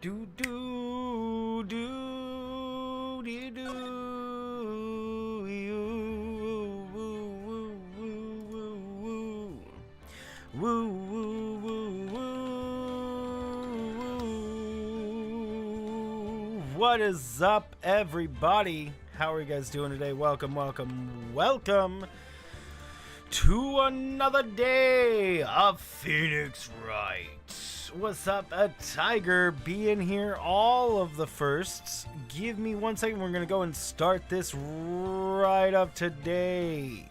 Do do do do do. Woo woo woo woo woo woo woo woo. What is up, everybody? How are you guys doing today? Welcome, welcome, welcome to another day of Phoenix Wright. What's up, a tiger being here all of the firsts. Give me 1 second. We're gonna go and start this right up today.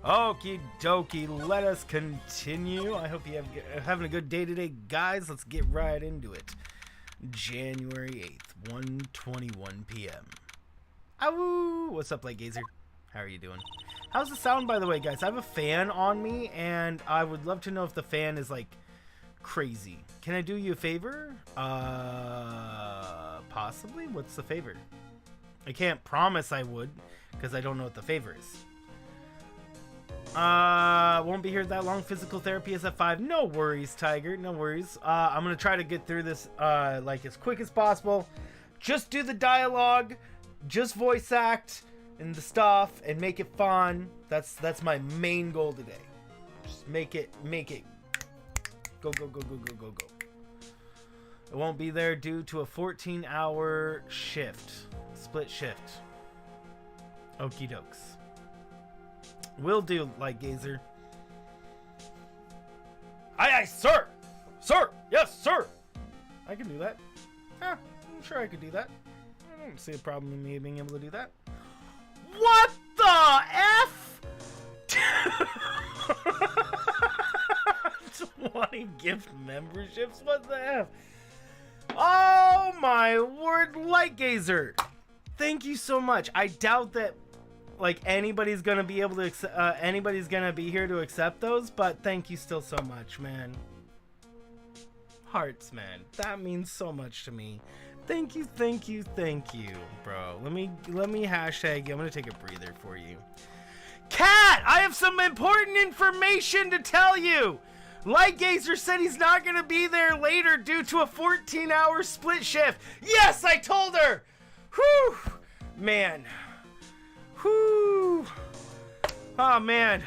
Okie dokie, let us continue. I hope you have having a good day today, guys. Let's get right into it. January 8th, 1:21 p.m. Awoo! What's up, Light Gazer? How are you doing? How's the sound, by the way, guys? I have a fan on me, and I would love to know if the fan is like crazy. Can I do you a favor? Possibly. What's the favor? I can't promise I would, because I don't know what the favor is. Won't be here that long. Physical therapy is at 5. No worries, Tiger. No worries. I'm gonna try to get through this like as quick as possible. Just do the dialogue, just voice act and the stuff, and make it fun. That's my main goal today. Just make it go go go go go go go. It won't be there due to a 14-hour shift, split shift. Okie dokes. Will do, Light Gazer. Aye aye, sir! Sir! Yes, sir! I can do that. I'm sure I could do that. I don't see a problem in me being able to do that. What the F? 20 gift memberships? What the F? Oh my word, Light Gazer! Thank you so much. I doubt that like anybody's gonna be able to anybody's gonna be here to accept those, but thank you still so much, man. Hearts, man. That means so much to me. Thank you, thank you, thank you, bro. Let me hashtag you. I'm gonna take a breather for you. Cat, I have some important information to tell you. Light Gazer said he's not gonna be there later due to a 14-hour split shift. Yes, I told her. Whew, man. Whew. Oh man,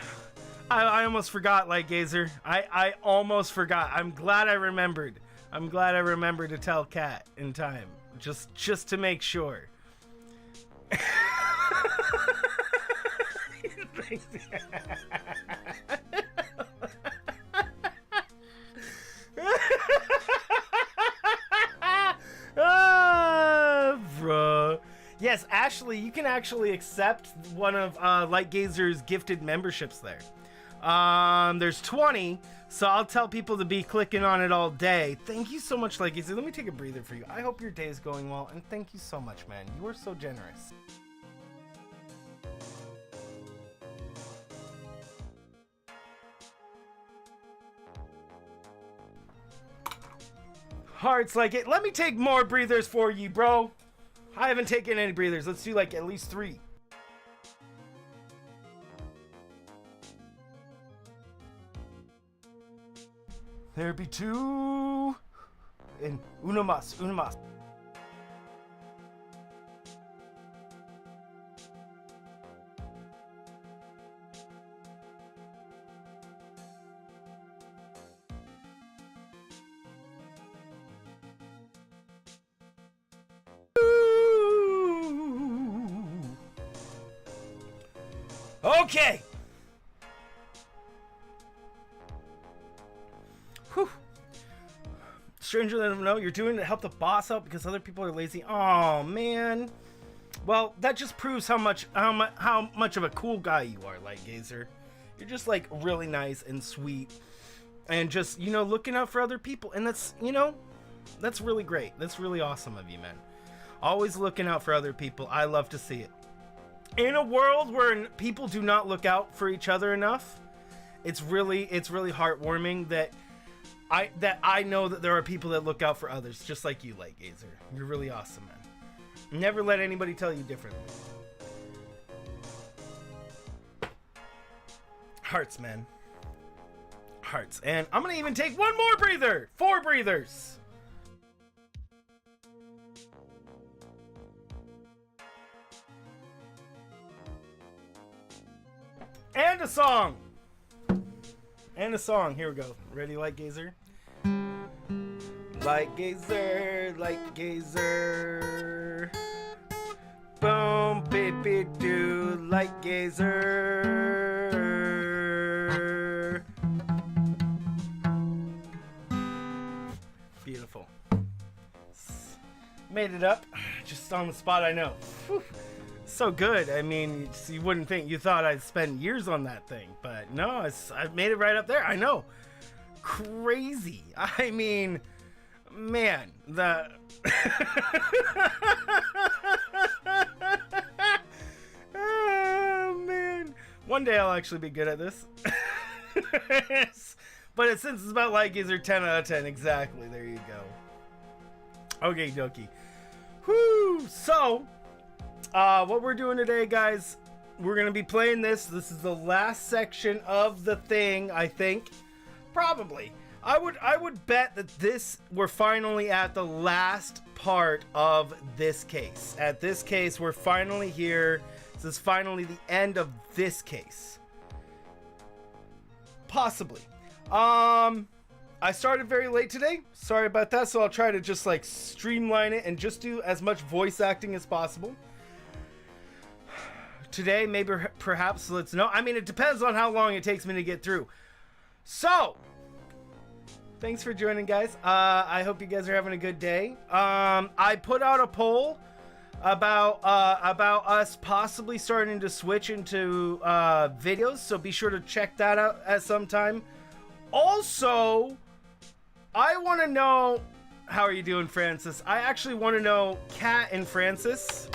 I almost forgot, Light Gazer. I almost forgot. I'm glad I remembered. I'm glad I remembered to tell Kat in time, just to make sure. Bro. Yes, Ashley, you can actually accept one of Light Gazer's gifted memberships there. There's 20, so I'll tell people to be clicking on it all day. Thank you so much, Light Gazer. Let me take a breather for you. I hope your day is going well, and thank you so much, man. You are so generous. Hearts like it. Let me take more breathers for you, bro. I haven't taken any breathers. Let's do like at least 3. There be 2. And uno más, uno más. Okay. Whew. Stranger than I know, you're doing to help the boss out because other people are lazy. Oh man. Well, that just proves how much of a cool guy you are, Light Gazer. You're just like really nice and sweet, and just, you know, looking out for other people, and that's, you know, that's really great. That's really awesome of you, man. Always looking out for other people. I love to see it. In a world where people do not look out for each other enough, it's really heartwarming that I know that there are people that look out for others, just like you, Light Gazer. You're really awesome, man. Never let anybody tell you differently. Hearts, man. Hearts. And I'm gonna even take one more breather. 4 breathers. And a song. And a song. Here we go. Ready, Light Gazer? Light Gazer, Light Gazer. Boom, baby, do Light Gazer. Beautiful. Made it up. Just on the spot, I know. Whew. So good. I mean, you wouldn't think, you thought I'd spend years on that thing, but no, I made it right up there. I know. Crazy. I mean, man, the oh man, one day I'll actually be good at this. But since it's about Light Gazer, 10 out of 10 exactly. There you go. Okay, dokie. Whoo! So what we're doing today, guys, we're gonna be playing this. This is the last section of the thing, I think. Probably. I would bet that we're finally at the last part of this case. At this case, we're finally here. This is finally the end of this case. Possibly. I started very late today. Sorry about that. So I'll try to just like streamline it and just do as much voice acting as possible. Today, maybe, perhaps, let's know. I mean, it depends on how long it takes me to get through. So, thanks for joining, guys. I hope you guys are having a good day. I put out a poll about us possibly starting to switch into videos, so be sure to check that out at some time. Also, I want to know, how are you doing, Francis? I actually want to know, Kat and Francis.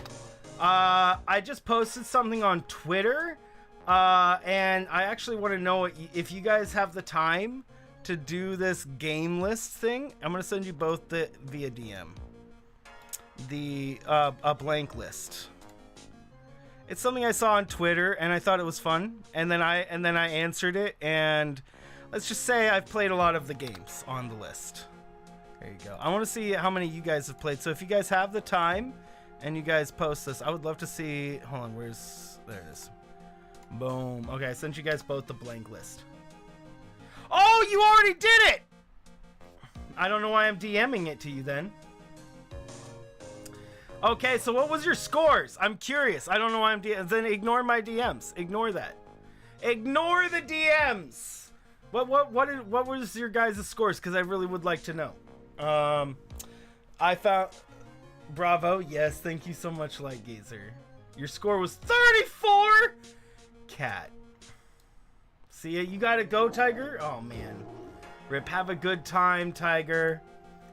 I just posted something on Twitter, and I actually want to know if you guys have the time to do this game list thing. I'm going to send you both via DM. A blank list. It's something I saw on Twitter, and I thought it was fun, and then I answered it, and let's just say I've played a lot of the games on the list. There you go. I want to see how many you guys have played, so if you guys have the time and you guys post this, I would love to see. Hold on, there it is. Boom. Okay, I sent you guys both the blank list. Oh, you already did it! I don't know why I'm DMing it to you then. Okay, so what was your scores? I'm curious. I don't know why I'm DMing. Then ignore my DMs. Ignore that. Ignore the DMs. What was your guys' scores? Because I really would like to know. I found. Bravo. Yes, thank you so much, Light Gazer. Your score was 34. Cat. See ya. You gotta go, Tiger. Oh man. Rip. Have a good time, Tiger.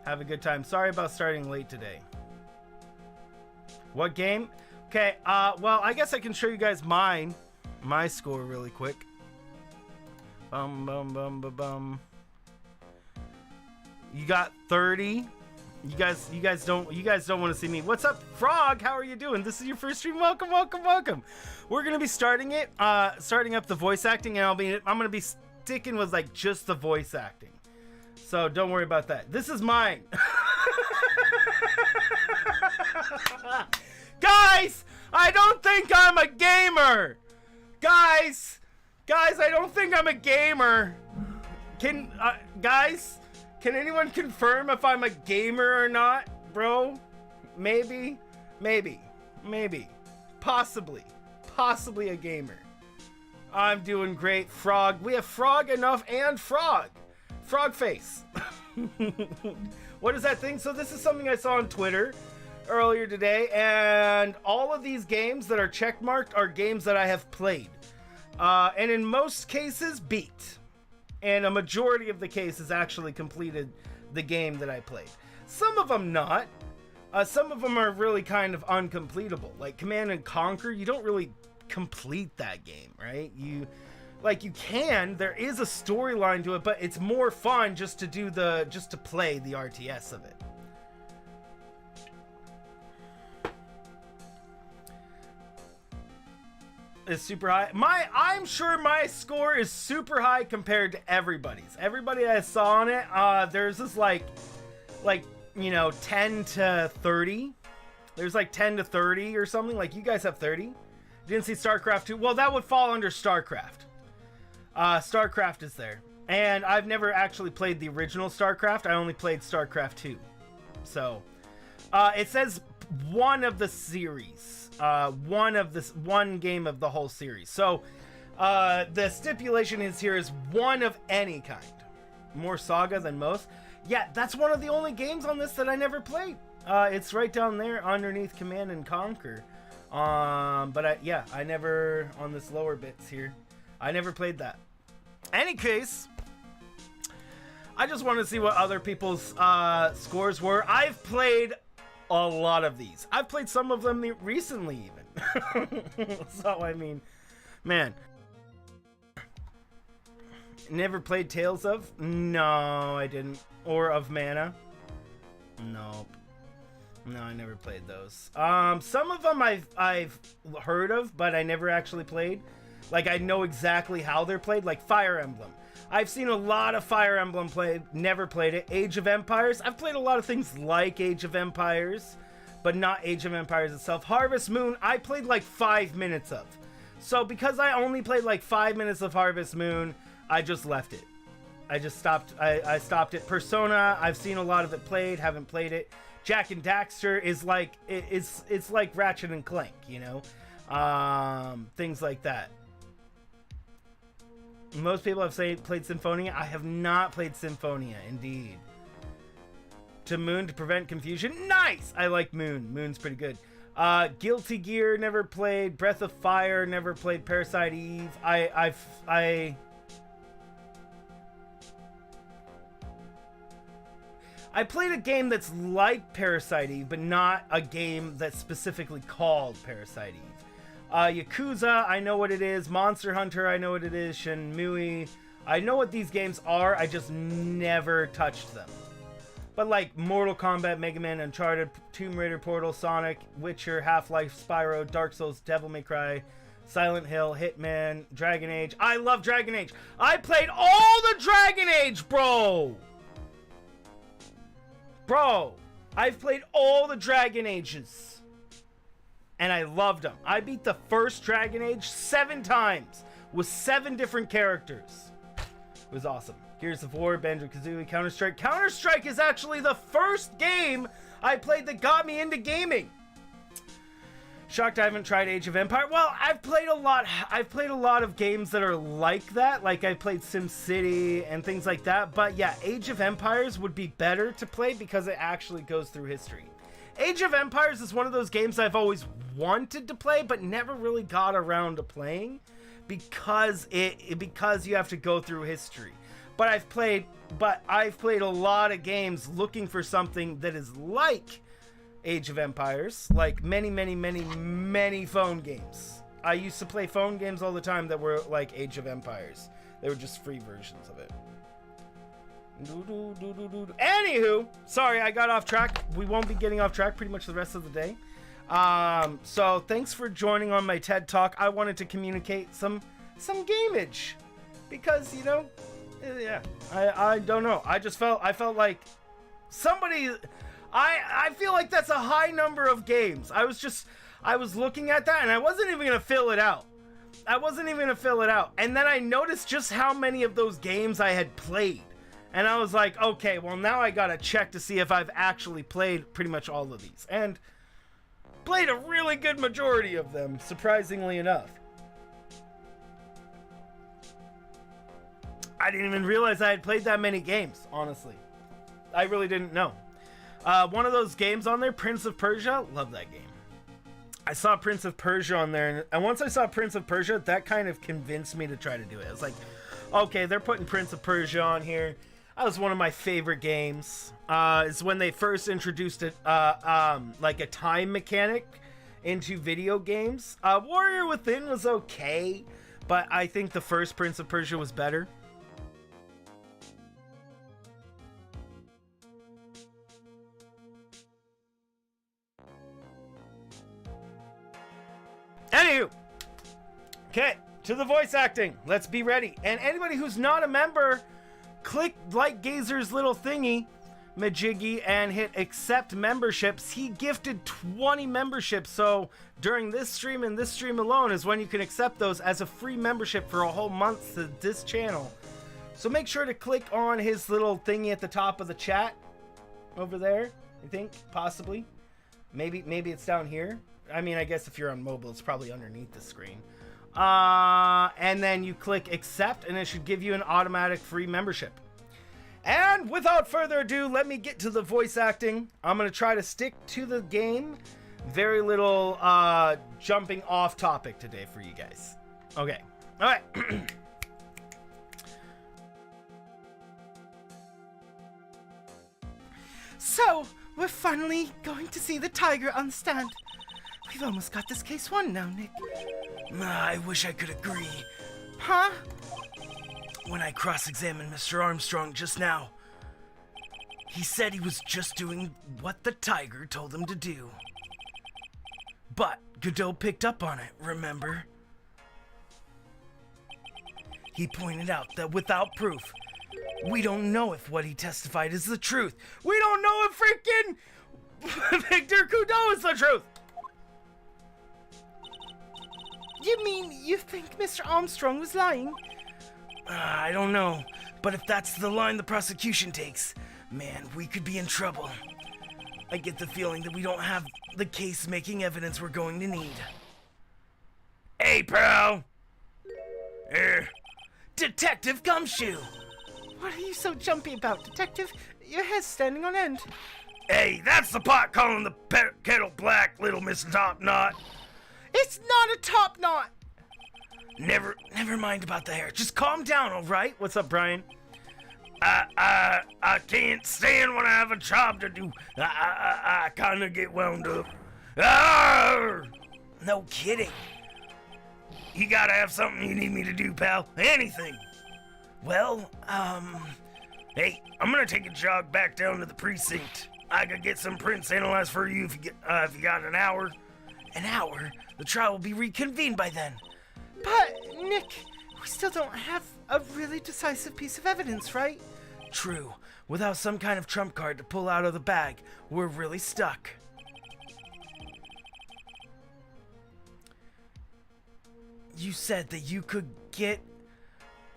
Have a good time. Sorry about starting late today. What game? Okay. Well, I guess I can show you guys my score really quick. Bum. You got 30. You guys don't want to see me. What's up, Frog? How are you doing? This is your first stream. Welcome. We're gonna be starting up the voice acting, and I'm gonna be sticking with like just the voice acting. So don't worry about that. This is mine. Guys, I don't think I'm a gamer. Guys, I don't think I'm a gamer. Guys, can anyone confirm if I'm a gamer or not, bro? Maybe, possibly a gamer. I'm doing great, Frog. We have Frog enough and Frog face. What is that thing? So this is something I saw on Twitter earlier today, and all of these games that are checkmarked are games that I have played, and in most cases beat. And a majority of the cases actually completed the game that I played. Some of them not. Some of them are really kind of uncompletable. Like Command and Conquer, you don't really complete that game, right? You can. There is a storyline to it, but it's more fun just to play the RTS of it. Is super high. I'm sure my score is super high compared to everybody's. Everybody I saw on it, there's this like 10 to 30. There's like 10 to 30 or something. Like you guys have 30. Didn't see StarCraft 2. Well, that would fall under StarCraft. StarCraft is there. And I've never actually played the original StarCraft. I only played StarCraft 2. So, it says one of the series. One game of the whole series. So, the stipulation is here is one of any kind. More Saga than most. Yeah, that's one of the only games on this that I never played. It's right down there underneath Command and Conquer. But I never, on this lower bits here, I never played that. Any case, I just want to see what other people's scores were. I've played a lot of these. I've played some of them recently even. So, I mean, man. Never played Tales of? No, I didn't. Or of Mana? Nope. No, I never played those. Some of them I've heard of, but I never actually played. Like, I know exactly how they're played. Like Fire Emblem. I've seen a lot of Fire Emblem played. Never played it. Age of Empires. I've played a lot of things like Age of Empires, but not Age of Empires itself. Harvest Moon, I played like 5 minutes of. So because I only played like 5 minutes of Harvest Moon, I just left it. I just stopped. I stopped it. Persona, I've seen a lot of it played. Haven't played it. Jak and Daxter is like it's like Ratchet and Clank, you know, things like that. Most people have played Symphonia. I have not played Symphonia. Indeed. To Moon to prevent confusion. Nice. I like Moon. Moon's pretty good. Guilty Gear never played. Breath of Fire never played. Parasite Eve. I played a game that's like Parasite Eve, but not a game that's specifically called Parasite Eve. Yakuza, I know what it is. Monster Hunter, I know what it is. Shenmue, I know what these games are. I just never touched them. But like Mortal Kombat, Mega Man, Uncharted, Tomb Raider, Portal, Sonic, Witcher, Half-Life, Spyro, Dark Souls, Devil May Cry, Silent Hill, Hitman, Dragon Age. I love Dragon Age. I played all the Dragon Age, bro! Bro, I've played all the Dragon Ages. And I loved them. I beat the first Dragon Age 7 times with 7 different characters. It was awesome. Gears of War, Banjo-Kazooie, Counter-Strike. Counter-Strike is actually the first game I played that got me into gaming. Shocked I haven't tried Age of Empire. Well, I've played a lot of games that are like that. Like I played SimCity and things like that. But yeah, Age of Empires would be better to play because it actually goes through history. Age of Empires is one of those games I've always wanted to play, but never really got around to playing because you have to go through history. But I've played a lot of games looking for something that is like Age of Empires, like many phone games. I used to play phone games all the time that were like Age of Empires. They were just free versions of it. Anywho, sorry, I got off track. We won't be getting off track pretty much the rest of the day. So thanks for joining on my TED Talk. I wanted to communicate some gameage because, you know, yeah, I don't know. I felt like somebody. I feel like that's a high number of games. I was looking at that and I wasn't even gonna fill it out. And then I noticed just how many of those games I had played. And I was like, okay, well now I gotta check to see if I've actually played pretty much all of these. And played a really good majority of them, surprisingly enough. I didn't even realize I had played that many games, honestly. I really didn't know. One of those games on there, Prince of Persia, love that game. I saw Prince of Persia on there, and once I saw Prince of Persia, that kind of convinced me to try to do it. I was like, okay, they're putting Prince of Persia on here. That was one of my favorite games. It's when they first introduced it, like a time mechanic into video games. Warrior Within was okay, but I think the first Prince of Persia was better. Anywho, okay, to the voice acting. Let's be ready. And anybody who's not a member, click like Gazer's little thingy. Majiggy and hit accept memberships. He gifted 20 memberships, so during this stream and this stream alone is when you can accept those as a free membership for a whole month to this channel. So make sure to click on his little thingy at the top of the chat over there. I think possibly, maybe it's down here. I mean, I guess if you're on mobile, it's probably underneath the screen. And then you click accept, and it should give you an automatic free membership. And without further ado, let me get to the voice acting. I'm going to try to stick to the game. Very little jumping off topic today for you guys. Okay. All right. So, we're finally going to see the tiger on the stand. We've almost got this case won now, Nick. I wish I could agree. Huh? When I cross-examined Mr. Armstrong just now, he said he was just doing what the tiger told him to do. But Godot picked up on it, remember? He pointed out that without proof, we don't know if what he testified is the truth. We don't know if freaking Victor Godot is the truth! You mean you think Mr. Armstrong was lying? I don't know, but if that's the line the prosecution takes, man, we could be in trouble. I get the feeling that we don't have the case-making evidence we're going to need. Hey, pal! Detective Gumshoe! What are you so jumpy about, Detective? Your head's standing on end. Hey, that's the pot calling the kettle black, little Miss Top Knot. It's not a top knot! Never mind about the hair. Just calm down, all right? What's up, Brian? I can't stand when I have a job to do. I kind of get wound up. Arr! No kidding. You gotta have something you need me to do, pal. Anything. Well, hey, I'm gonna take a jog back down to the precinct. I could get some prints analyzed for you if you got an hour. An hour? The trial will be reconvened by then. But, Nick, we still don't have a really decisive piece of evidence, right? True. Without some kind of trump card to pull out of the bag, we're really stuck. You said that you could get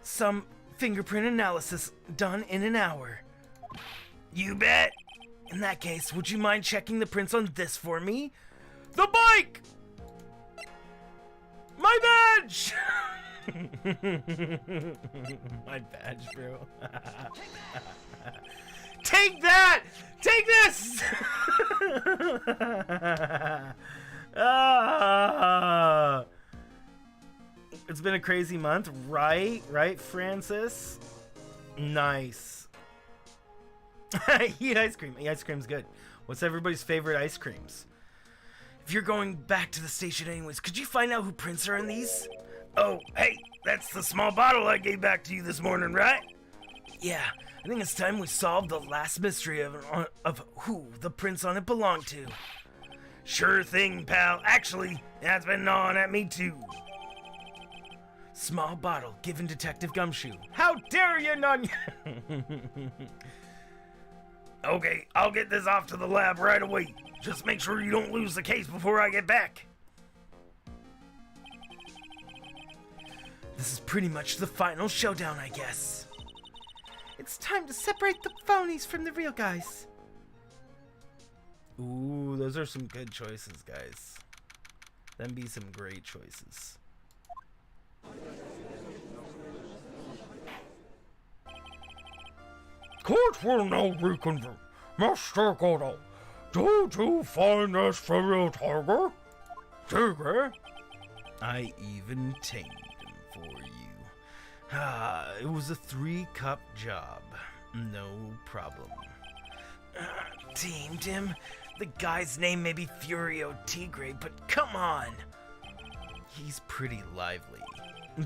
some fingerprint analysis done in an hour. You bet. In that case, would you mind checking the prints on this for me? The bike! My badge! My badge, bro. Take that! Take this! It's been a crazy month, right? Right, Francis? Nice. Eat ice cream. Ice cream's good. What's everybody's favorite ice creams? If you're going back to the station anyways, could you find out who prints are in these? Oh, hey, that's the small bottle I gave back to you this morning, right? Yeah, I think it's time we solved the last mystery of who the prints on it belong to. Sure thing, pal. Actually, that's been gnawing at me too. Small bottle given Detective Gumshoe. How dare you, none? Okay, I'll get this off to the lab right away. Just make sure you don't lose the case before I get back. This is pretty much the final showdown, I guess. It's time to separate the phonies from the real guys. Ooh, those are some good choices, guys. Them be some great choices. Court will now reconvene. Mr. Godot, did you find this for real tiger? Tiger? I even tamed him for you. It was a 3-cup job. No problem. Tamed him? The guy's name may be Furio Tigre, but come on! He's pretty lively.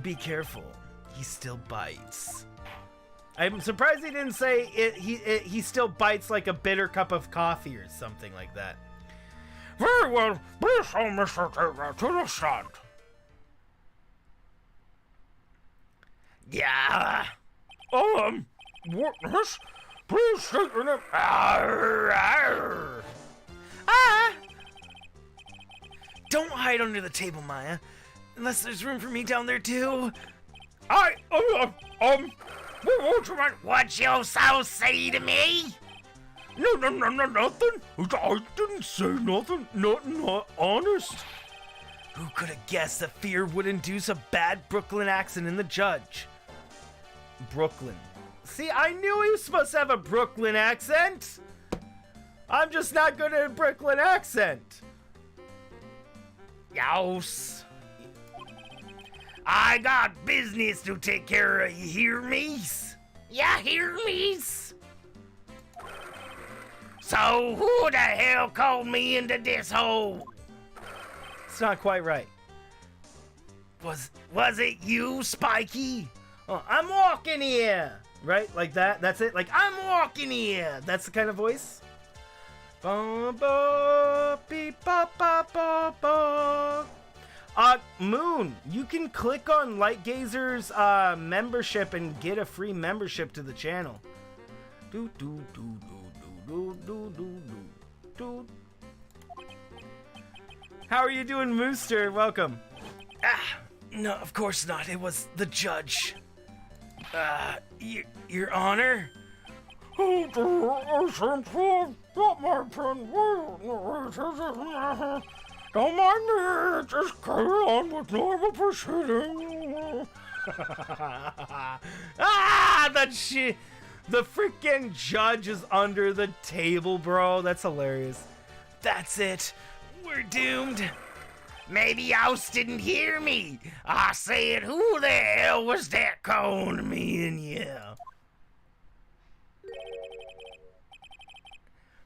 Be careful, he still bites. I'm surprised he didn't say he still bites like a bitter cup of coffee or something like that. Very well, please show Mr. Tigre to the stand. Yeah. Witness, Please state your name. Arr, arr. Ah! Don't hide under the table, Maya. Unless there's room for me down there, too. What you mean? What you so say to me? No, nothing. I didn't say nothing. Not honest. Who could have guessed that fear would induce a bad Brooklyn accent in the judge? Brooklyn. See, I knew he was supposed to have a Brooklyn accent. I'm just not good at a Brooklyn accent. Yos. I got business to take care of, you hear me? Ya hear me? So who the hell called me into this hole? It's not quite right. Was it you, Spiky? Oh, I'm walking here. Right? Like that? That's it? Like, I'm walking here. That's the kind of voice? Moon, you can click on Lightgazer's membership and get a free membership to the channel. How are you doing, Mooster? Welcome. No, of course not. It was the judge. Your Honor? Oh dear, I seem to have got my pen. Don't mind me, just carry on with normal proceedings. The freaking judge is under the table, bro. That's hilarious. That's it. We're doomed. Maybe Oust didn't hear me. I said, who the hell was that calling me in here?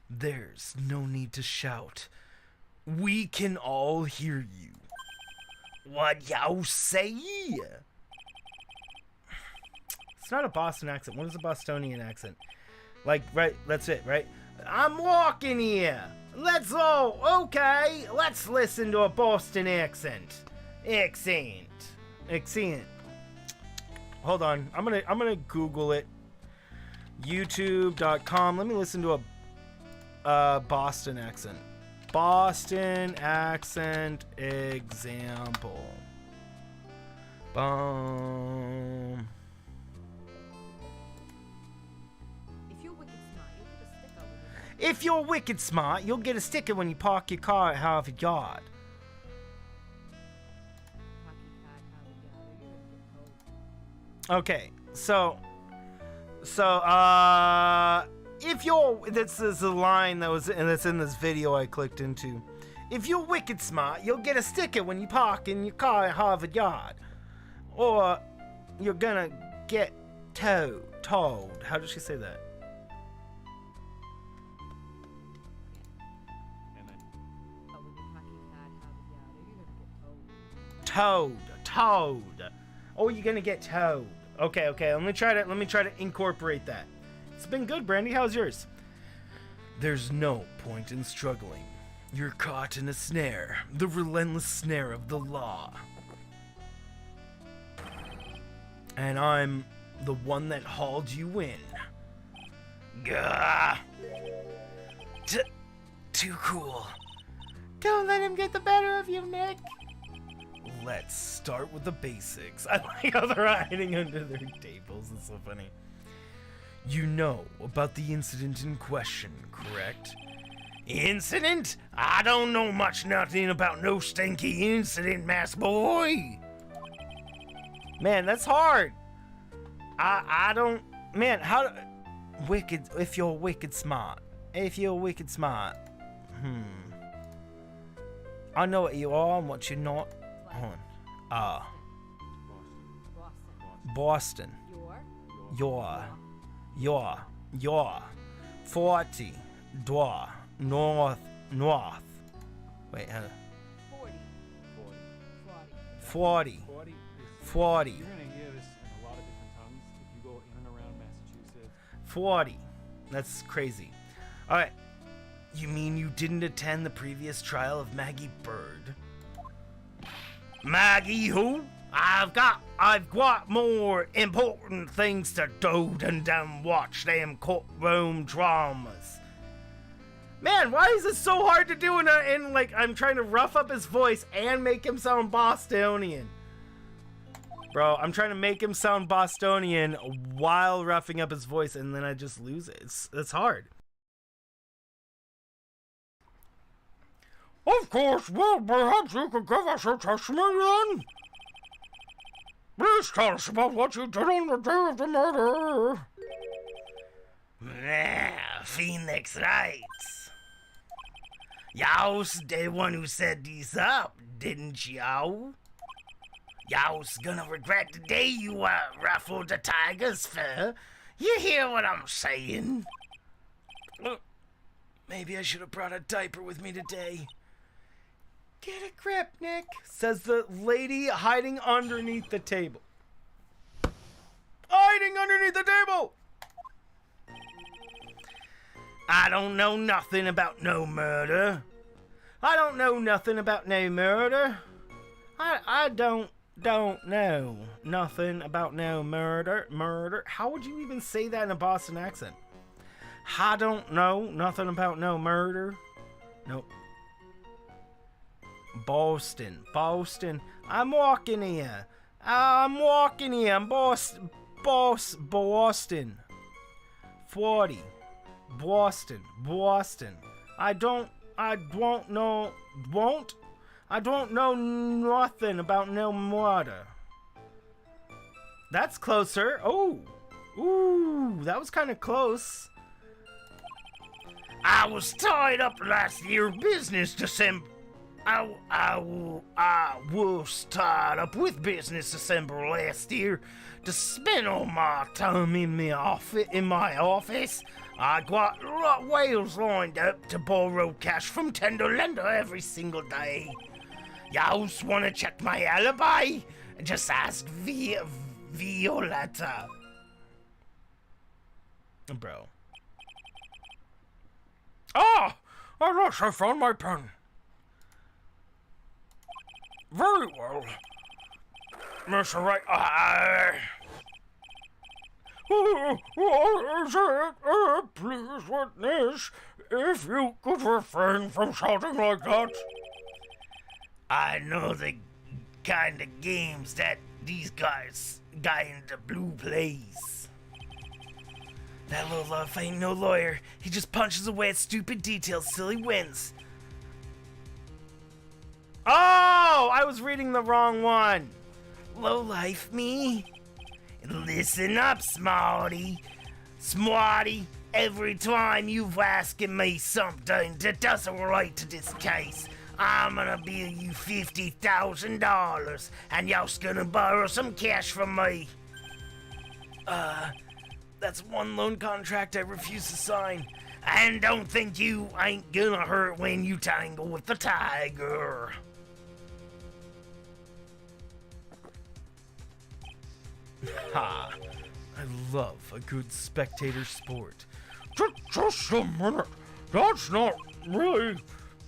There's no need to shout. We can all hear you. What y'all say? It's not a Boston accent. What is a Bostonian accent? Like, right, that's it, right? I'm walking here. Let's listen to a Boston accent. Accent. Hold on. I'm gonna Google it. YouTube.com. Let me listen to a Boston accent. Boston accent example. Boom. If you're wicked smart, you'll get a sticker when you park your car at Harvard Yard. Okay, so, if you're, this is a line that's in this video I clicked into. If you're wicked smart, you'll get a sticker when you park in your car at Harvard Yard. Or you're gonna get towed. How did she say that? Towed. Oh, you're gonna get towed. Okay. Let me try to incorporate that. It's been good, Brandy. How's yours? There's no point in struggling. You're caught in a snare, the relentless snare of the law. And I'm the one that hauled you in. Gah! Too cool. Don't let him get the better of you, Nick. Let's start with the basics. I like how they're hiding under their tables. It's so funny. You know about the incident in question, correct? Incident? I don't know nothing about no stinky incident, mass boy. Man, that's hard. I don't... Man, how... Wicked... If you're wicked smart. I know what you are and what you're not. Hold on. Boston. Your. 40. Dwa. North. Wait, 40. You're gonna hear this in a lot of different tongues if you go in and around Massachusetts. 40. That's crazy. Alright. You mean you didn't attend the previous trial of Maggie Bird? Maggie who? I've got more important things to do than watch them courtroom dramas. Man, why is it so hard to do in like, I'm trying to rough up his voice and make him sound Bostonian. Bro, I'm trying to make him sound Bostonian while roughing up his voice, and then I just lose it. It's hard. Of course, well, perhaps you could give us a testimony then? Please tell us about what you did on the day of the murder. Phoenix writes. Y'all's the one who set these up, didn't y'all? Y'all's gonna regret the day you ruffled the tiger's fur. You hear what I'm saying? Maybe I should have brought a diaper with me today. Get a grip, Nick, says the lady hiding underneath the table. Hiding underneath the table! I don't know nothing about no murder. I don't know nothing about no murder. I don't know nothing about no murder. How would you even say that in a Boston accent? I don't know nothing about no murder. Nope. Boston. I'm walking here. I'm Boston. 40. Boston. I don't know nothing about no murder. That's closer. Oh. Ooh, that was kind of close. I was tied up last year business December. I was tied up with business December last year to spend all my time in my office. I got whales lined up to borrow cash from tender lender every single day. Y'all want to check my alibi? Just ask Violetta. Bro. Ah! At last I found my pen. Very well. Mr. Wright, what is it? Please witness, if you could refrain from shouting like that. I know the kind of games that these guys in the blue plays. That little love ain't no lawyer. He just punches away at stupid details till he wins. Oh, I was reading the wrong one. Lowlife me. Listen up, Smarty. Every time you've asking me something that doesn't relate to this case, I'm gonna bill you $50,000, and y'all's gonna borrow some cash from me. That's one loan contract I refuse to sign. And don't think you ain't gonna hurt when you tangle with the tiger. Ha! I love a good spectator sport. Just a minute. That's not really...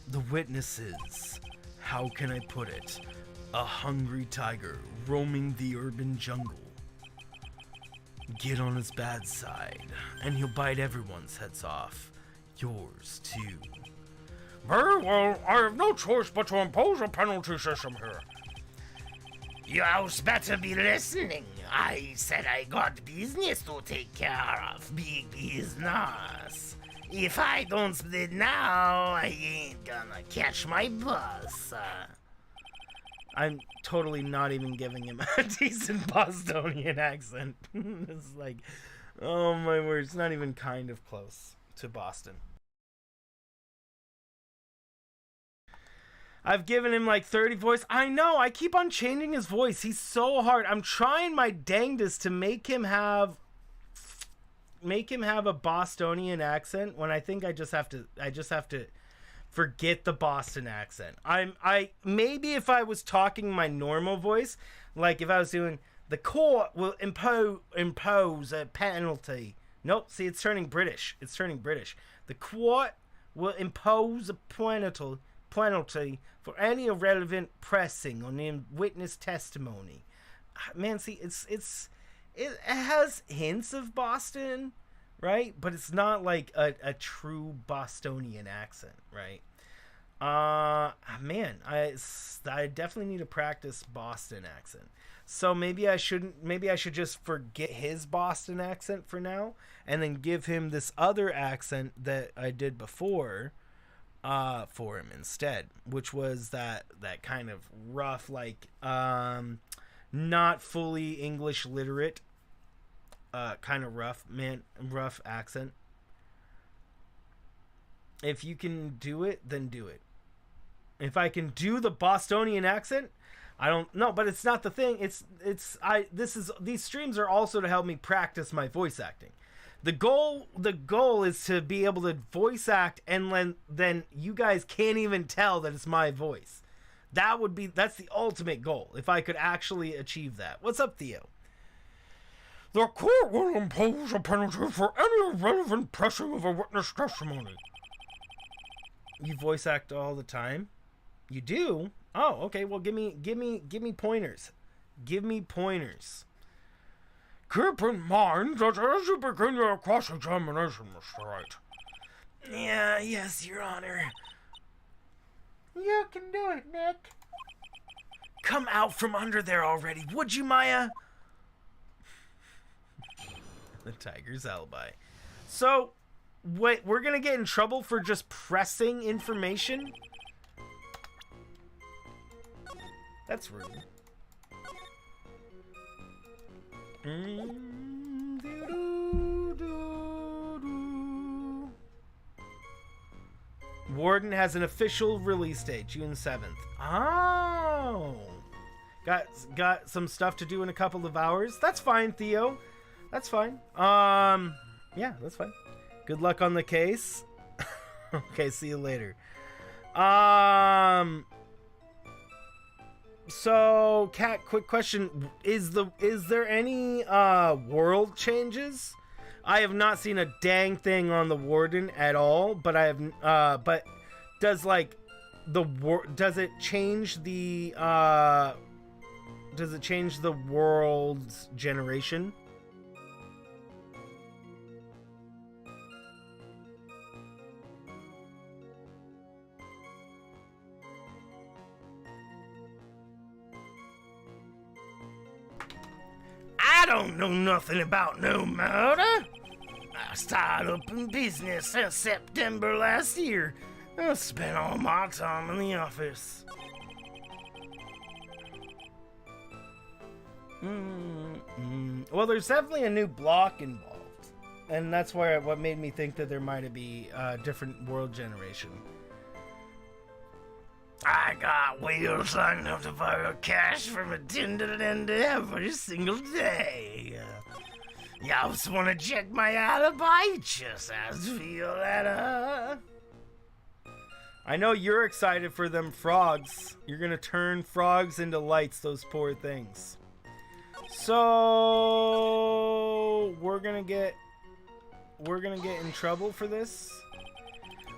The witnesses. How can I put it? A hungry tiger roaming the urban jungle. Get on his bad side, and he'll bite everyone's heads off. Yours, too. Very well, I have no choice but to impose a penalty system here. Y'all's better be listening. I said I got business to take care of. Big business. If I don't split now, I ain't gonna catch my bus. I'm totally not even giving him a decent Bostonian accent. It's like, oh my word, it's not even kind of close to Boston. I've given him like 30 voice. I know, I keep on changing his voice. He's so hard. I'm trying my dangest to make him have a Bostonian accent when I think I just have to forget the Boston accent. Maybe if I was talking my normal voice, like if I was doing the court will impose a penalty. Nope, see, it's turning British. The court will impose a penalty for any irrelevant pressing on the witness testimony. man, see, it has hints of Boston, right? But it's not like a true Bostonian accent, right? Man, I definitely need to practice Boston accent. So maybe I should just forget his Boston accent for now and then give him this other accent that I did before for him instead, which was that kind of rough, like not fully English literate kind of rough accent. If you can do it, then do it. If I can do the Bostonian accent, I don't know, but it's not the thing. These streams are also to help me practice my voice acting. The goal is to be able to voice act, and then you guys can't even tell that it's my voice. That's the ultimate goal. If I could actually achieve that. What's up, Theo? The court will impose a penalty for any irrelevant pressing of a witness testimony. You voice act all the time? You do? Oh, okay. Well, give me pointers. Give me pointers. Keep in mind that as you begin your cross-examination, Mr. Wright. Yes, Your Honor. You can do it, Nick. Come out from under there already, would you, Maya? The tiger's alibi. So, wait, we're gonna get in trouble for just pressing information? That's rude. Warden has an official release date, June 7th. Oh! Got some stuff to do in a couple of hours. That's fine, Theo. That's fine. Yeah, that's fine. Good luck on the case. Okay, see you later. So, Kat, quick question. Is there any world changes? I have not seen a dang thing on the Warden at all, but I have but does does it change the world's generation? I don't know nothing about no murder. I started up in business in September last year. I spent all my time in the office. Well, there's definitely a new block involved. And that's what made me think that there might be a different world generation. I got wheels on enough to borrow cash from a tender end every single day. Y'all just want to check my alibi? Just ask Violetta. I know you're excited for them frogs. You're gonna turn frogs into lights, those poor things. So we're gonna get in trouble for this.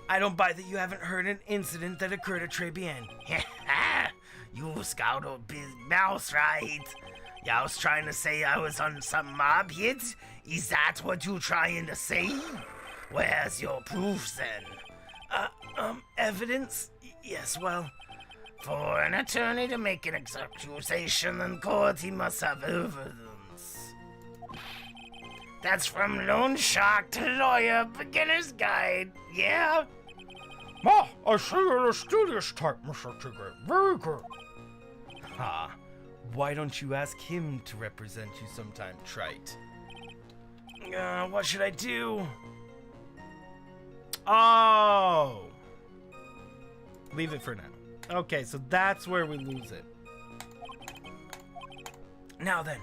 I don't buy that you haven't heard an incident that occurred at Tribulations. You scout a big mouse, right? Y'all was trying to say I was on some mob hit? Is that what you trying to say? Where's your proof then? Evidence? Yes, well, for an attorney to make an accusation in court, he must have evidence. That's from Loan Shark to Lawyer Beginner's Guide, yeah? Ah, I see you're a studious type, Mr. Tigger. Very good. Ha. Why don't you ask him to represent you sometime, Trite? What should I do? Oh! Leave it for now. Okay, so that's where we lose it. Now then,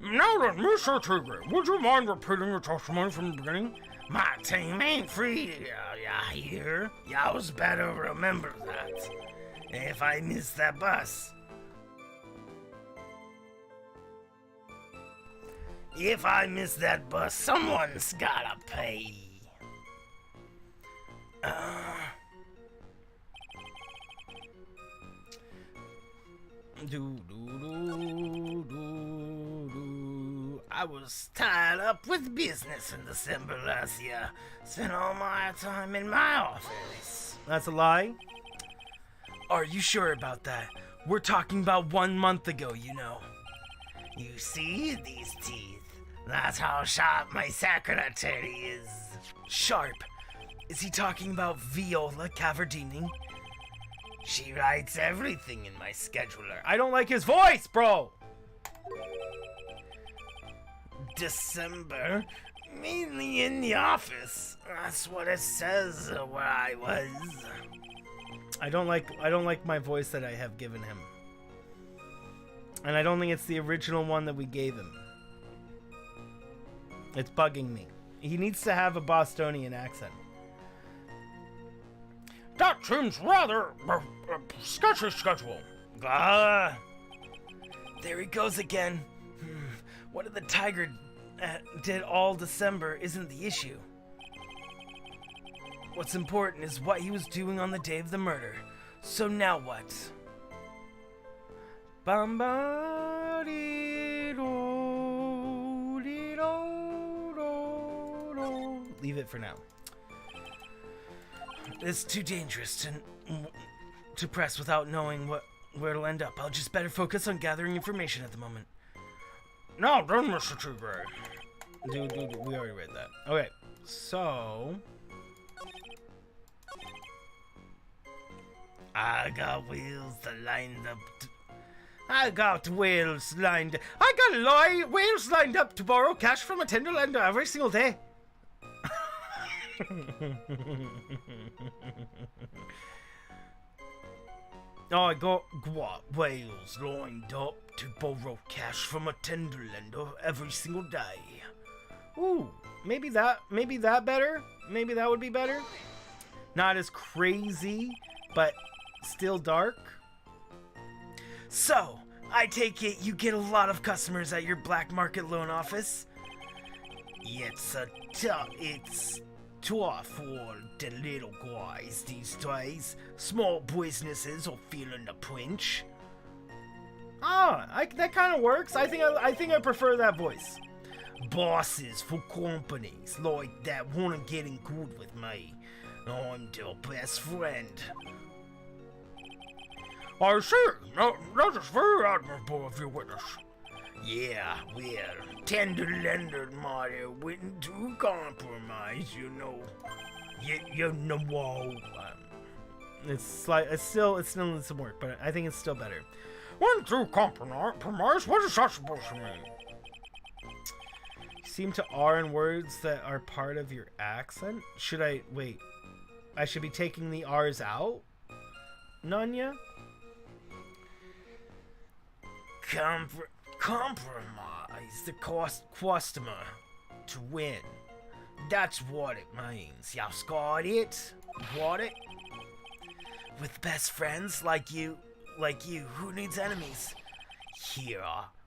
Mr. Tigger, would you mind repeating your testimony from the beginning? my team ain't free, y'all hear? Y'all was better remember that. If I miss that bus. If I miss that bus, someone's gotta pay. Do do do I was tied up with business in December last year. Spent all my time in my office. That's a lie? Are you sure about that? We're talking about 1 month ago, you know. You see these teeth? That's how sharp my secretary is. Sharp? Is he talking about Viola Cavardini? She writes everything in my scheduler. I don't like his voice, bro! December? Mainly in the office. That's what it says where I was. I don't like my voice that I have given him. And I don't think it's the original one that we gave him. It's bugging me. He needs to have a Bostonian accent. That seems rather sketchy schedule. Ah, there he goes again. What did the tiger did all December isn't the issue. What's important is what he was doing on the day of the murder. So now what? Leave it for now. It's too dangerous to press without knowing where it'll end up. I'll just better focus on gathering information at the moment. Now then, Mr. Tigray. Dude, we already read that. Okay, so... I got wheels lined up wheels lined up to borrow cash from a tender lender every single day. I got whales lined up to borrow cash from a tender lender every single day. Ooh, maybe that better? Maybe that would be better? Not as crazy, but still dark. So, I take it you get a lot of customers at your black market loan office? It's tough for the little guys these days. Small businesses are feeling the pinch. That kind of works. I think I prefer that voice. Bosses for companies like that wanna get in good with me. I'm their best friend. I see. Now, that is very admirable of your witness. Yeah, well, tender lender might have went to compromise, you know. You know. It still needs some work, but I think it's still better. Went through compromise? What is that supposed to mean? You seem to R in words that are part of your accent. Wait? I should be taking the R's out? Nanya? Compromise the customer to win. That's what it means. Y'all got it? What it? With best friends like you, who needs enemies? Here,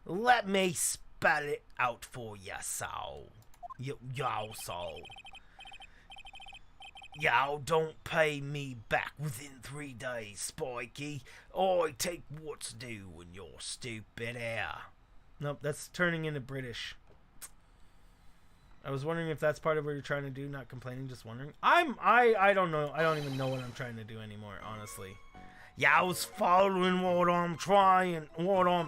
let me spell it out for ya, so. Y'all, so. Y'all don't pay me back within 3 days, Spiky. I take what's due in your stupid hair. Nope, that's turning into British. I was wondering if that's part of what you're trying to do, not complaining, just wondering. I don't know. I don't even know what I'm trying to do anymore, honestly. Y'all's following what I'm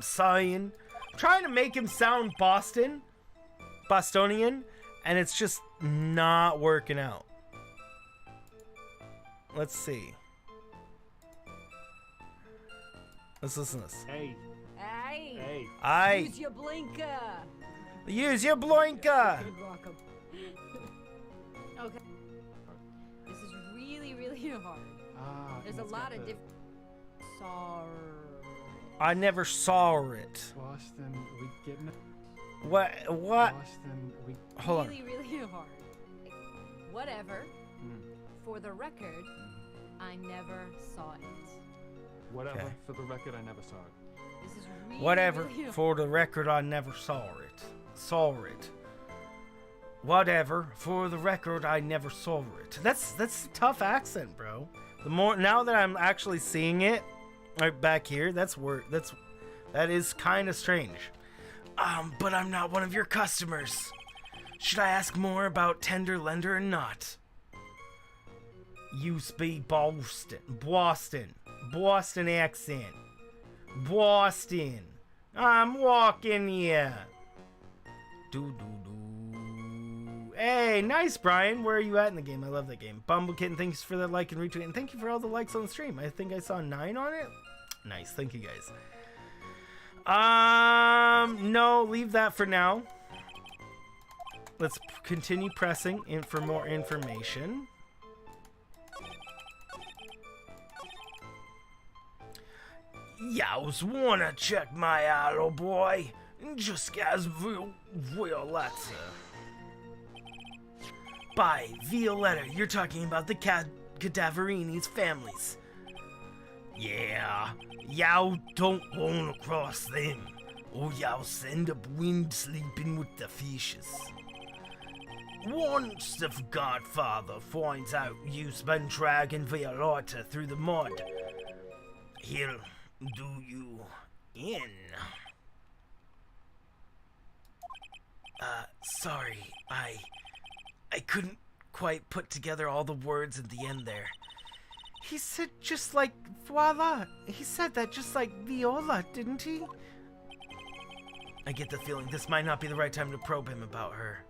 saying. I'm trying to make him sound Bostonian, and it's just not working out. Let's see. Let's listen to this. Hey. Use your blinker. Use your blinker. Okay. This is really, really hard. There's a lot of different. I never saw it. Boston, we getting it? What? Boston, we. Hold on. Really, really hard. Whatever. For the record, I never saw it. Whatever. Okay. For the record, I never saw it. This is really, Whatever. really For the record, I never saw it. Whatever. For the record, I never saw it. That's a tough accent, bro. The more now that I'm actually seeing it right back here, that is kind of strange. But I'm not one of your customers. Should I ask more about tender lender or not? You speak Boston accent. Boston. I'm walking here. Hey, nice, Brian. Where are you at in the game? I love that game. BumbbleKitten, thanks for the like and retweet. And thank you for all the likes on the stream. I think I saw 9 on it. Nice. Thank you, guys. No, leave that for now. Let's continue pressing in for more information. Yows wanna check my Owlero boy? Just as Violetta. By Violetta, you're talking about the Cadaverini's families. Yeah, yow don't wanna cross them, or yow end up wind sleeping with the fishes. Once the Godfather finds out you've been dragging Violetta through the mud, he'll do you in. Sorry, I couldn't quite put together all the words at the end there. He said just like voila. He said that just like Viola, didn't he? I get the feeling this might not be the right time to probe him about her.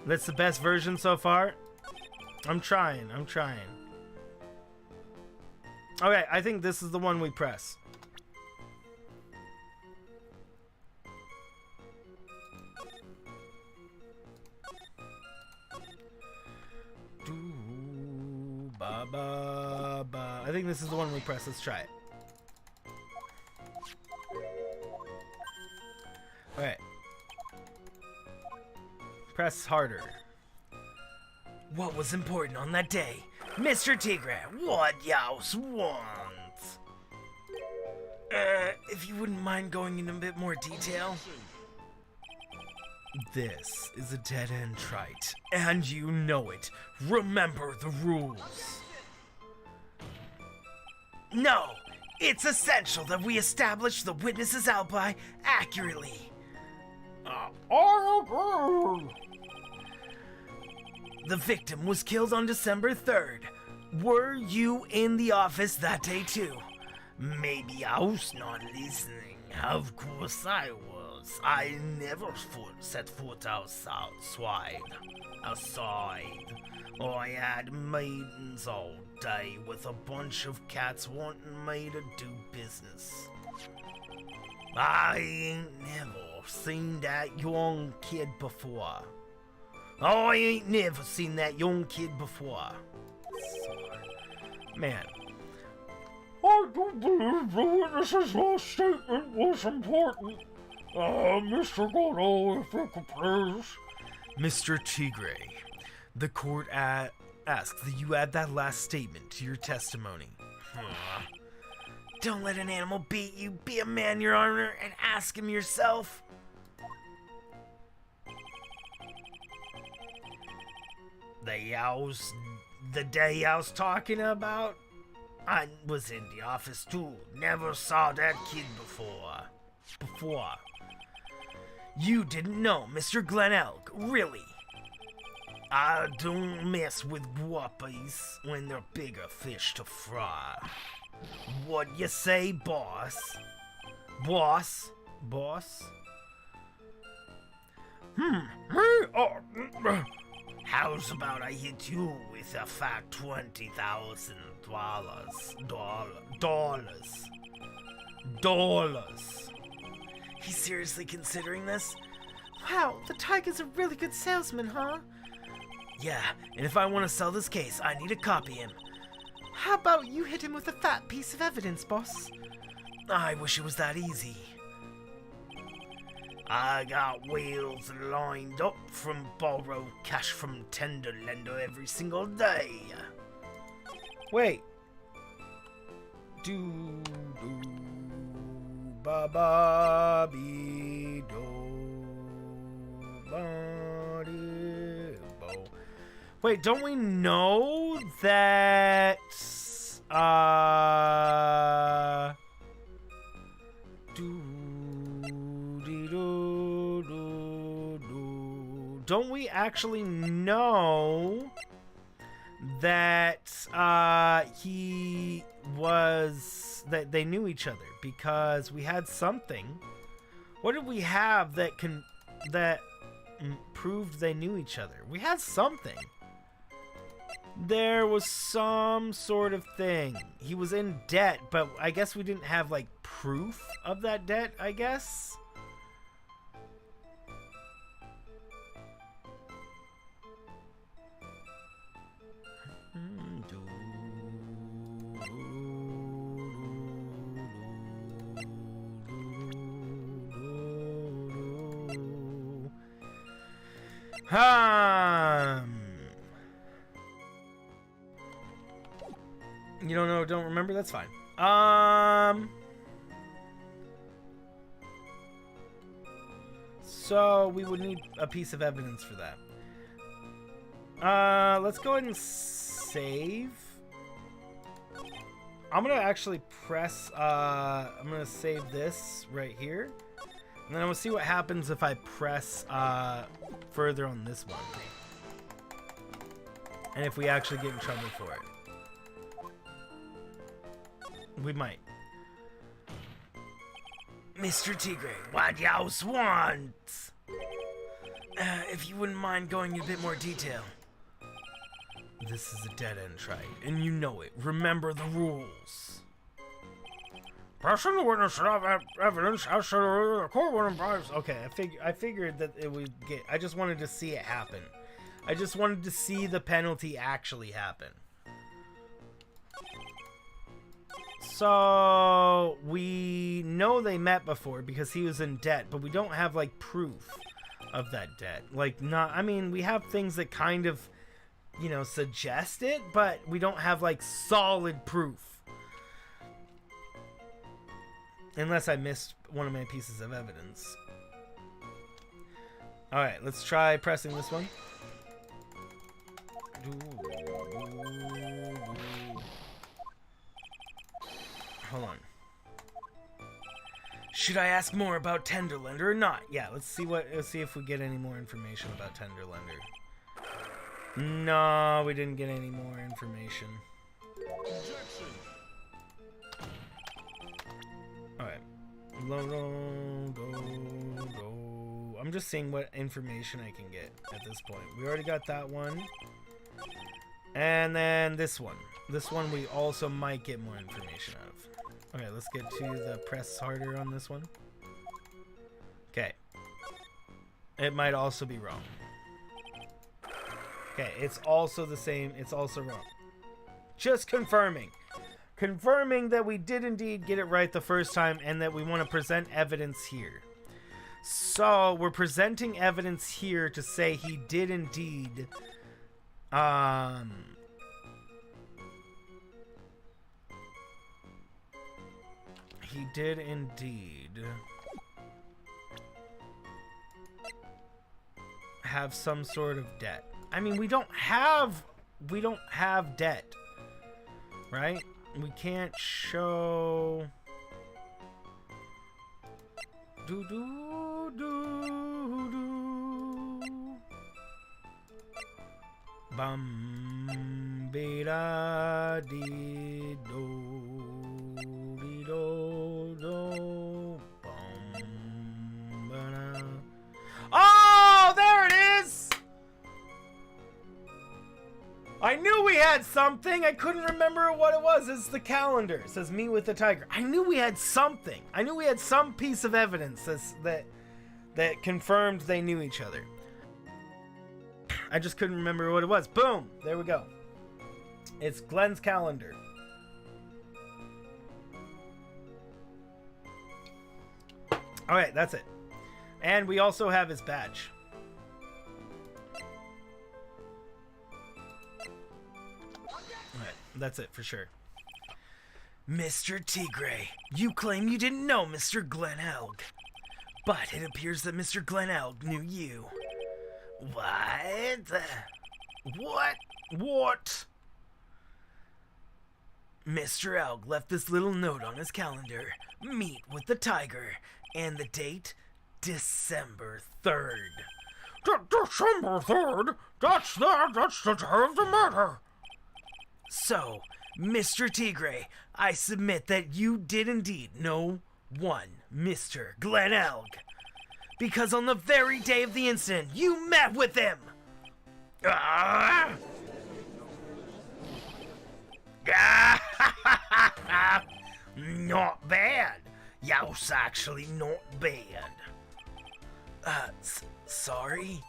That's the best version so far? I'm trying. Okay, I think this is the one we press. I think this is the one we press. Let's try it. Okay. Press harder. What was important on that day? Mr. Tigre, what youse wants? If you wouldn't mind going in a bit more detail. This is a dead-end trite, and you know it. Remember the rules. No, it's essential that we establish the witness's alibi accurately. I agree. The victim was killed on December 3rd. Were you in the office that day too? Maybe I was not listening. Of course I was. I never set foot outside. I had meetings all day with a bunch of cats wanting me to do business. I ain't never seen that young kid before. I ain't never seen that young kid before. Man. I do believe the witness's last statement was important. Mr. Godo, if you could please. Mr. Tigre, the court asks that you add that last statement to your testimony. Don't let an animal beat you. Be a man, Your Honor, and ask him yourself. The day I was talking about, I was in the office too. Never saw that kid before. You didn't know Mr. Glen Elk, really? I don't mess with whoppies when they're bigger fish to fry. What you say, boss? Boss? How's about I hit you with a fat $20,000? Dollars. He's seriously considering this? Wow, the Tiger's a really good salesman, huh? Yeah, and if I want to sell this case, I need to copy him. How about you hit him with a fat piece of evidence, boss? I wish it was that easy. I got wheels lined up from borrow cash from tender lender every single day. Wait. Ba ba be do ba dee bo. Wait, don't we know that don't we actually know that that they knew each other, because we had something. What did we have that proved they knew each other? We had something. There was some sort of thing. He was in debt, but I guess we didn't have like proof of that debt, I guess. You don't know, don't remember? That's fine. So we would need a piece of evidence for that. Let's go ahead and save. I'm gonna actually press, I'm gonna save this right here. And then I'm gonna see what happens if I press, further on this one. And if we actually get in trouble for it. We might. Mr. Tigre, what y'all want? If you wouldn't mind going into a bit more detail. This is a dead-end trite, and you know it. Remember the rules. Pressing the witness should have evidence as to the court would advise. Okay, I figured that it would get. I just wanted to see it happen. I just wanted to see the penalty actually happen. So we know they met before because he was in debt, but we don't have like proof of that debt. Like, not. I mean, we have things that kind of, you know, suggest it, but we don't have like solid proof. Unless I missed one of my pieces of evidence. Alright, let's try pressing this one. Hold on. Should I ask more about Tenderlander or not? Yeah, let's see if we get any more information about Tenderlander. No, we didn't get any more information. Alright. I'm just seeing what information I can get at this point. We already got that one. And then this one. This one we also might get more information out of. Okay, let's get to the press harder on this one. Okay. It might also be wrong. Okay, it's also the same. It's also wrong. Just confirming. Confirming that we did indeed get it right the first time and that we want to present evidence here. So, we're presenting evidence here to say he did indeed he did indeed have some sort of debt. I mean, we don't have debt, right? We can't show. Do do do do. Bum be da dee do dee do do. Bum ba da. Oh, there it is! I knew we had something. I couldn't remember what it was. It's the calendar. It says "Me with the Tiger." I knew we had something. I knew we had some piece of evidence that confirmed they knew each other. I just couldn't remember what it was. Boom! There we go. It's Glenn's calendar. Alright, that's it. And we also have his badge. Alright, that's it for sure. Mr. Tigre, you claim you didn't know Mr. Glenelg. But it appears that Mr. Glenelg knew you. What? What? What? Mr. Elk left this little note on his calendar. Meet with the tiger. And the date? December 3rd. December 3rd? That's the day of the murder. So, Mr. Tigre, I submit that you did indeed know one Mr. Glen Elk. Because on the very day of the incident, you met with him! Not bad. Youse, actually not bad. Sorry?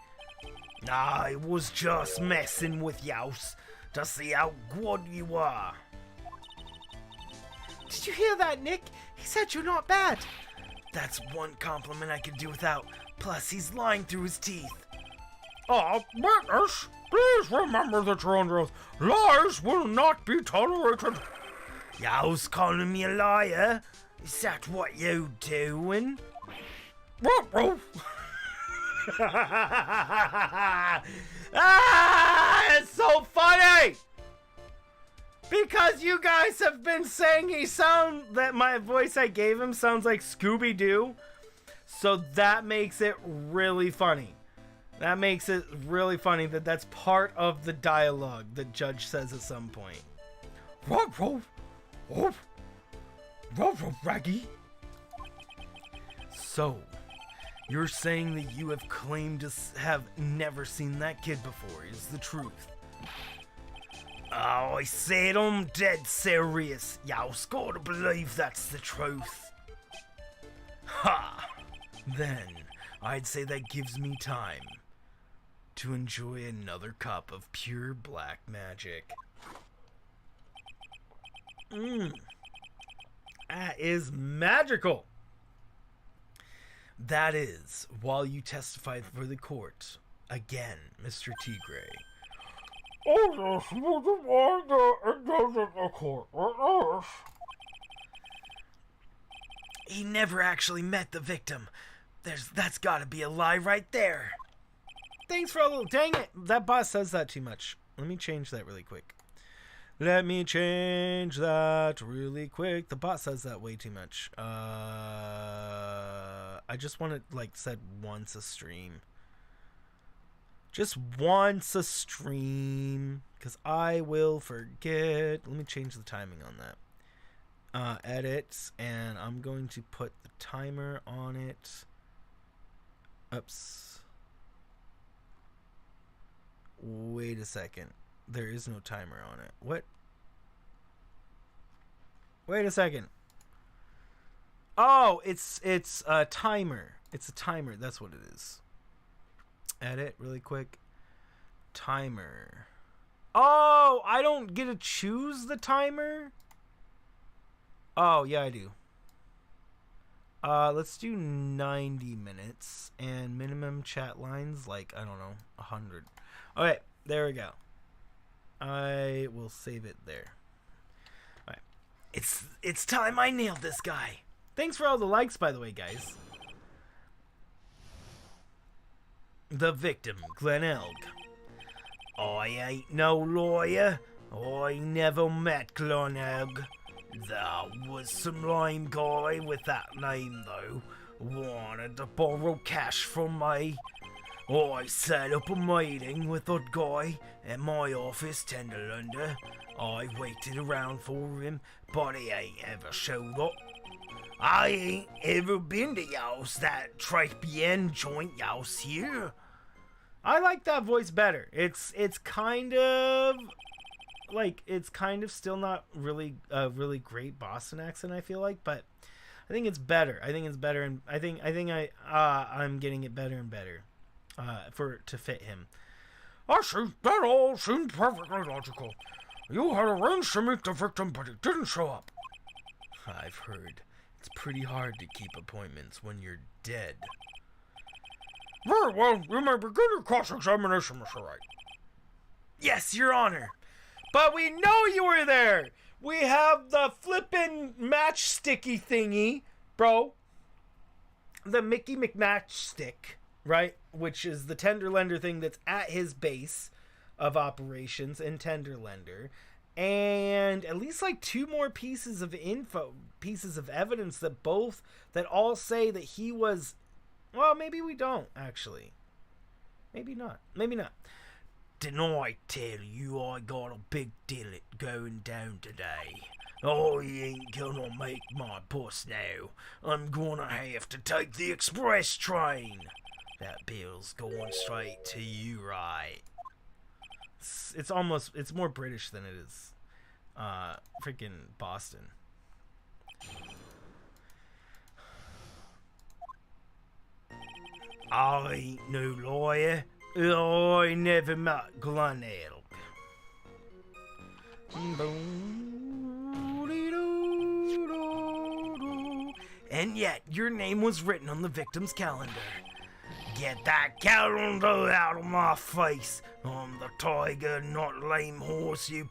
I was just messing with Youse to see how good you are. Did you hear that, Nick? He said you're not bad. That's one compliment I could do without. Plus, he's lying through his teeth. Witness, please remember that you're under oath. Lies will not be tolerated. Youse calling me a liar? Is that what you doing? What? It's so funny! Because you guys have been saying that my voice I gave him sounds like Scooby-Doo. So that makes it really funny. That makes it really funny that that's part of the dialogue that Judge says at some point. Raggy. So, you're saying that you have claimed to have never seen that kid before is the truth? Oh, I said I'm dead serious. Y'all's gotta believe that's the truth. Ha! Then, I'd say that gives me time to enjoy another cup of pure black magic. That is magical. That is, while you testify for the court. Again, Mr. Tigre. Oh, yes, would you mind indulging the court witness? He never actually met the victim. That's gotta be a lie right there. Thanks for a little. Dang it, that boss says that too much. Let me change that really quick. The boss says that way too much. I just want it like said once a stream. Just once a stream, because I will forget. Let me change the timing on that. Edit, and I'm going to put the timer on it. Oops. Wait a second. There is no timer on it. What? Wait a second. Oh, it's a timer. It's a timer. That's what it is. Edit really quick. Timer. Oh, I don't get to choose the timer? Oh, yeah, I do. Let's do 90 minutes and minimum chat lines like, I don't know, 100. Okay, there we go. I will save it there. All right. It's time I nailed this guy. Thanks for all the likes, by the way, guys. The victim, Glen Elk. I ain't no lawyer. I never met Glen Elk. There was some lame guy with that name, though. Wanted to borrow cash from me. I set up a meeting with that guy at my office, Tenderlander. I waited around for him, but he ain't ever showed up. I ain't ever been to y'all's that Tribulations joint y'all's here. I like that voice better. It's kind of like it's kind of still not really a really great Boston accent, I feel like, but I think it's better. I think it's better, and I think I'm getting it better and better to fit him. I see. That all seemed perfectly logical. You had arranged to meet the victim, but he didn't show up. I've heard it's pretty hard to keep appointments when you're dead. Very well. You may begin your cross-examination, Mr. Wright. Yes, Your Honor. But we know you were there. We have the flippin' matchsticky thingy, bro. The Mickey McMatchstick, right? Which is the Tenderlander thing that's at his base. of operations in Tenderlender, and at least like 2 more pieces of evidence that all say that he was, well, maybe we don't actually. Maybe not. Didn't I tell you I got a big deal going down today? I ain't gonna make my bus now. I'm gonna have to take the express train. That bill's going straight to you, right? It's more British than it is freaking Boston. I ain't no lawyer. I never met Glenelg. And yet, your name was written on the victim's calendar. Get that calendar out of my face. I'm the tiger, not lame horse, you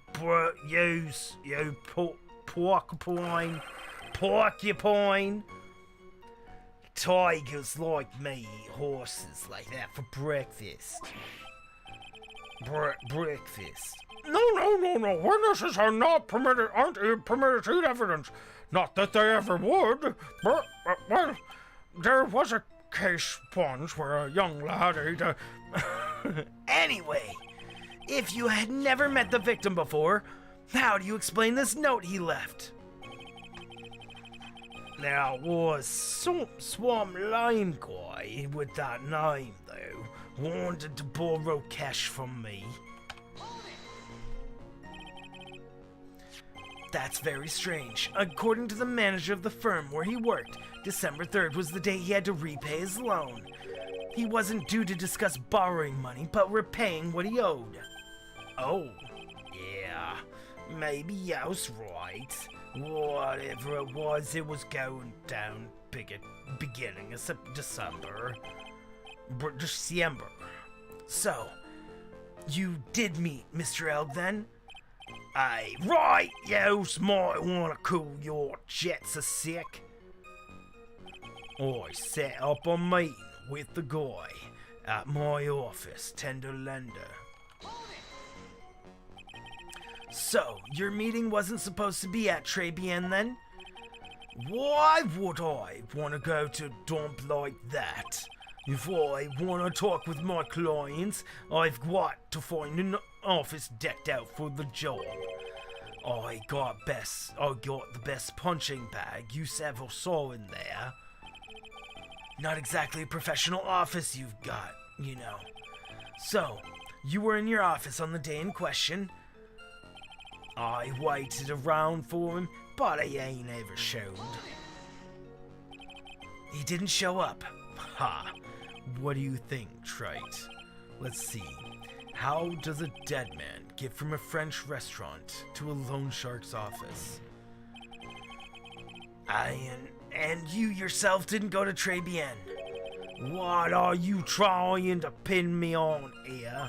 porcupine. Tigers like me eat horses like that for breakfast. Breakfast. No. Witnesses are not permitted, aren't permitted to eat evidence. Not that they ever would, but, well, there was a case once where a young lad ate a... Anyway, if you had never met the victim before, how do you explain this note he left? There was some swamp lime guy with that name, though, wanted to borrow cash from me. That's very strange. According to the manager of the firm where he worked, December 3rd was the day he had to repay his loan. He wasn't due to discuss borrowing money, but repaying what he owed. Oh, yeah, maybe I was right. Whatever it was going down beginning of December. So, you did meet Mr. Elg then? Aye, right, you might want to cool your jets a sec. I set up a meeting with the guy at my office, Tenderlender. So, your meeting wasn't supposed to be at Tribulations then? Why would I want to go to a dump like that? If I want to talk with my clients, I've got to find an office decked out for the job. I got the best punching bag you ever saw in there. Not exactly a professional office you've got, you know. So, you were in your office on the day in question. I waited around for him, but he ain't ever showed. He didn't show up. Ha! What do you think, Trite? Let's see. How does a dead man get from a French restaurant to a loan shark's office? And you yourself didn't go to Tribulations. What are you trying to pin me on here?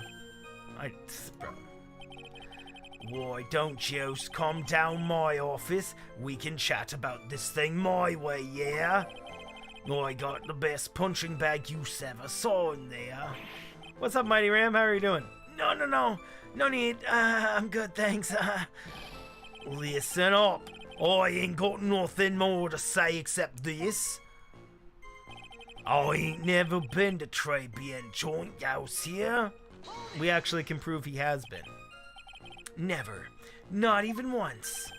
Why don't you come down my office? We can chat about this thing my way, yeah? I got the best punching bag you ever saw in there. What's up, Mighty Ram? How are you doing? No need. I'm good, thanks. Listen up. I ain't got nothing more to say except this. I ain't never been to Tribulations joint house here. We actually can prove he has been. Never. Not even once.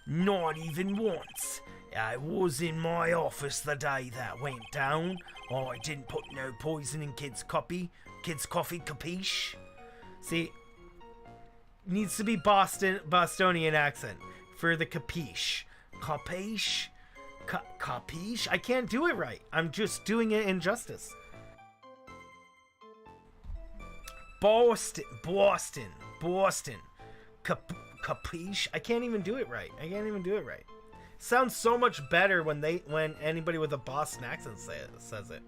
Not even once. I was in my office the day that went down. I didn't put no poison in kids' coffee, capiche? See, needs to be Bostonian accent for the capiche. Capiche? Capiche? I can't do it right. I'm just doing it injustice. Boston. Capiche? I can't even do it right. Sounds so much better when anybody with a Boston accent says it.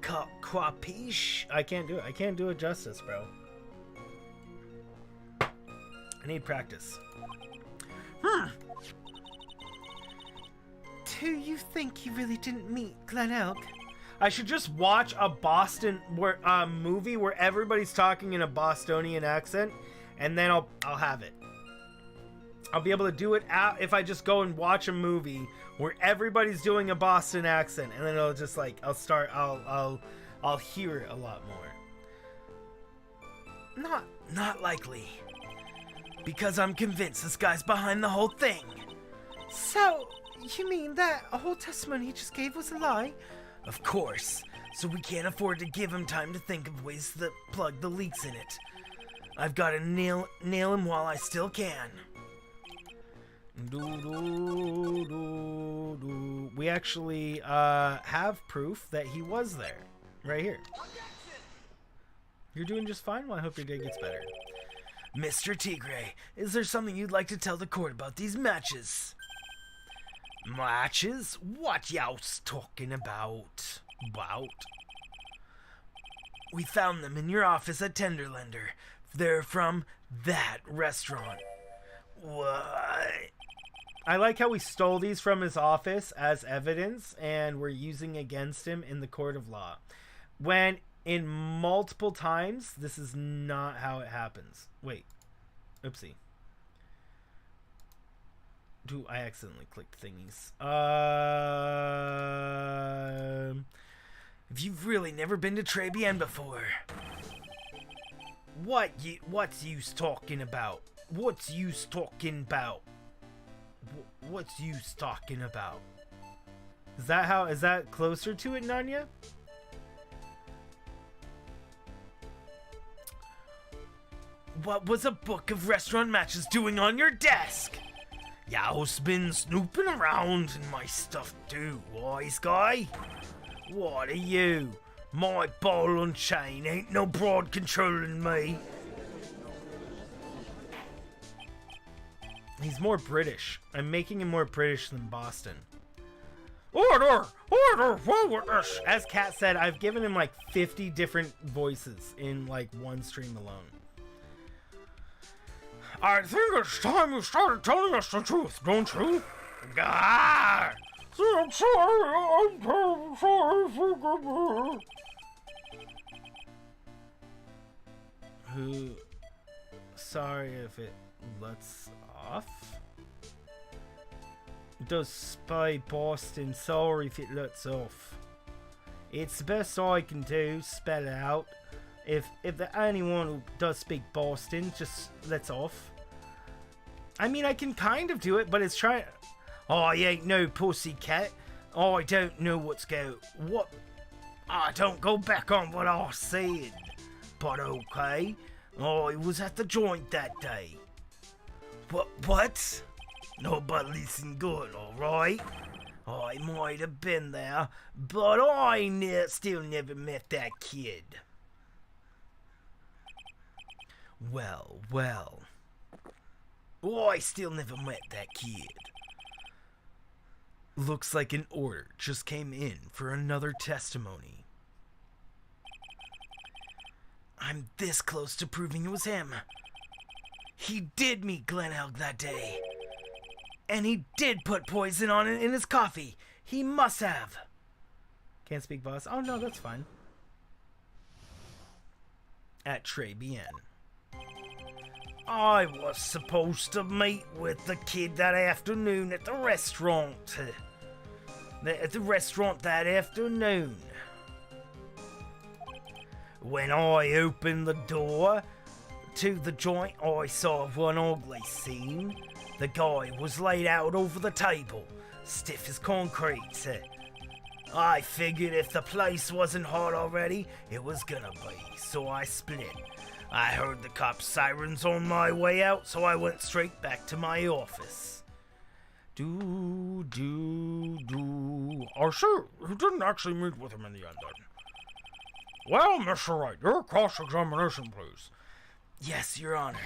Capiche? I can't do it. I can't do it justice, bro. I need practice. Do you think you really didn't meet Glenelg? I should just watch a movie where everybody's talking in a Bostonian accent, and then I'll have it. I'll be able to do it if I just go and watch a movie where everybody's doing a Boston accent, and then it'll just like I'll hear it a lot more. Not likely, because I'm convinced this guy's behind the whole thing. So you mean that whole testimony he just gave was a lie? Of course. So we can't afford to give him time to think of ways to plug the leaks in it. I've got to nail him while I still can. We actually have proof that he was there. Right here. You're doing just fine? Well, I hope your day gets better. Mr. Tigre, is there something you'd like to tell the court about these matches? Matches? What y'all's talking about? We found them in your office at Tenderlander. They're from that restaurant. What? I like how we stole these from his office as evidence and we're using against him in the court of law. When in multiple times, this is not how it happens. Wait. Oopsie. I accidentally clicked thingies. If you've really never been to Tribulations before. What's yous talking about? What's yous talking about? What's yous talking about? Is that closer to it, Nanya? What was a book of restaurant matches doing on your desk? Y'all's been snooping around in my stuff too, wise guy. What are you? My ball and chain ain't no broad controlling me. He's more British. I'm making him more British than Boston. Order! What with this? As Kat said, I've given him like 50 different voices in like one stream alone. I think it's time you started telling us the truth, don't you? God! I'm sorry, I'm sorry, forgive me. Who? Sorry if it lets off. Does Spy Boston, sorry if it lets off. It's the best I can do, spell it out. If the anyone who does speak Boston just lets off. I mean, I can kind of do it, but it's trying. I ain't no pussycat. I don't know what's going. What? I don't go back on what I said. But okay. I was at the joint that day. What? Nobody listen good, alright? I might have been there, but I still never met that kid. Well. I still never met that kid. Looks like an order just came in for another testimony. I'm this close to proving it was him. He did meet Glenn Elg that day. And he did put poison on it in his coffee. He must have. Can't speak boss. Oh no, that's fine. At Tribulations. I was supposed to meet with the kid that afternoon at the restaurant. At the restaurant that afternoon. When I opened the door to the joint, I saw one ugly scene. The guy was laid out over the table, stiff as concrete. I figured if the place wasn't hot already, it was gonna be, so I split. I heard the cops' sirens on my way out, so I went straight back to my office. I see. You didn't actually meet with him in the end, then. Well, Mr. Wright, your cross-examination, please. Yes, Your Honor.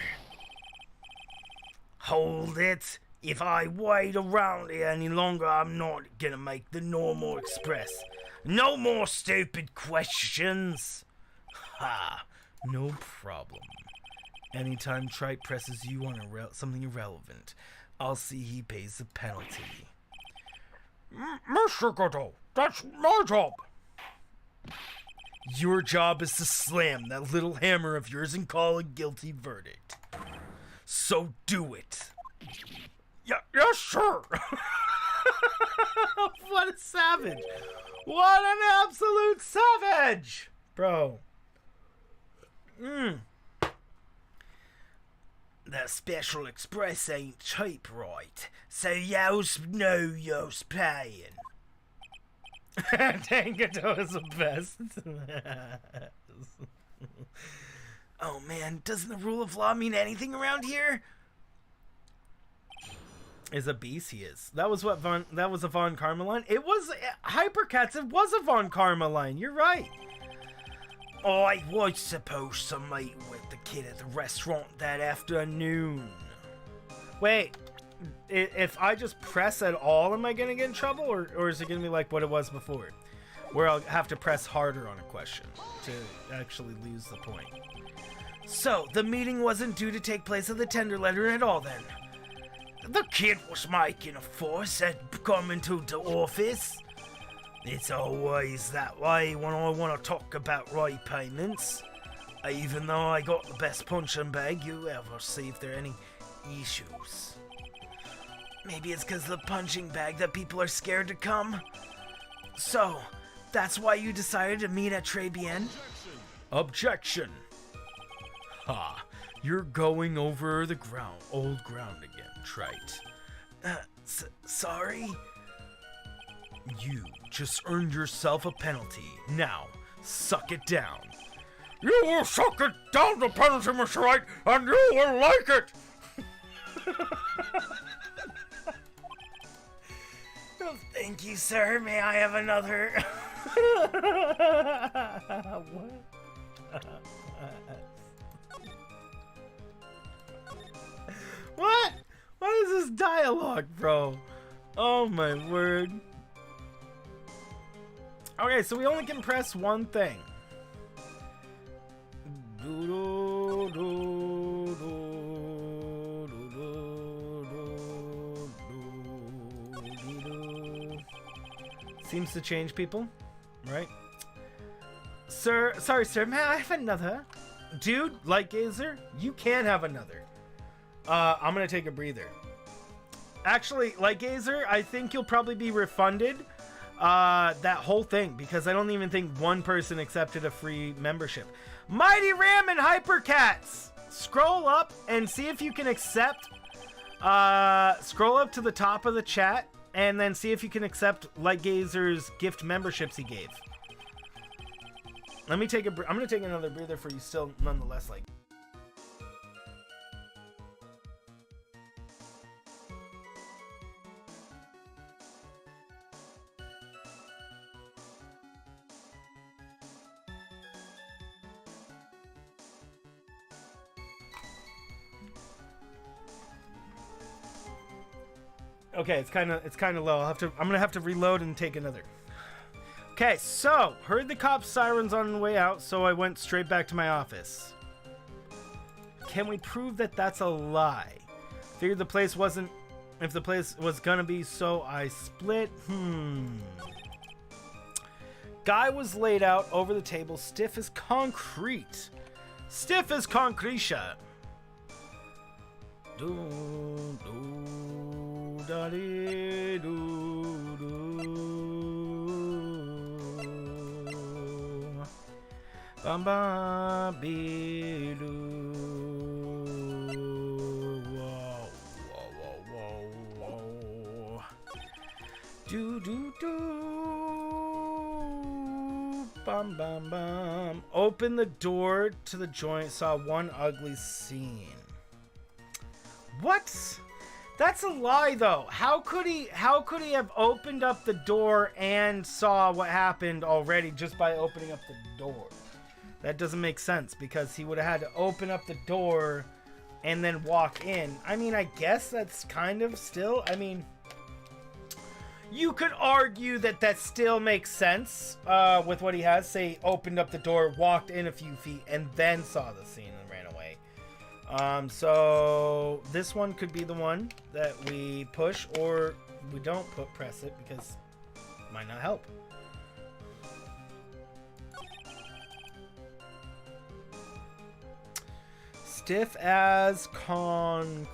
Hold it. If I wait around here any longer, I'm not gonna make the normal express. No more stupid questions. Ha. No problem. Anytime Trite presses you on something irrelevant, I'll see he pays the penalty. Mr. Godot, that's my job. Your job is to slam that little hammer of yours and call a guilty verdict. So do it. Yeah, yes, sir. What a savage. What an absolute savage. Bro. The Special Express ain't cheap, right? So yo's know yo's paying. Tangato is the best. Oh man, doesn't the rule of law mean anything around here? Is a beast he is. That was what that was a Von Karma line. It was Hypercats, it was a Von Karma line. You're right. I was supposed to meet with the kid at the restaurant that afternoon. Wait, if I just press at all, am I gonna get in trouble, or is it gonna be like what it was before, where I'll have to press harder on a question to actually lose the point? So the meeting wasn't due to take place at the tender letter at all then. The kid was making a fuss at coming to the office. It's always that way when I want to talk about right payments. Even though I got the best punching bag you ever see if there are any issues. Maybe it's because of the punching bag that people are scared to come. So, that's why you decided to meet at Tribulations? Objection. Ha, you're going over the old ground again, Trite. Sorry? You just earned yourself a penalty. Now, suck it down. You will suck it down, the penalty, Mr. Wright, and you will like it. Oh, thank you, sir. May I have another? What? What? What is this dialogue, bro? Oh my word. Okay, so we only can press one thing. Seems to change people, right? Sir, sorry, sir, may I have another? Dude, Light Gazer, you can have another. I'm gonna take a breather. Actually, Light Gazer, I think you'll probably be refunded that whole thing, because I don't even think one person accepted a free membership. Mighty Ram and Hypercats, scroll up and see if you can accept. Scroll up to the top of the chat and then see if you can accept Light Gazer's gift memberships he gave. Let me take I'm gonna take another breather for you still, nonetheless. Like. Okay, it's kind of low. I'm gonna have to reload and take another. Okay, so heard the cops' sirens on the way out, so I went straight back to my office. Can we prove that that's a lie? Figured the place wasn't. If the place was gonna be, so I split. Guy was laid out over the table, stiff as concrete. Stiff as concretia. Bum bum be doo. Whoa, whoa, whoa, whoa. Do do do. Bum bum bum. Open the door to the joint. Saw one ugly scene. What? That's a lie, though. How could he have opened up the door and saw what happened already just by opening up the door? That doesn't make sense, because he would have had to open up the door and then walk in. I mean, I guess that's kind of still, I mean, you could argue that still makes sense with what he has. Say, opened up the door, walked in a few feet, and then saw the scene and ran away. So this one could be the one that we push, or we don't press it, because it might not help. stiff as concrete.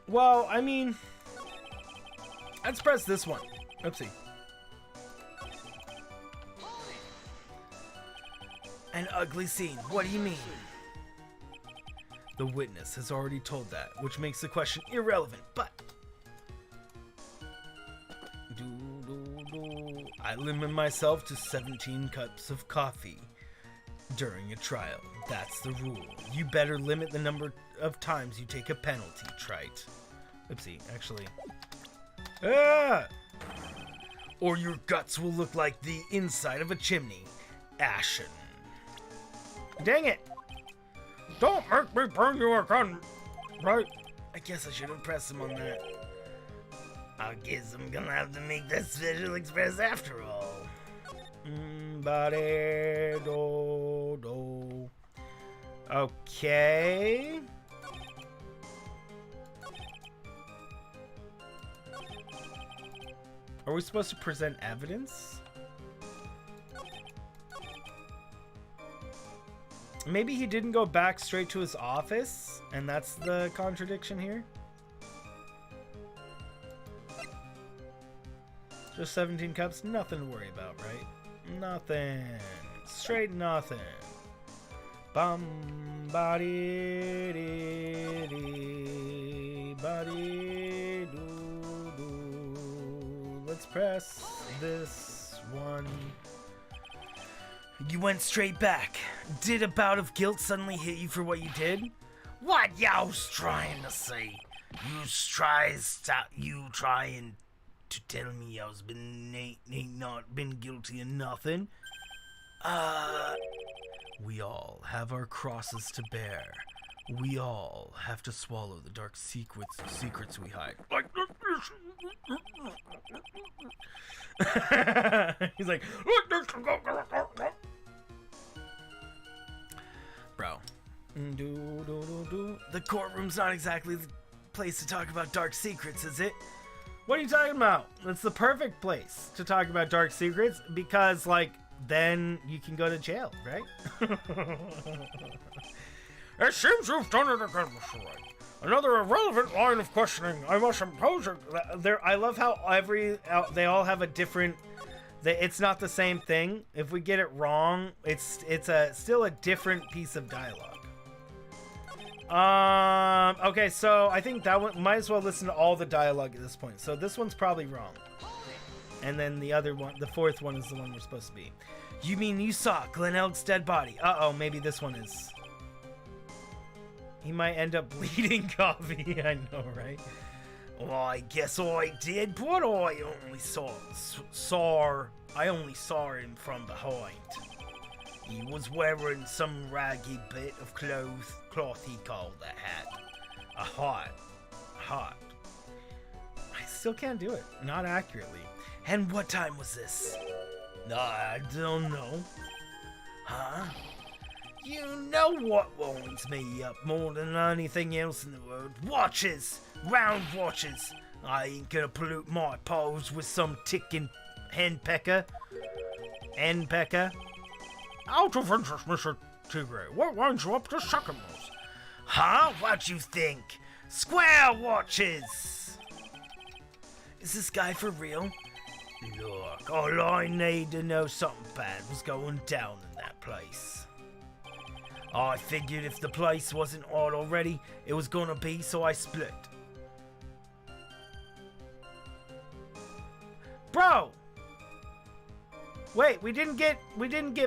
Well, I mean, let's press this one. Oopsie. An ugly scene. What do you mean? The witness has already told that, which makes the question irrelevant, but... I limit myself to 17 cups of coffee during a trial. That's the rule. You better limit the number of times you take a penalty, Trite. Oopsie, actually. Ah! Or your guts will look like the inside of a chimney. Ashen. Dang it! Don't make me burn you again, right? I guess I should impress him on that. I guess I'm gonna have to make that special express after all. Body do do. Okay. Are we supposed to present evidence? Maybe he didn't go back straight to his office, and that's the contradiction here. Just 17 cups, nothing to worry about, right? Nothing. Straight nothing. Bum body dee body doo doo. Let's press this one. You went straight back. Did a bout of guilt suddenly hit you for what you did? What y'all's trying to say? You trying to tell me y'all's ain't not been guilty of nothing? We all have our crosses to bear. We all have to swallow the dark secrets we hide. Like he's like, bro. The courtroom's not exactly the place to talk about dark secrets, is it? What are you talking about? It's the perfect place to talk about dark secrets because, like, then you can go to jail, right? It seems you've done it again, Mr. Wright. Another irrelevant line of questioning. I must impose it. I love how they all have a different. It's not the same thing. If we get it wrong, it's still a different piece of dialogue. Okay, so I think that one might as well listen to all the dialogue at this point. So this one's probably wrong. And then the other one, the fourth one, is the one we're supposed to be. You mean you saw Glenn Elk's dead body? Uh-oh, maybe this one is. He might end up bleeding coffee. I know, right? Well, I guess I did, but I only saw him from behind. He was wearing some raggy bit of cloth he called a hat. A hat. I still can't do it. Not accurately. And what time was this? I don't know. Huh? You know what winds me up more than anything else in the world? Watches! Round watches! I ain't gonna pollute my paws with some ticking henpecker. Out of interest, Mr. Tigray, what winds you up to second most? Huh? What you think? Square watches! Is this guy for real? Look, all I need to know something bad was going down in that place. I figured if the place wasn't odd already, it was gonna be, so I split. Bro! Wait, we didn't get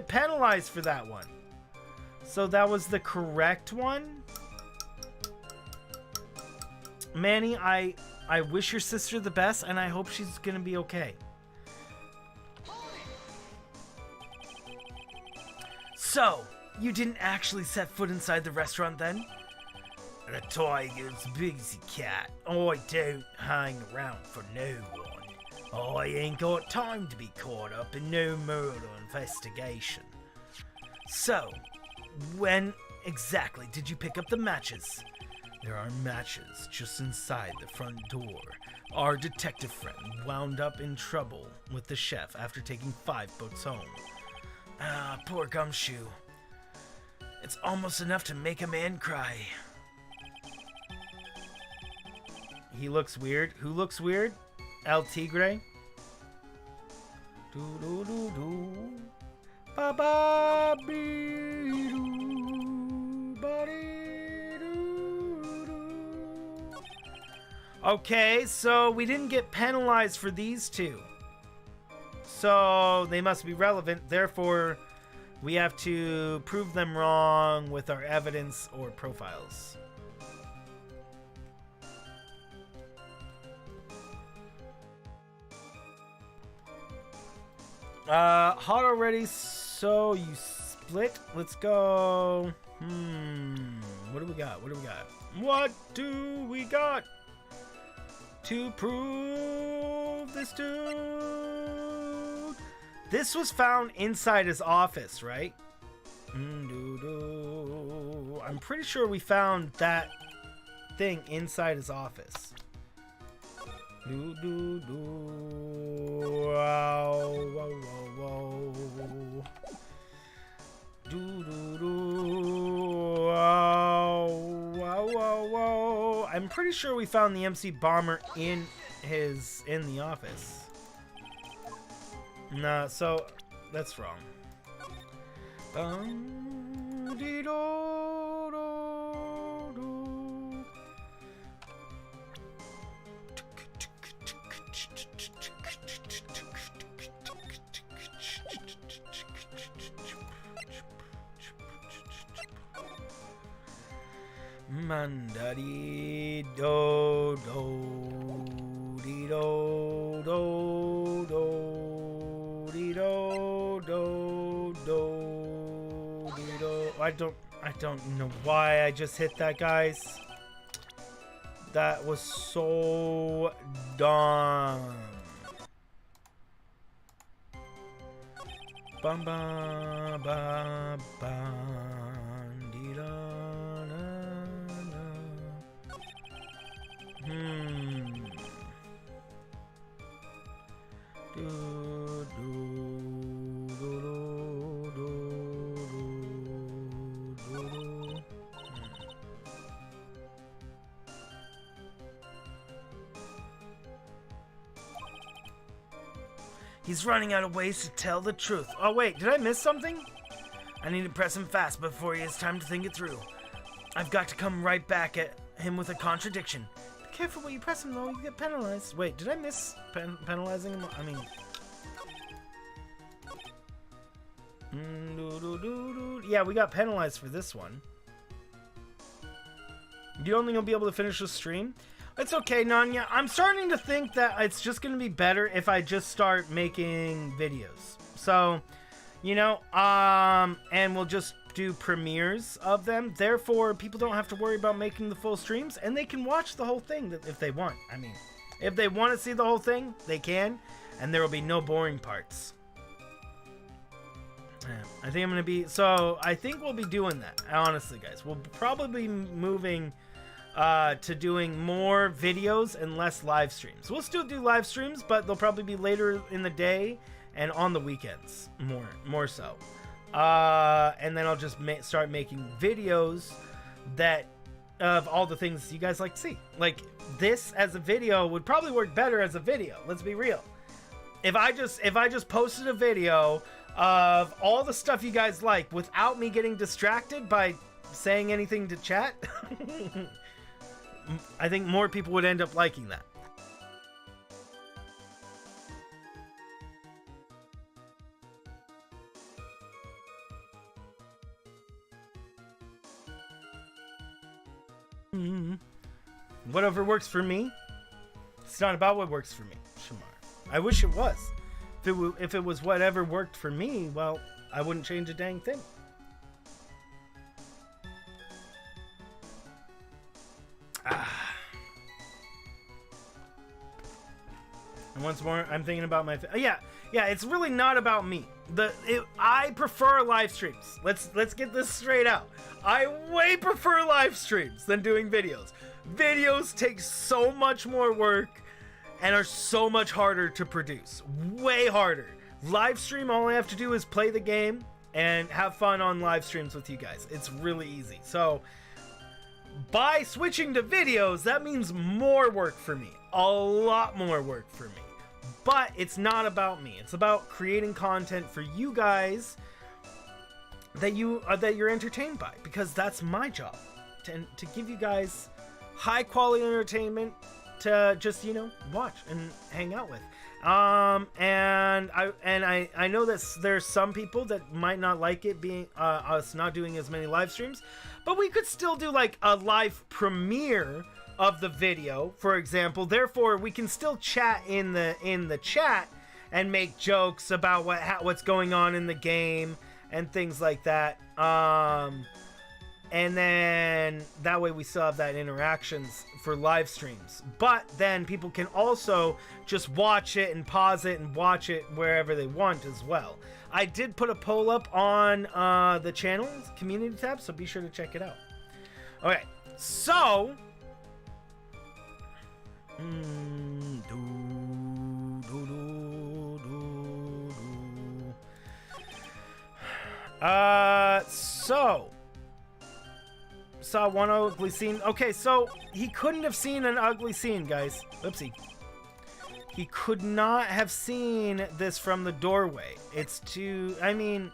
penalized for that one. So that was the correct one? Manny, I wish your sister the best, and I hope she's gonna be okay. So, you didn't actually set foot inside the restaurant then? The tiger's busy cat. I don't hang around for no one. I ain't got time to be caught up in no murder investigation. So, when exactly did you pick up the matches? There are matches just inside the front door. Our detective friend wound up in trouble with the chef after taking 5 books home. Ah, poor Gumshoe. It's almost enough to make a man cry. He looks weird. Who looks weird? El Tigre? Do do do do. Ba ba bee doo. Ba dee doo doo. Okay, so we didn't get penalized for these two. So they must be relevant. Therefore, we have to prove them wrong with our evidence or profiles. Hot already, so you split. Let's go. What do we got? What do we got? What do we got to prove this dude? This was found inside his office, right? I'm pretty sure we found that thing inside his office. Wow, whoa, whoa, whoa. Wow, wow, wow, whoa. I'm pretty sure we found the MC Bomber in the office. Nah, so that's wrong. Mandadi do do di do do do di do do do di do. I don't know why I just hit that, guys. That was so dumb. Bum bum bum bum di da. He's running out of ways to tell the truth. Oh wait, did I miss something? I need to press him fast before he has time to think it through. I've got to come right back at him with a contradiction. Be careful when you press him though, you get penalized. Wait, did I miss penalizing him? I mean... Yeah, we got penalized for this one. You don't think I'll be able to finish the stream? It's okay, Nanya. I'm starting to think that it's just going to be better if I just start making videos. So, you know, and we'll just do premieres of them. Therefore, people don't have to worry about making the full streams, and they can watch the whole thing if they want. I mean, if they want to see the whole thing, they can, and there will be no boring parts. I think I'm going to be... So, I think we'll be doing that, honestly, guys. We'll probably be moving to doing more videos and less live streams. We'll still do live streams, but they'll probably be later in the day and on the weekends, more so. And then I'll just start making videos that of all the things you guys like to see. Like, this as a video would probably work better as a video. Let's be real. If I just posted a video of all the stuff you guys like without me getting distracted by saying anything to chat, I think more people would end up liking that. Whatever works for me. It's not about what works for me, Shamar. I wish it was. If it was whatever worked for me, well, I wouldn't change a dang thing. And once more, I'm thinking about my... Yeah, it's really not about me. I prefer live streams. Let's get this straight out. I way prefer live streams than doing videos. Videos take so much more work and are so much harder to produce. Way harder. Live stream, all I have to do is play the game and have fun on live streams with you guys. It's really easy. So by switching to videos, that means more work for me. A lot more work for me. But it's not about me. It's about creating content for you guys that you're entertained by, because that's my job, to give you guys high quality entertainment to just, you know, watch and hang out with. And I know that there's some people that might not like it being us not doing as many live streams, but we could still do like a live premiere of the video, for example. Therefore, we can still chat in the chat and make jokes about what's going on in the game and things like that. And then that way we still have that interactions for live streams. But then people can also just watch it and pause it and watch it wherever they want as well. I did put a poll up on the channel's community tab, so be sure to check it out. Okay, so saw one ugly scene. Okay, so he couldn't have seen an ugly scene, guys. Oopsie. He could not have seen this from the doorway. It's too, I mean,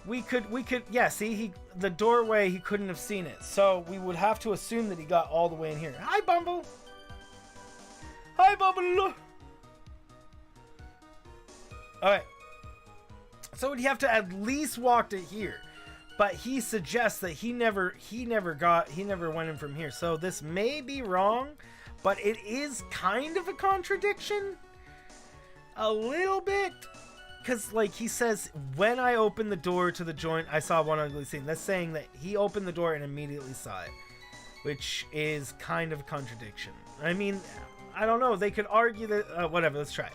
we could, yeah, see, the doorway, he couldn't have seen it. So we would have to assume that he got all the way in here. Hi, Bumble. Hi, Bumble. Alright. So would he have to at least walk to here? But he suggests that he never went in from here. So this may be wrong, but it is kind of a contradiction. A little bit. Because, like, he says, when I opened the door to the joint, I saw one ugly scene. That's saying that he opened the door and immediately saw it. Which is kind of a contradiction. I mean, I don't know. They could argue that... whatever, let's try it.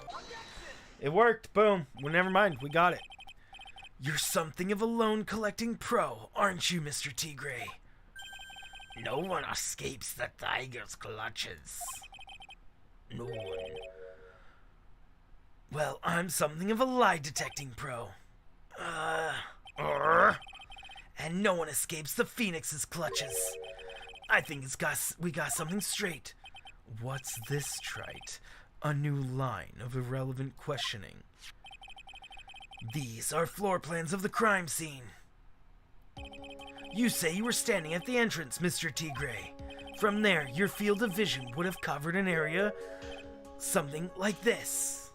It worked. Boom. Well, never mind. We got it. You're something of a loan-collecting pro, aren't you, Mr. Tigray? No one escapes the tiger's clutches. No one. Well, I'm something of a lie-detecting pro. And no one escapes the Phoenix's clutches. I think we got something straight. What's this, Trite? A new line of irrelevant questioning. These are floor plans of the crime scene. You say you were standing at the entrance, Mr. Tigray. From there, your field of vision would have covered an area something like this.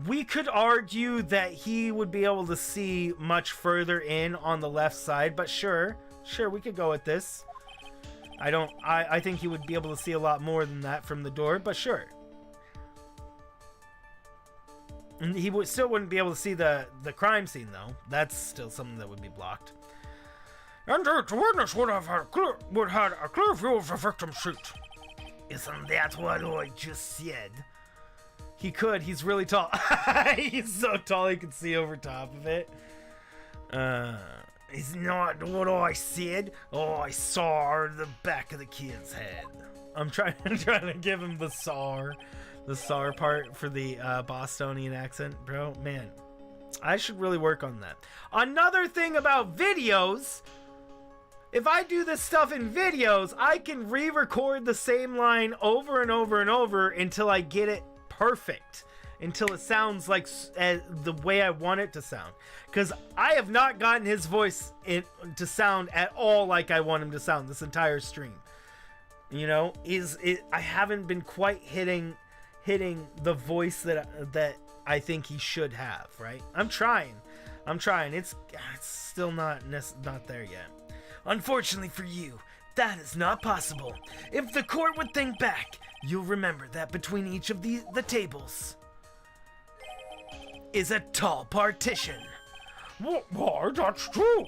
We could argue that he would be able to see much further in on the left side, but sure, we could go with this. I think he would be able to see a lot more than that from the door, but sure. And he still wouldn't be able to see the crime scene, though. That's still something that would be blocked. And the witness would have had a clear view of the victim's seat. Isn't that what I just said? He could. He's really tall. He's so tall he can see over top of it. It's not what I said. Oh, I saw the back of the kid's head. I'm trying to give him the SAR part for the Bostonian accent, bro. Man, I should really work on that. Another thing about videos, if I do this stuff in videos, I can re-record the same line over and over and over until I get it perfect, until it sounds like the way I want it to sound. Because I have not gotten his voice to sound at all like I want him to sound this entire stream. You know, I haven't been quite hitting the voice that I think he should have, right? I'm trying. It's still not there yet. Unfortunately for you, that is not possible. If the court would think back, you'll remember that between each of the tables is a tall partition. Why, that's true.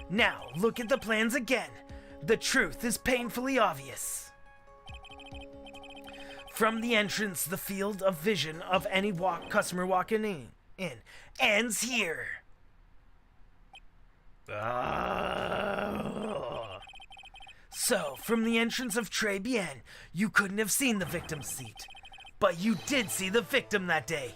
Now, look at the plans again. The truth is painfully obvious. From the entrance, the field of vision of any customer walking in ends here. So, from the entrance of Très Bien, you couldn't have seen the victim's seat. But you did see the victim that day.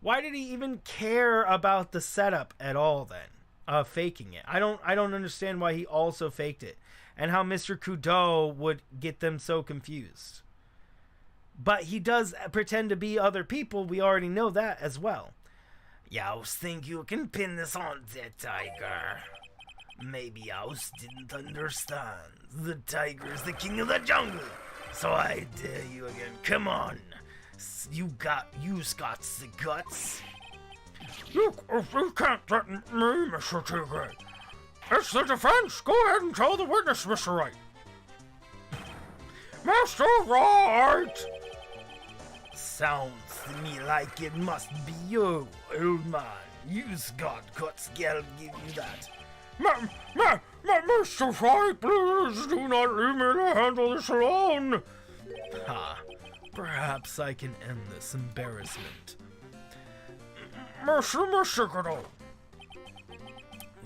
Why did he even care about the setup at all then? Faking it. I don't understand why he also faked it. And how Mr. Kudo would get them so confused. But he does pretend to be other people. We already know that as well. Youse think you can pin this on the tiger. Maybe Youse didn't understand. The tiger is the king of the jungle. So I dare you again. Come on. You got the guts. Look, if you can't threaten me, Mr. Tigre, it's the defense. Go ahead and tell the witness, Mr. Wright. Mr. Wright! Sounds to me like it must be you, old man. You've got guts, I'll give you that. Mr. Wright, please do not leave me to handle this alone. Ha. Perhaps I can end this embarrassment. Mr. Kudo.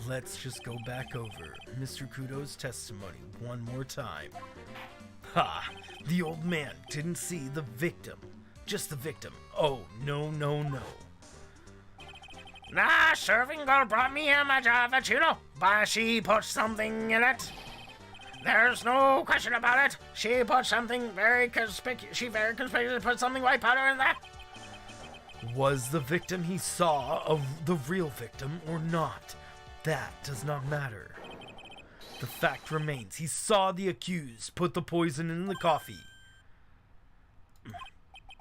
Let's just go back over Mr. Kudo's testimony one more time. Ha! The old man didn't see the victim. Just the victim. Oh, no. Nah, serving girl brought me a Java tuna, but she put something in it. There's no question about it. She put something very conspicuously put something white powder in that. Was the victim he saw the real victim or not? That does not matter. The fact remains, he saw the accused put the poison in the coffee.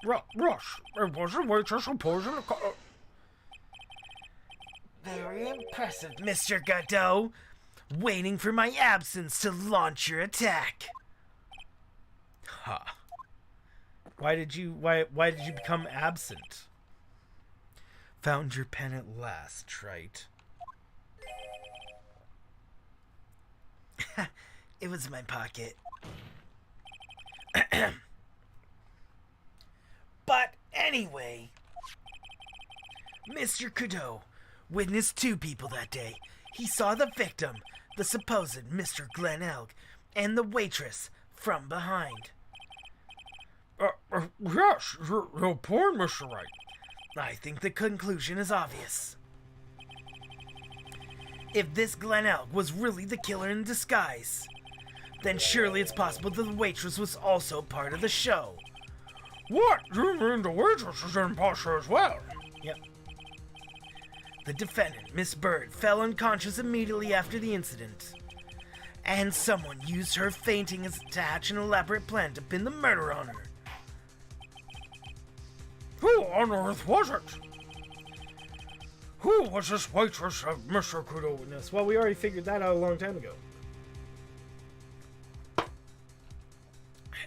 Rush, it wasn't waitress who poisoned the coffee. Very impressive, Mr. Godot. Waiting for my absence to launch your attack. Ha. Why did you become absent? Found your pen at last, Wright. It was in my pocket. But anyway, Mr. Kudo witnessed two people that day. He saw the victim, the supposed Mr. Glen Elk, and the waitress from behind. Yes, your point, Mr. Wright. I think the conclusion is obvious. If this Glen Elk was really the killer in disguise, then surely it's possible that the waitress was also part of the show. What? You mean the waitress is an imposter as well? Yep. The defendant, Miss Bird, fell unconscious immediately after the incident. And someone used her fainting to hatch an elaborate plan to pin the murder on her. Who on earth was it? Who was this waitress of Mr. Kudo witnessed? Well, we already figured that out a long time ago.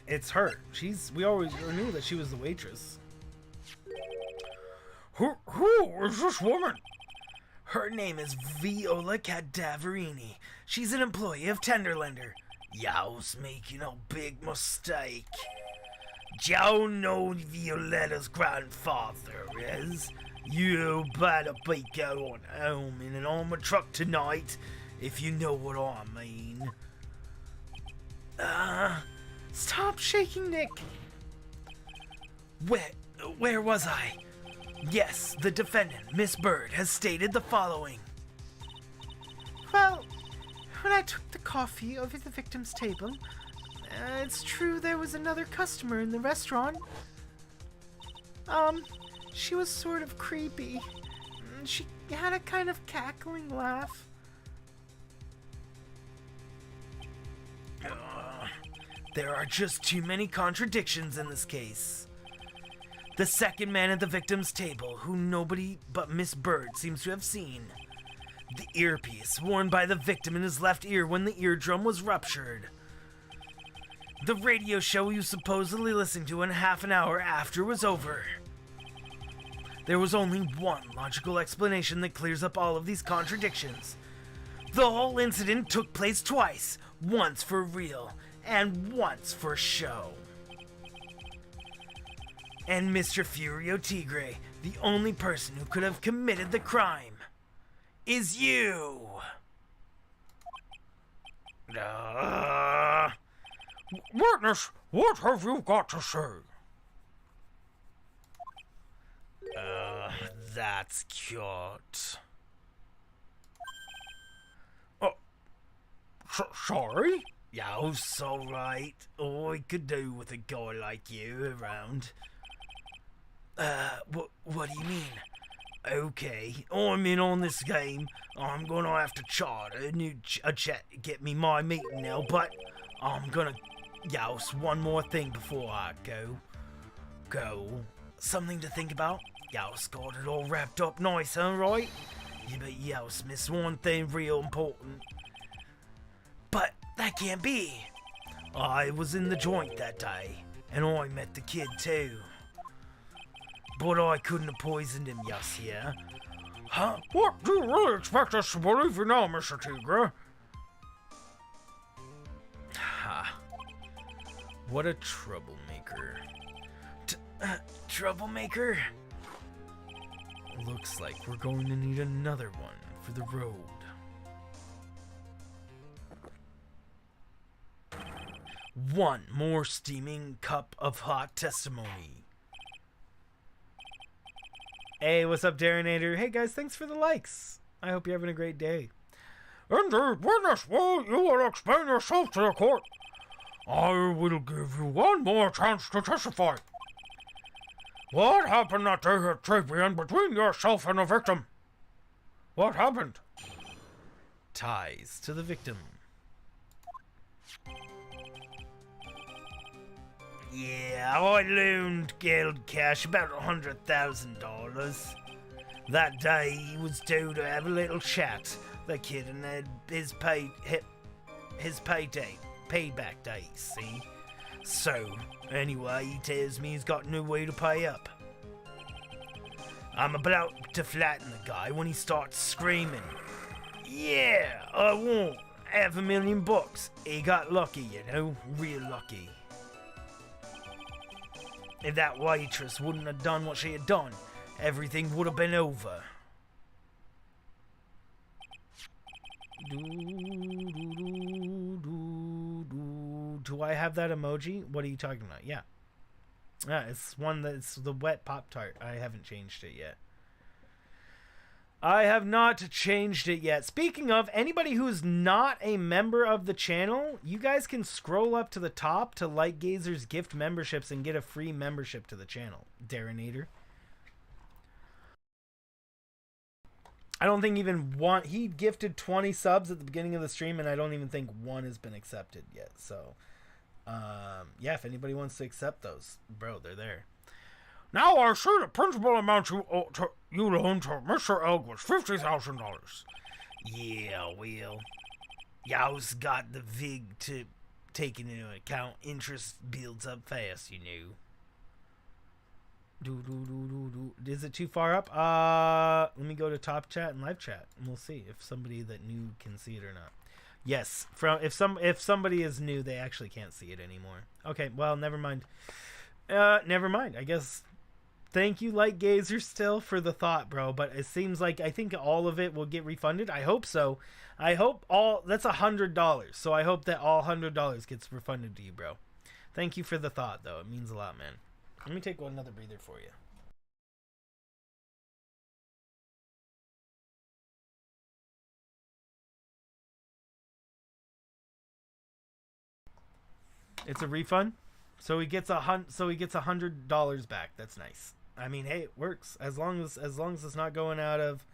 It's her. We always knew that she was the waitress. Who is this woman? Her name is Viola Cadaverini. She's an employee of Tenderlander. Yow's making a big mistake. Joe knows Violetta's grandfather is. You better be going home in an armored truck tonight, if you know what I mean. Stop shaking, Nick. Where was I? Yes, the defendant, Miss Bird, has stated the following. Well, when I took the coffee over the victim's table, it's true there was another customer in the restaurant. She was sort of creepy. She had a kind of cackling laugh. There are just too many contradictions in this case. The second man at the victim's table, who nobody but Miss Bird seems to have seen. The earpiece worn by the victim in his left ear when the eardrum was ruptured. The radio show you supposedly listened to in half an hour after was over. There was only one logical explanation that clears up all of these contradictions. The whole incident took place twice, once for real, and once for show. And Mr. Furio Tigre, the only person who could have committed the crime, is you! Witness, what have you got to say? That's cute. Sorry? Yo, so right. All I could do with a guy like you around. What do you mean? Okay, I'm in on this game. I'm gonna have to charter a chat to get me my meeting now, but I'm gonna... Yos, one more thing before I go. Something to think about? Yos, got it all wrapped up nice, huh, right? Yeah, but Yos, missed one thing real important. But that can't be. I was in the joint that day, and I met the kid too. But I couldn't have poisoned him, yes, yeah? Huh? What do you really expect us to believe you now, Mr. Tigre? Ha. What a troublemaker. Troublemaker? Looks like we're going to need another one for the road. One more steaming cup of hot testimony. Hey, what's up, Darrenator? Hey, guys, thanks for the likes. I hope you're having a great day. Indeed, witness, will you will explain yourself to the court. I will give you one more chance to testify. What happened that day at Tribian between yourself and the victim? What happened? Ties to the victim. Yeah, I loaned Guild Cash about $100,000. That day he was due to have a little chat. The kid and had his payback day, see? So, anyway, he tells me he's got no way to pay up. I'm about to flatten the guy when he starts screaming. Yeah, I want $500,000. He got lucky, you know, real lucky. If that waitress wouldn't have done what she had done, everything would have been over. Do I have that emoji? What are you talking about? Yeah. It's one that's the wet Pop-Tart. I haven't changed it yet. I have not changed it yet. Speaking of, anybody who's not a member of the channel, you guys can scroll up to the top to Light Gazer's gift memberships and get a free membership to the channel. Darrenator. I don't think even one... He gifted 20 subs at the beginning of the stream, and I don't even think one has been accepted yet. So, yeah, if anybody wants to accept those, bro, they're there. Now I see the principal amount you loaned to Mr. Elg was $50,000. Yeah, well, y'all's got the vig to take into account. Interest builds up fast, you know. Is it too far up? Let me go to top chat and live chat, and we'll see if somebody that new can see it or not. Yes, if somebody is new, they actually can't see it anymore. Okay, well, never mind. Never mind. I guess. Thank you, Light Gazer, still for the thought, bro. But it seems like I think all of it will get refunded. I hope so. I hope all that's $100. So I hope that all $100 gets refunded to you, bro. Thank you for the thought, though. It means a lot, man. Let me take another breather for you. It's a refund, so he gets $100 back. That's nice. I mean, hey, it works as long as it's not going out of,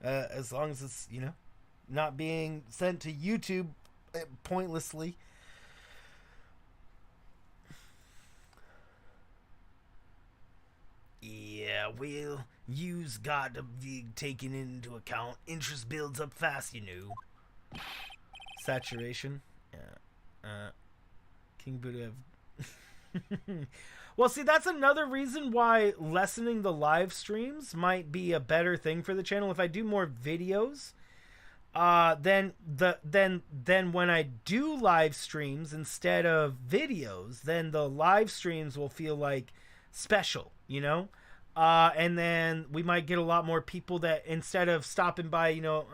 as long as it's, you know, not being sent to YouTube pointlessly. Yeah, well, you's got to be taken into account. Interest builds up fast, you know. Saturation. Yeah. King Buddha. Well, see, that's another reason why lessening the live streams might be a better thing for the channel. If I do more videos, then when I do live streams instead of videos, then the live streams will feel like special, you know? And then we might get a lot more people that instead of stopping by, you know,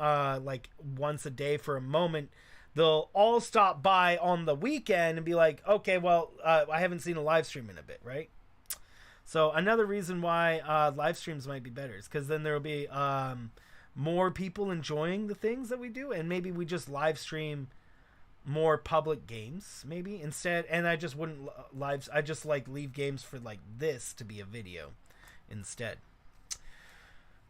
like once a day for a moment, they'll all stop by on the weekend and be like, okay, well, I haven't seen a live stream in a bit, right? So another reason why live streams might be better is because then there will be more people enjoying the things that we do, and maybe we just live stream more public games maybe instead, and I just wouldn't I just like leave games for like this to be a video instead.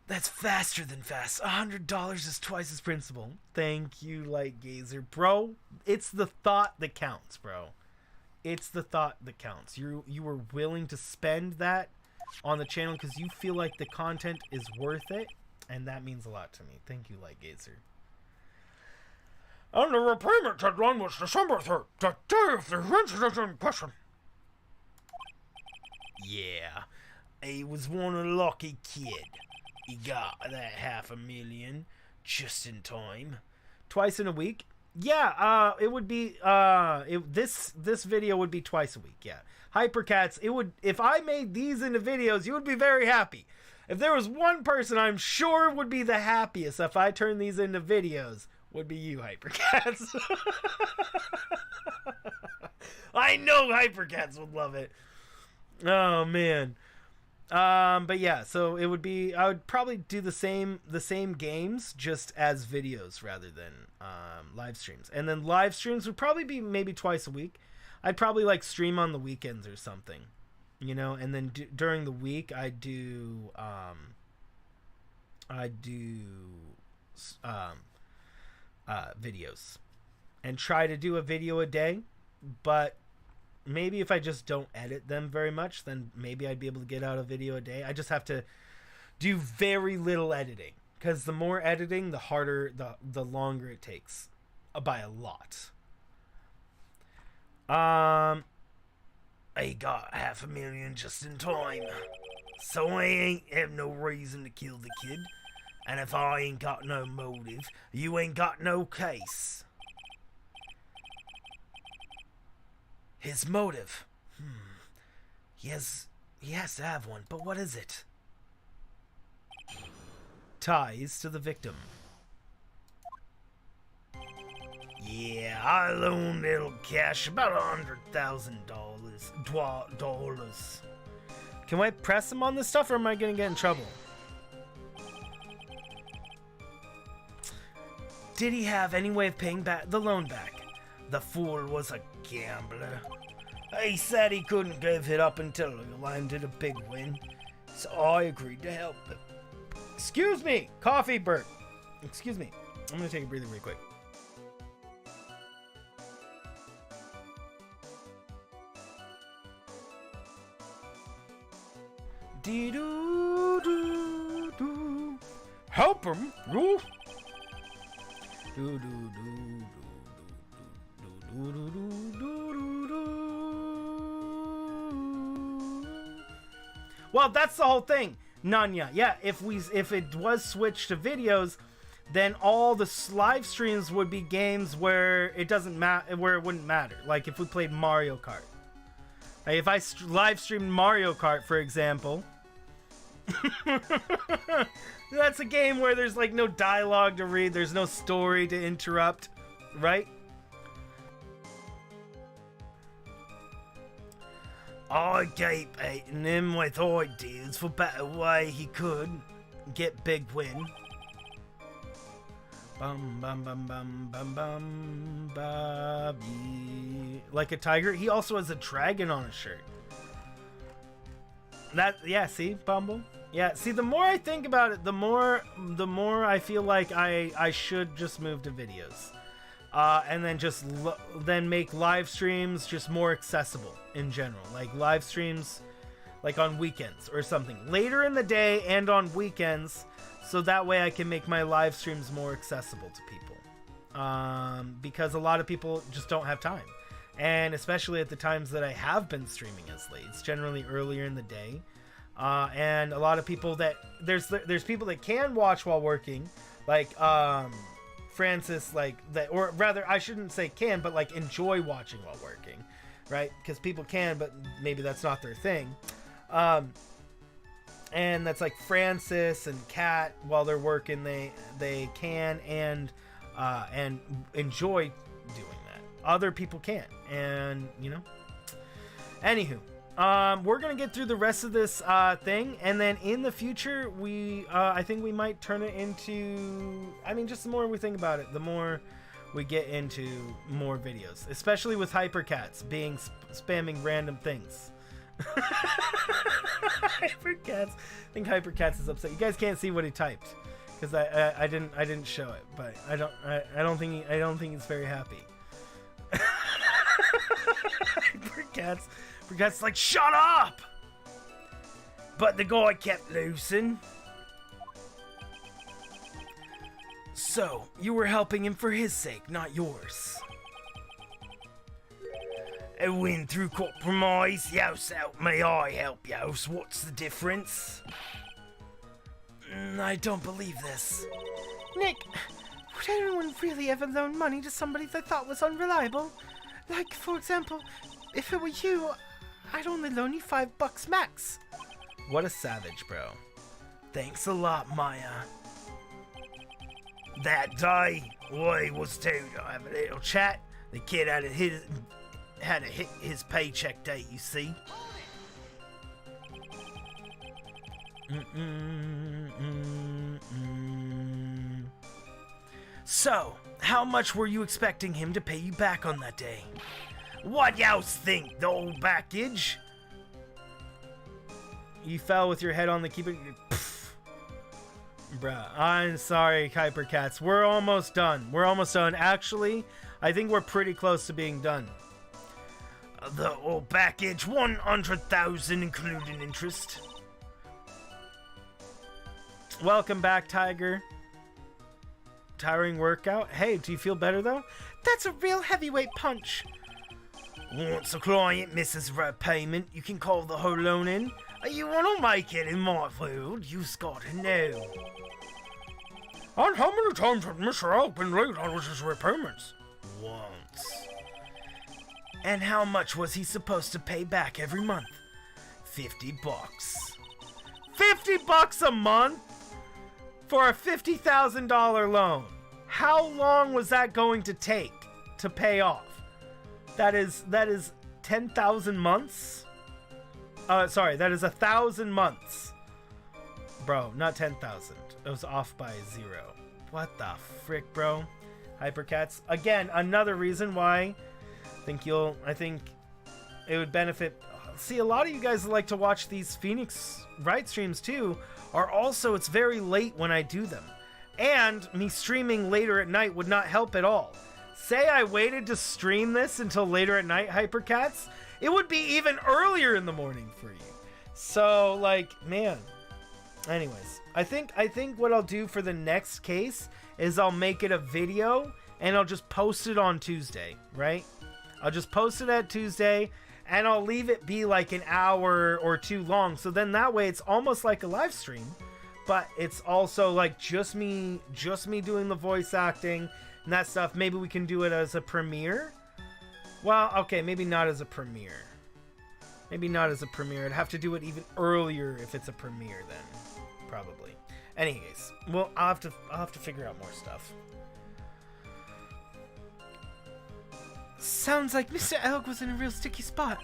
That's faster than fast. $100 is twice as principal. Thank you, Light Gazer. Bro, it's the thought that counts, bro. It's the thought that counts. You were willing to spend that on the channel because you feel like the content is worth it, and that means a lot to me. Thank you, Light Gazer. And the repayment deadline was December 3rd, the day of the incident in question. Yeah, he was one lucky kid. He got that $500,000 just in time. Twice in a week? Yeah, it would be this video would be twice a week, yeah. Hypercats, it would, if I made these into videos, you would be very happy. If there was one person I'm sure would be the happiest if I turned these into videos, would be you, Hypercats. I know Hypercats would love it. Oh man. But yeah, so it would be, I would probably do the same games just as videos rather than live streams. And then live streams would probably be maybe twice a week. I'd probably like stream on the weekends or something, you know, and then during the week I do videos and try to do a video a day, but maybe if I just don't edit them very much, then maybe I'd be able to get out a video a day. I just have to do very little editing, because the more editing, the harder, the longer it takes, by a lot. I got $500,000 just in time, so I ain't have no reason to kill the kid. And if I ain't got no motive, you ain't got no case. His motive. He has to have one, but what is it? Ties to the victim. Yeah, I loaned little cash, about $100,000. Can I press him on this stuff, or am I gonna get in trouble? Did he have any way of paying back the loan back? The fool was a gambler. He said he couldn't give it up until he landed a big win, so I agreed to help him. Excuse me, coffee burp. Excuse me. I'm gonna take a breather really quick. Dee-doo-doo-doo. Help him, you? Well, that's the whole thing, Nanya. Yeah, if it was switched to videos, then all the live streams would be games where it doesn't matter, where it wouldn't matter. Like if we played Mario Kart. Like if I live streamed Mario Kart, for example. That's a game where there's like no dialogue to read, there's no story to interrupt, right? I keep eating him with ideas for better way he could get big win. Bum bum bum bum bum bum Bobby. Like a tiger. He also has a dragon on his shirt. That, yeah, see, Bumble? Yeah, see, the more I think about it, the more I feel like I should just move to videos. And then just then make live streams just more accessible in general. Like live streams like on weekends or something. Later in the day and on weekends, so that way I can make my live streams more accessible to people. Because a lot of people just don't have time. And especially at the times that I have been streaming as late, it's generally earlier in the day. And a lot of people that there's people that can watch while working, like Francis, like that, or rather I shouldn't say can, but like enjoy watching while working, right? Because people can, but maybe that's not their thing. And that's like Francis and Kat, while they're working, they can and enjoy doing that. Other people can't, and you know. Anywho, we're gonna get through the rest of this thing, and then in the future, I think we might turn it into. I mean, just the more we think about it, the more we get into more videos, especially with Hypercats being spamming random things. Hypercats. I think Hypercats is upset. You guys can't see what he typed because I didn't show it, but I don't think he's very happy. Hypercats like, shut up! But the guy kept loosing. So, you were helping him for his sake, not yours. A win through compromise. Youse help me, I help Youse. What's the difference? I don't believe this. Nick, would anyone really ever loan money to somebody they thought was unreliable? Like, for example, if it were you, I'd only loan you $5 max. What a savage, bro. Thanks a lot, Maya. That day, I was told to have a little chat. The kid had to hit his paycheck date, you see. So, how much were you expecting him to pay you back on that day? What else think, the old package? You fell with your head on the keeping. Bruh, I'm sorry, Hypercats. We're almost done. Actually, I think we're pretty close to being done. The old package, 100,000 including interest. Welcome back, Tiger. Tiring workout? Hey, do you feel better though? That's a real heavyweight punch. Once a client misses a payment, you can call the whole loan in. You want to make it in my world, you've got to know. And how many times had Mr. L been late on his repayments? Once. And how much was he supposed to pay back every month? $50. $50 a month? For a $50,000 loan. How long was that going to take to pay off? That is 10,000 months? Sorry, that is 1,000 months. Bro, not 10,000. It was off by 0. What the frick, bro? Hypercats. Again, another reason why I think it would benefit. See, a lot of you guys like to watch these Phoenix Wright streams too, are also, it's very late when I do them. And me streaming later at night would not help at all. Say I waited to stream this until later at night, Hypercats, it would be even earlier in the morning for you. So, like, man. Anyways, I think what I'll do for the next case is I'll make it a video and I'll just post it on Tuesday, right? I'll just post it at Tuesday and I'll leave it be like an hour or two long. So then that way it's almost like a live stream, but it's also like just me doing the voice acting and that stuff. Maybe we can do it as a premiere. Well, okay, maybe not as a premiere. I'd have to do it even earlier if it's a premiere then, probably. Anyways, well, I'll have to figure out more stuff. Sounds like Mr. Elg was in a real sticky spot.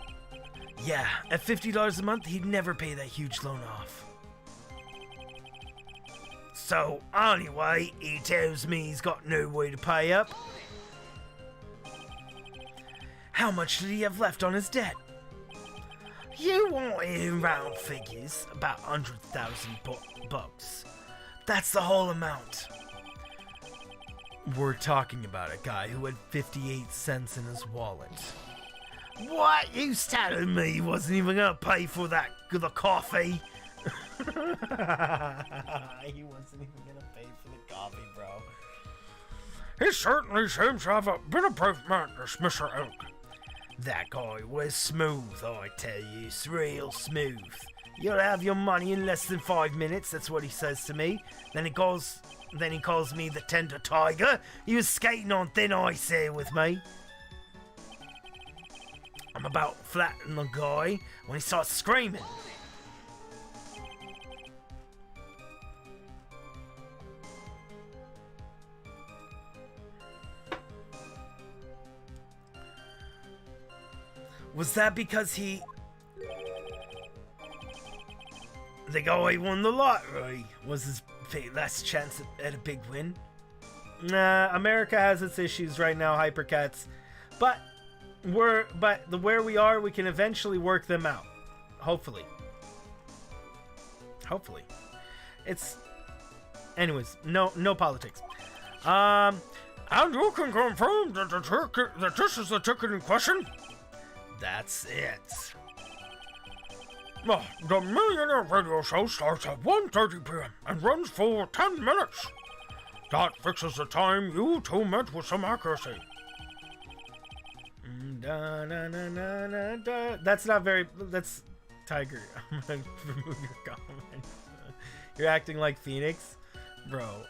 Yeah, at $50 a month, he'd never pay that huge loan off. So, anyway, he tells me he's got no way to pay up. How much did he have left on his debt? You want it in round figures, about 100,000 bucks. That's the whole amount. We're talking about a guy who had 58 cents in his wallet. What? You telling me he wasn't even gonna pay for the coffee? He wasn't even gonna pay for the coffee, bro. He certainly seems to have been a brave man, this Mr. Elk. That guy was smooth, I tell you. It's real smooth. You'll have your money in less than 5 minutes, that's what he says to me. Then he calls me the tender tiger. He was skating on thin ice here with me. I'm about flattening the guy when he starts screaming. Was that because he the guy won the lottery. Was his last chance at a big win. America has its issues right now, Hypercats, but where we are, we can eventually work them out. Hopefully. It's, anyways, no politics. And you can confirm that this is the ticket in question? That's it. The Millionaire Radio Show starts at 1:30 p.m. and runs for 10 minutes. That fixes the time you two met with some accuracy. That's not very... That's... Tiger, I'm gonna remove your comment. You're acting like Phoenix? Bro.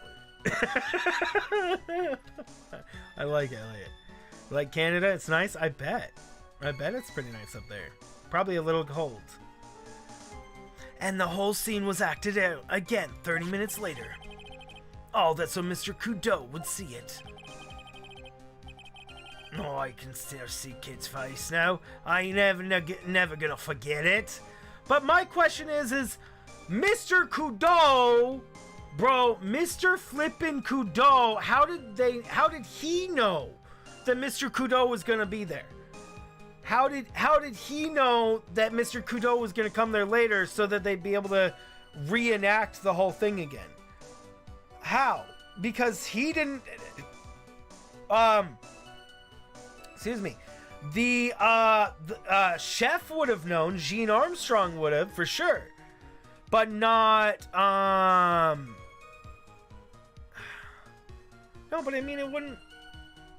I like it. Like Canada? It's nice? I bet it's pretty nice up there. Probably a little cold. And the whole scene was acted out again 30 minutes later. All that so Mr. Kudo would see it. Oh, I can still see Kid's face now. I ain't never gonna forget it. But my question is Mr. Kudo, bro, Mr. Flippin' Kudo, how did he know that Mr. Kudo was gonna be there? How did he know that Mr. Kudo was gonna come there later so that they'd be able to reenact the whole thing again? How? Because he didn't. Excuse me. The chef would have known. Gene Armstrong would have for sure, but not. No, but I mean it wouldn't.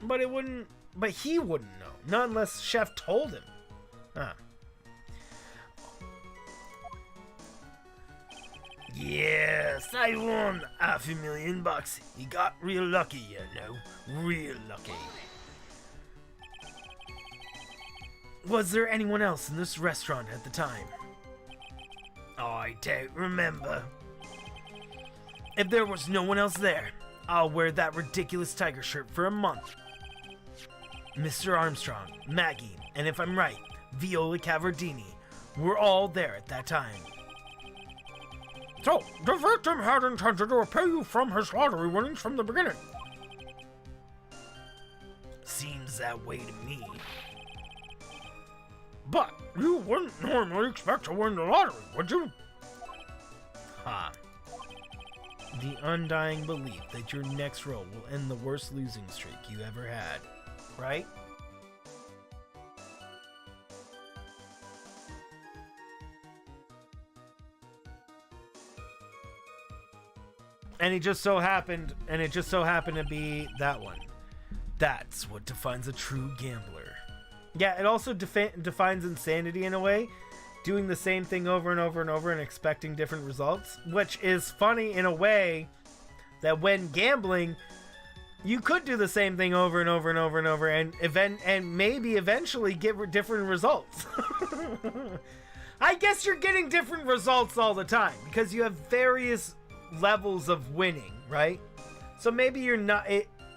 But it wouldn't. But he wouldn't know. Not unless Chef told him. Huh. Yes, I won $500,000. He got real lucky, you know. Real lucky. Was there anyone else in this restaurant at the time? I don't remember. If there was no one else there, I'll wear that ridiculous tiger shirt for a month. Mr. Armstrong, Maggie, and if I'm right, Viola Cavardini were all there at that time. So, the victim had intended to repay you from his lottery winnings from the beginning. Seems that way to me. But you wouldn't normally expect to win the lottery, would you? Ha. The undying belief that your next roll will end the worst losing streak you ever had, right? And it just so happened to be that one. That's what defines a true gambler. Yeah, it also defines insanity in a way. Doing the same thing over and over and over and expecting different results. Which is funny in a way that when gambling, you could do the same thing over and over and over and over and maybe eventually get different results. I guess you're getting different results all the time because you have various levels of winning, right? So maybe you're not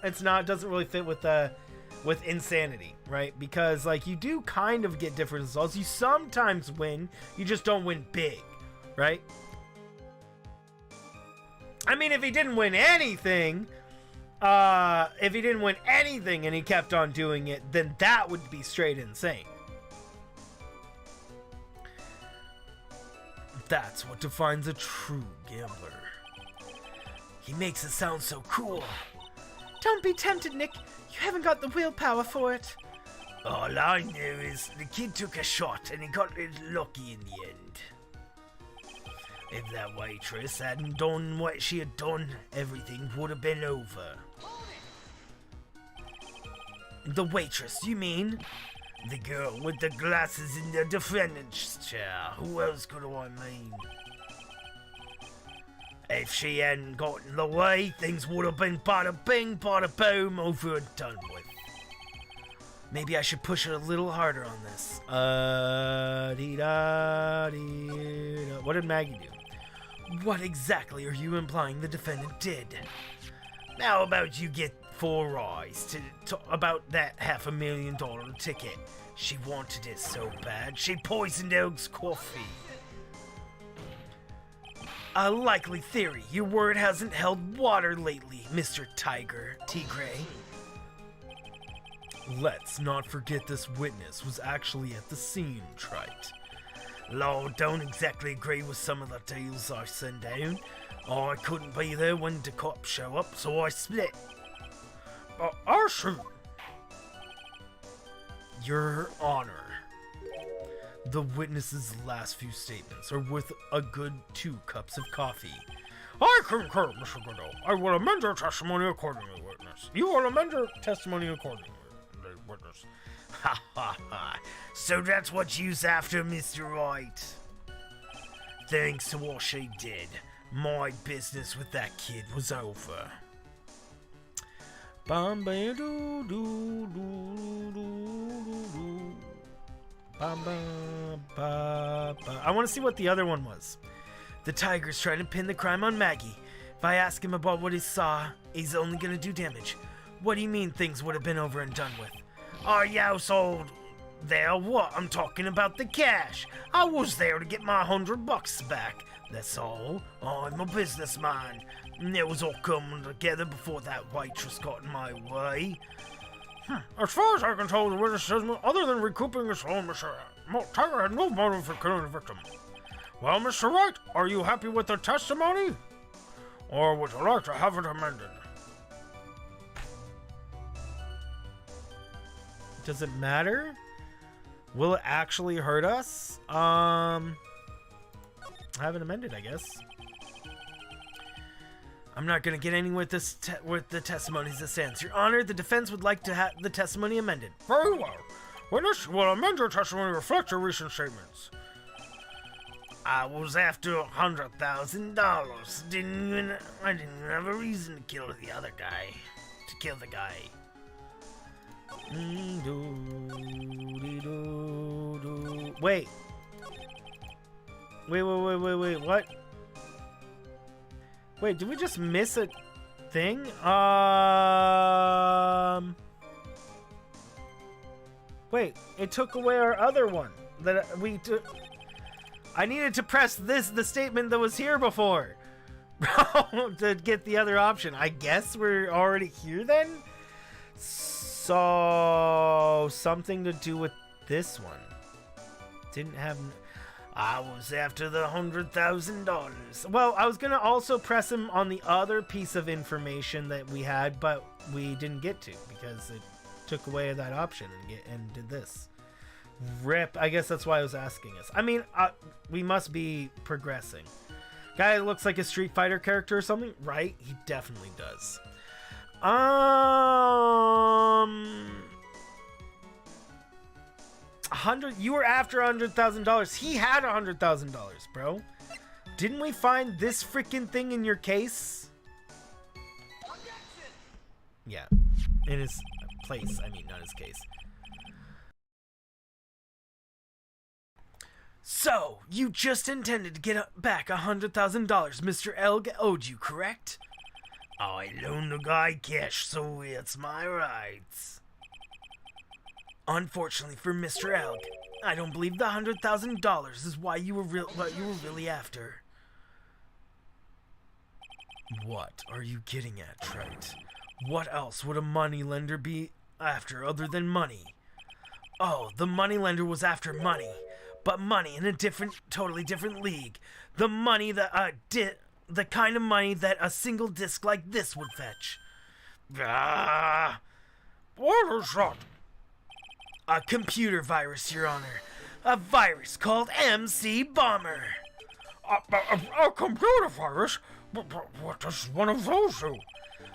doesn't really fit with insanity, right? Because like you do kind of get different results. You sometimes win, you just don't win big, right? I mean, if he didn't win anything and he kept on doing it, then that would be straight insane. That's what defines a true gambler. He makes it sound so cool. Don't be tempted, Nick. You haven't got the willpower for it. All I know is the kid took a shot and he got a little lucky in the end. If that waitress hadn't done what she had done, everything would have been over. The waitress, you mean? The girl with the glasses in the defendant's chair. Who else could I mean? If she hadn't got in the way, things would have been bada bing, bada boom, over and done with. Maybe I should push it a little harder on this. What did Maggie do? What exactly are you implying the defendant did? How about you get 4 eyes to about that $500,000 ticket? She wanted it so bad, she poisoned Elg's coffee. A likely theory. Your word hasn't held water lately, Mr. Tigre. Let's not forget this witness was actually at the scene, Wright. Lord, don't exactly agree with some of the tales I send down. I couldn't be there when the cops show up, so I split. I see. Your Honor, the witness's last few statements are worth a good 2 cups of coffee. I concur, Mr. Goodall. I will amend your testimony accordingly, witness. You will amend your testimony accordingly, witness. Ha ha ha. So that's what you's after, Mr. Wright. Thanks to what she did, my business with that kid was over. I want to see what the other one was. The tiger's trying to pin the crime on Maggie. If I ask him about what he saw, he's only gonna do damage. What do you mean things would have been over and done with? Are you household there? What? I'm talking about the cash. I was there to get my $100 back. That's all. I'm a businessman. And it was all coming together before that waitress got in my way. As far as I can tell, the witness says, other than recouping his home, Mr. Tiger had no motive for killing the victim. Well, Mr. Wright, are you happy with the testimony? Or would you like to have it amended? Does it matter? Will it actually hurt us? Have it amended, I guess. I'm not going to get anywhere with the testimonies that stands. Your Honor, the defense would like to have the testimony amended. Very well. Witness, will amend your testimony to reflect your recent statements. I was after $100,000. I didn't even have a reason to kill the other guy. To kill the guy. Wait. Wait, what? Wait, did we just miss a thing? Wait, it took away our other one that we took. I needed to press the statement that was here before to get the other option. I guess we're already here then? So, something to do with this one. Didn't have... I was after the $100,000. Well, I was going to also press him on the other piece of information that we had, but we didn't get to because it took away that option and did this. Rip. I guess that's why I was asking us. I mean, we must be progressing. Guy looks like a Street Fighter character or something, right? He definitely does. You were after $100,000. He had $100,000, bro. Didn't we find this freaking thing in your case? Yeah, in his place. I mean, not his case. So, you just intended to get back $100,000 Mr. Elg owed you, correct? I loaned the guy cash, so it's my rights. Unfortunately for Mr. Elg, I don't believe the $100,000 is what you were really after. What are you getting at, Trent? What else would a moneylender be after other than money? Oh, the moneylender was after money. But money in a totally different league. The money that, the kind of money that a single disc like this would fetch. What is that? A computer virus, Your Honor. A virus called MC Bomber. A computer virus? What does one of those do?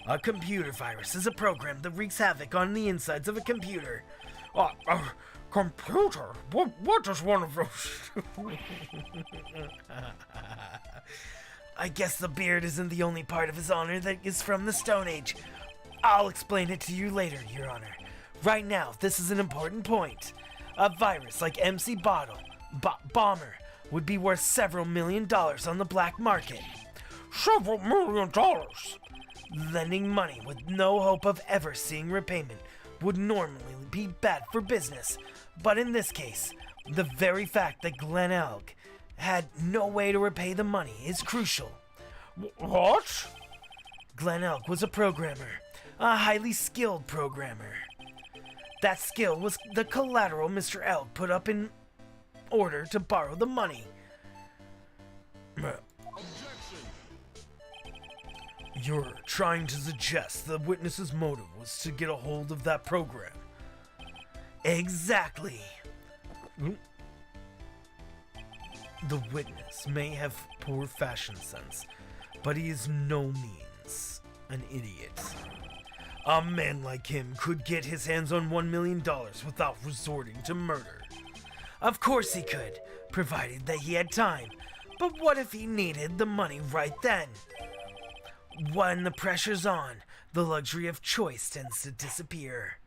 A computer virus is a program that wreaks havoc on the insides of a computer. Computer? What does one of those do? I guess the beard isn't the only part of His Honor that is from the Stone Age. I'll explain it to you later, Your Honor. Right now, this is an important point. A virus like MC Bomber would be worth several $1 million on the black market. Several $1 million? Lending money with no hope of ever seeing repayment would normally be bad for business. But in this case, the very fact that Glenn Elg had no way to repay the money is crucial. What? Glenn Elk was a programmer, a highly skilled programmer. That skill was the collateral Mr. Elk put up in order to borrow the money. You're trying to suggest the witness's motive was to get a hold of that program. Exactly. The witness may have poor fashion sense, but he is no means an idiot. A man like him could get his hands on $1 million without resorting to murder. Of course he could, provided that he had time. But what if he needed the money right then? When the pressure's on, the luxury of choice tends to disappear.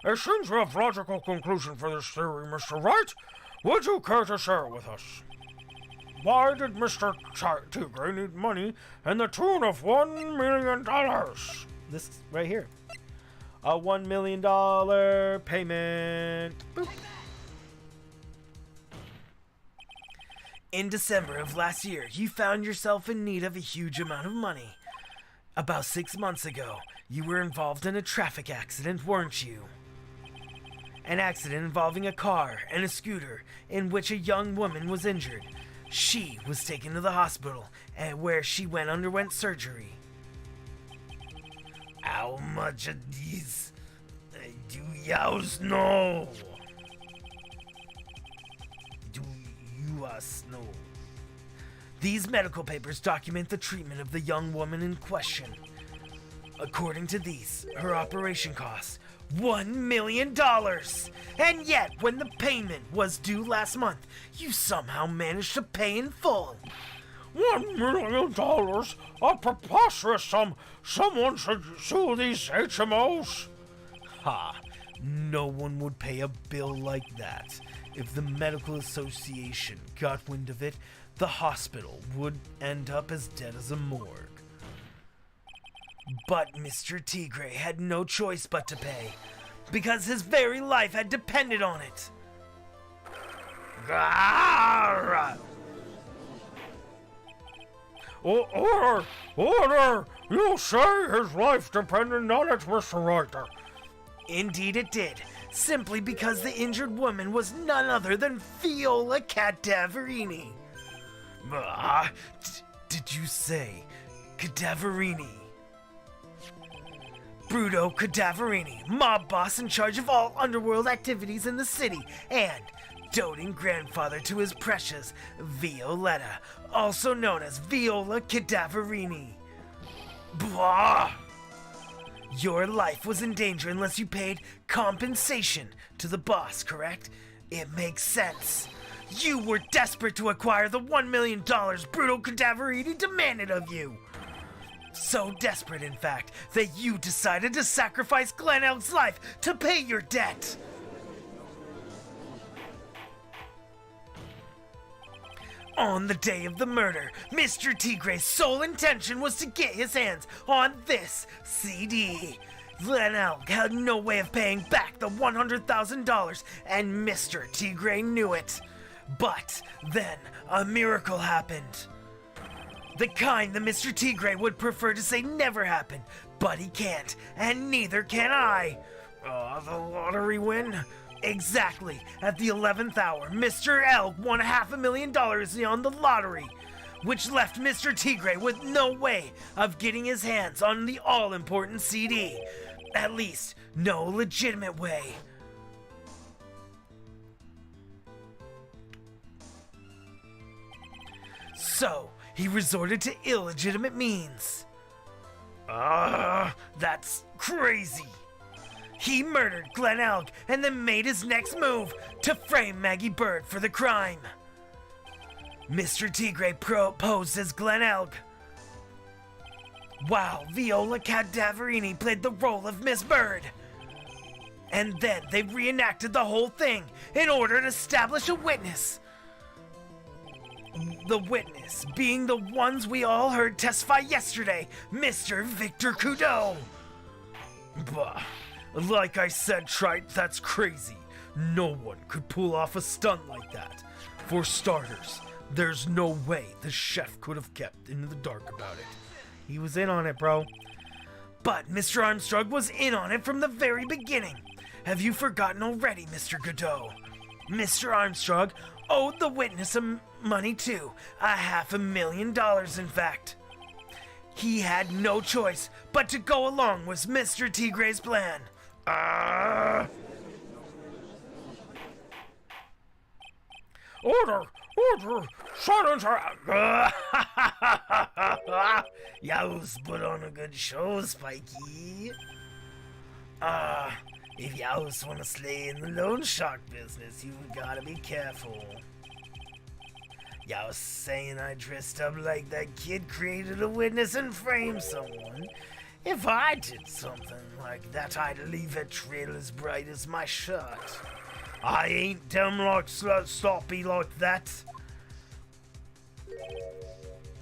It seems we have logical conclusion for this theory, Mr. Wright. Would you care to share with us? Why did Mr. Tigre need money in the tune of $1 million? This right here. A $1 million payment. Boop. In December of last year, you found yourself in need of a huge amount of money. About 6 months ago, you were involved in a traffic accident, weren't you? An accident involving a car and a scooter in which a young woman was injured. She was taken to the hospital, where she underwent surgery. How much of these do youse know? Do you know? These medical papers document the treatment of the young woman in question. According to these, her operation cost $1 million. And yet, when the payment was due last month, you somehow managed to pay in full. $1 million? A preposterous sum. Someone should sue these HMOs. Ha! No one would pay a bill like that. If the medical association got wind of it, the hospital would end up as dead as a morgue. But Mr. Tigre had no choice but to pay, because his very life had depended on it. Garrah! Order! You say his life depended on it, Mr. Writer. Indeed it did, simply because the injured woman was none other than Viola Cadaverini. Did you say Cadaverini? Bruto Cadaverini, mob boss in charge of all underworld activities in the city, and doting grandfather to his precious Violetta, also known as Viola Cadaverini. Blah! Your life was in danger unless you paid compensation to the boss, correct? It makes sense. You were desperate to acquire the $1 million Bruto Cadaverini demanded of you. So desperate, in fact, that you decided to sacrifice Glenn Elk's life to pay your debt. On the day of the murder, Mr. Tigre's sole intention was to get his hands on this CD. Glenn Elk had no way of paying back the $100,000, and Mr. Tigre knew it. But then a miracle happened. The kind that Mr. Tigre would prefer to say never happened, but he can't, and neither can I. The lottery win? Exactly. At the 11th hour, Mr. Elk won $500,000 on the lottery, which left Mr. Tigre with no way of getting his hands on the all-important CD. At least, no legitimate way. So, he resorted to illegitimate means. That's crazy. He murdered Glenn Elk and then made his next move to frame Maggie Bird for the crime. Mr. Tigre posed as Glenn Elk, while Viola Cadaverini played the role of Miss Bird. And then they reenacted the whole thing in order to establish a witness. The witness being the ones we all heard testify yesterday, Mr. Victor Coudeau. Bah, like I said, Trite, that's crazy. No one could pull off a stunt like that. For starters, there's no way the chef could have kept in the dark about it. He was in on it, bro. But Mr. Armstrong was in on it from the very beginning. Have you forgotten already, Mr. Godot? Mr. Armstrong owed the witness some money too. $500,000, in fact. He had no choice but to go along with Mr. Tigre's plan. Order! Order! Silence! Yow's put on a good show, Spiky. If Yow's want to slay in the loan shark business, you gotta be careful. Y'all saying I dressed up like that kid created a witness and framed someone. If I did something like that, I'd leave a trail as bright as my shirt. I ain't dumb like sloppy like that.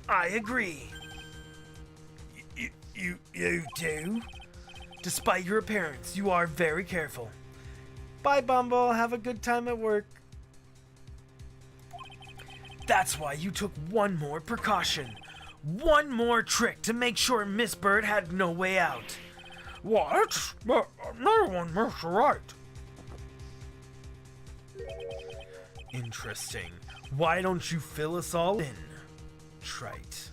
I agree. You do? Despite your appearance, you are very careful. Bye, Bumble. Have a good time at work. That's why you took one more precaution. One more trick to make sure Miss Bird had no way out. What? But no one missed Wright. Interesting. Why don't you fill us all in, Trite?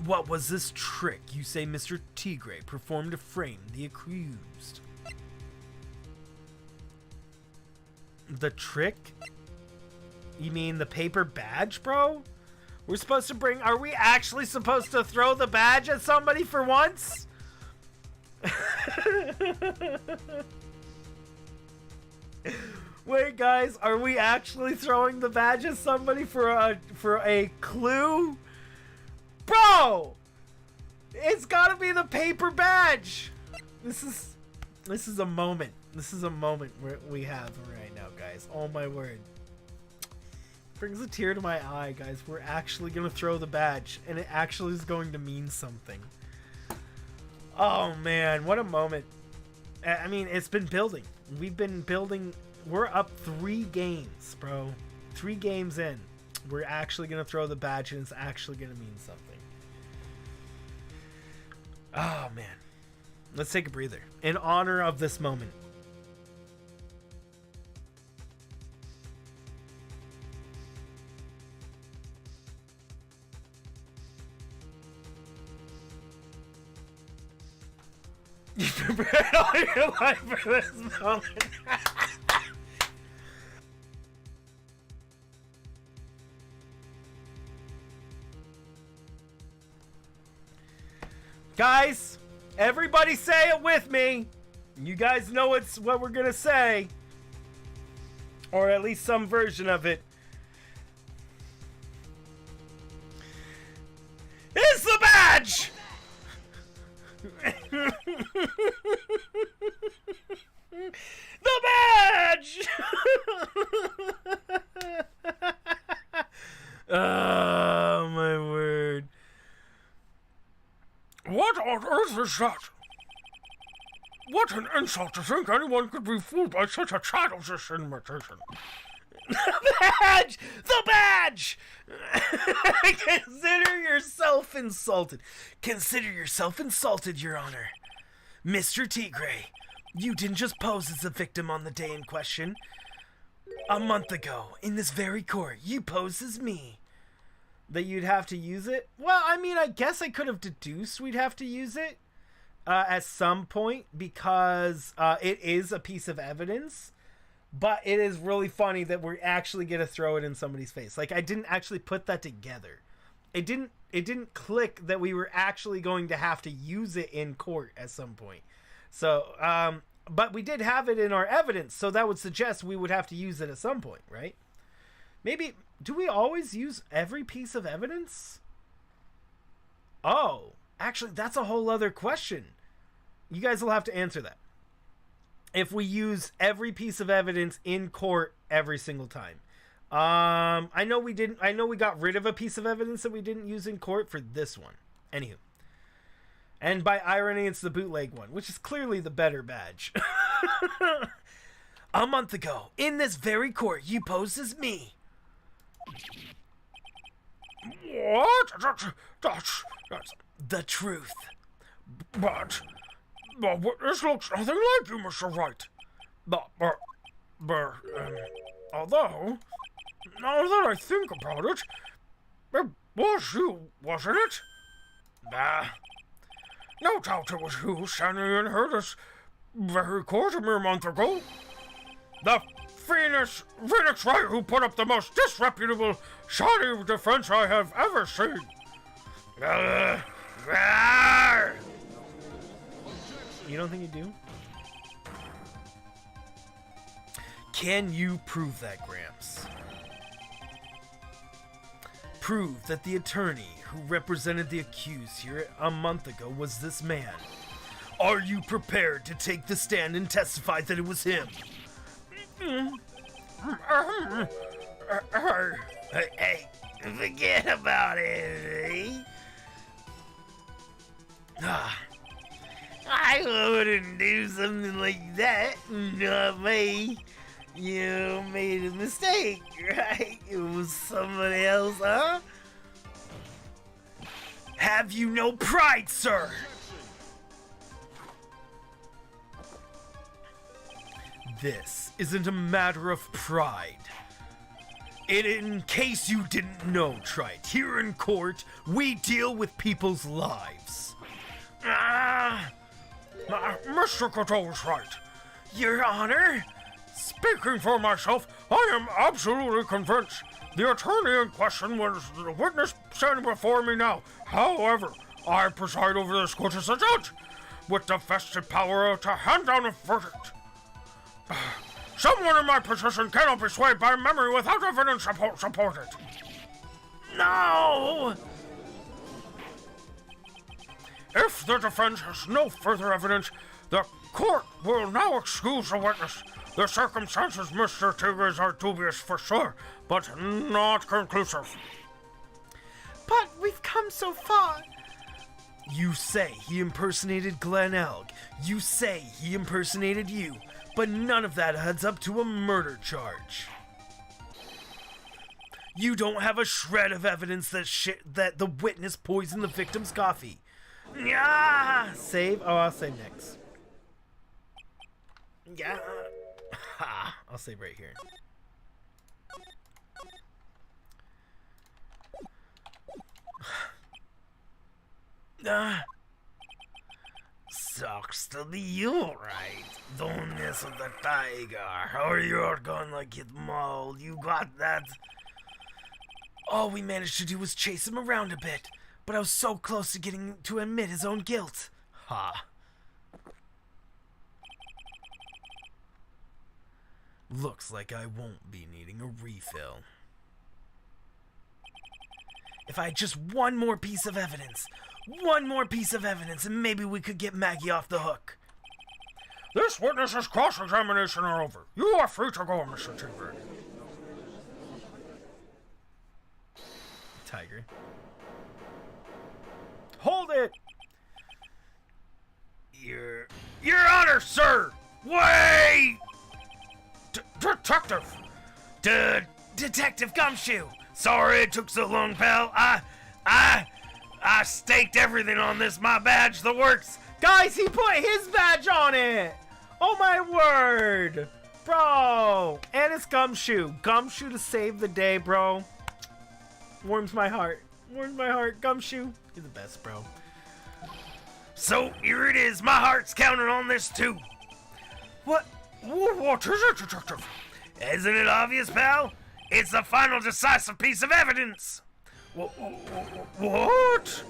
What was this trick you say Mr. Tigre performed to frame the accused? The trick? You mean the paper badge, bro? We're supposed to bring... Are we actually supposed to throw the badge at somebody for once? Wait, guys, are we actually throwing the badge at somebody for a clue? Bro! It's gotta be the paper badge! This is a moment. This is a moment we have right now, guys. Oh my word. Brings a tear to my eye, guys. We're actually gonna throw the badge, and it actually is going to mean something. Oh man, what a moment. I mean, it's been building. We've been building. We're up 3 games, bro. 3 games in. We're actually gonna throw the badge, and it's actually gonna mean something. Oh man. Let's take a breather in honor of this moment. You prepared all your life for this moment. Guys, everybody say it with me. You guys know what we're gonna say. Or at least some version of it. It's the badge! The badge! Oh my word. What on earth is that? What an insult to think anyone could be fooled by such a childish imitation. The badge! The badge! Consider yourself insulted. Consider yourself insulted, Your Honor. Mr. Tigre, you didn't just pose as the victim on the day in question. A month ago, in this very court, you posed as me. That you'd have to use it? Well, I mean, I guess I could have deduced we'd have to use it at some point because it is a piece of evidence. But it is really funny that we're actually going to throw it in somebody's face. Like, I didn't actually put that together. It didn't click that we were actually going to have to use it in court at some point. So, but we did have it in our evidence, so that would suggest we would have to use it at some point, right? Maybe, do we always use every piece of evidence? Oh, actually, that's a whole other question. You guys will have to answer that. If we use every piece of evidence in court every single time. I know we didn't. I know we got rid of a piece of evidence that we didn't use in court for this one. Anywho. And by irony, it's the bootleg one, which is clearly the better badge. A month ago, in this very court, you posed as me. What? That's The truth. but the witness looks nothing like you, Mr. Wright. Although, now that I think about it, it was you, wasn't it? No doubt it was you standing in here this very court a mere month ago. The Phoenix Wright who put up the most disreputable, shoddy defense I have ever seen. You don't think you do? Can you prove that, Gramps? Prove that the attorney who represented the accused here a month ago was this man. Are you prepared to take the stand and testify that it was him? Hey, forget about it, eh? I wouldn't do something like that. Not me. You made a mistake, right? It was somebody else, huh? Have you no pride, sir? This isn't a matter of pride. In case you didn't know, Trite, here in court, we deal with people's lives. Mr. Cadeau's right. Your Honor? Speaking for myself, I am absolutely convinced the attorney in question was the witness standing before me now. However, I preside over this court as a judge, with the vested power to hand down a verdict. Someone in my position cannot be swayed by memory without evidence to support it. No! If the defense has no further evidence, the court will now excuse the witness. The circumstances, Mr. Tigers, are dubious for sure, but not conclusive. But we've come so far. You say he impersonated Glenn Elg. You say he impersonated you. But none of that adds up to a murder charge. You don't have a shred of evidence that the witness poisoned the victim's coffee. Yeah, save. Oh, I'll save next. Yeah, I'll save right here. Sucks to be you, right? Don't mess with the tiger, or you're gonna get mauled. You got that? All we managed to do was chase him around a bit, but I was so close to getting to admit his own guilt. Ha. Looks like I won't be needing a refill. If I had just one more piece of evidence, and maybe we could get Maggie off the hook. This witness's cross-examination are over. You are free to go, Mr. Tiger. Tiger. Hold it! Your Honor, sir! Wait! Detective! Detective Gumshoe! Sorry it took so long, pal. I staked everything on this. My badge, the works. Guys, he put his badge on it! Oh my word! Bro! And it's Gumshoe. Gumshoe to save the day, bro. Warms my heart. Gumshoe. You're the best, bro. So, here it is. My heart's counting on this, too. What is it, Detective? Isn't it obvious, pal? It's the final decisive piece of evidence. What?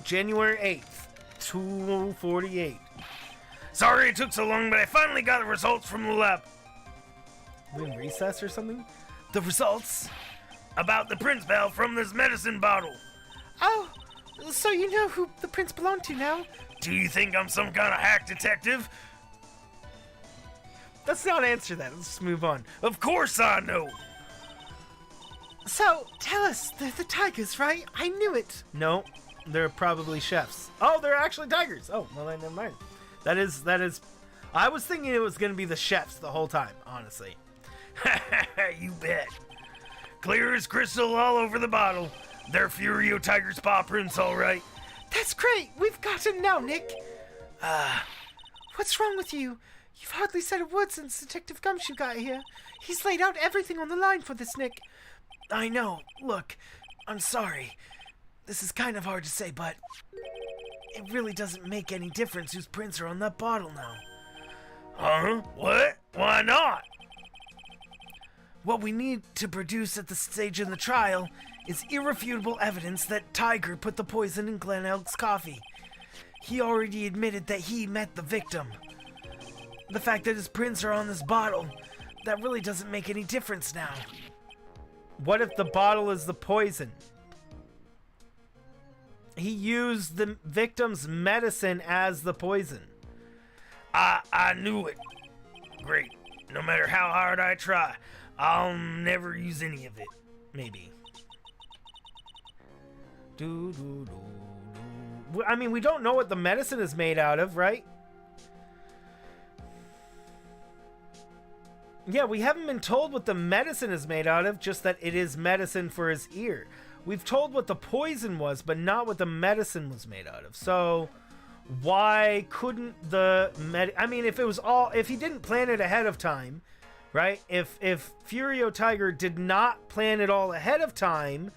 January 8th, 2:48. Sorry it took so long, but I finally got the results from the lab. We in recess or something? The results? About the prince, pal, from this medicine bottle. Oh, so you know who the prince belonged to now? Do you think I'm some kind of hack detective? Let's not answer that. Let's just move on. Of course I know. So, tell us, they're the tigers, right? I knew it. No, they're probably chefs. Oh, they're actually tigers. Oh, well, then never mind. That is. I was thinking it was going to be the chefs the whole time, honestly. You bet. Clear as crystal all over the bottle. They're Furio Tiger's paw prints, all right. That's great. We've got him now, Nick. What's wrong with you? You've hardly said a word since Detective Gumshoe got here. He's laid out everything on the line for this, Nick. I know. Look, I'm sorry. This is kind of hard to say, but it really doesn't make any difference whose prints are on that bottle now. Huh? What? Why not? What we need to produce at the stage in the trial is irrefutable evidence that Tiger put the poison in Glen Elk's coffee. He already admitted that he met the victim. The fact that his prints are on this bottle, that really doesn't make any difference now. What if the bottle is the poison? He used the victim's medicine as the poison. I knew it. Great. No matter how hard I try, I'll never use any of it. Maybe. I mean, we don't know what the medicine is made out of, right? Yeah, we haven't been told what the medicine is made out of, just that it is medicine for his ear. We've told what the poison was, but not what the medicine was made out of. So, why couldn't the I mean, if he didn't plan it ahead of time, right? If Furio Tiger did not plan it all ahead of time,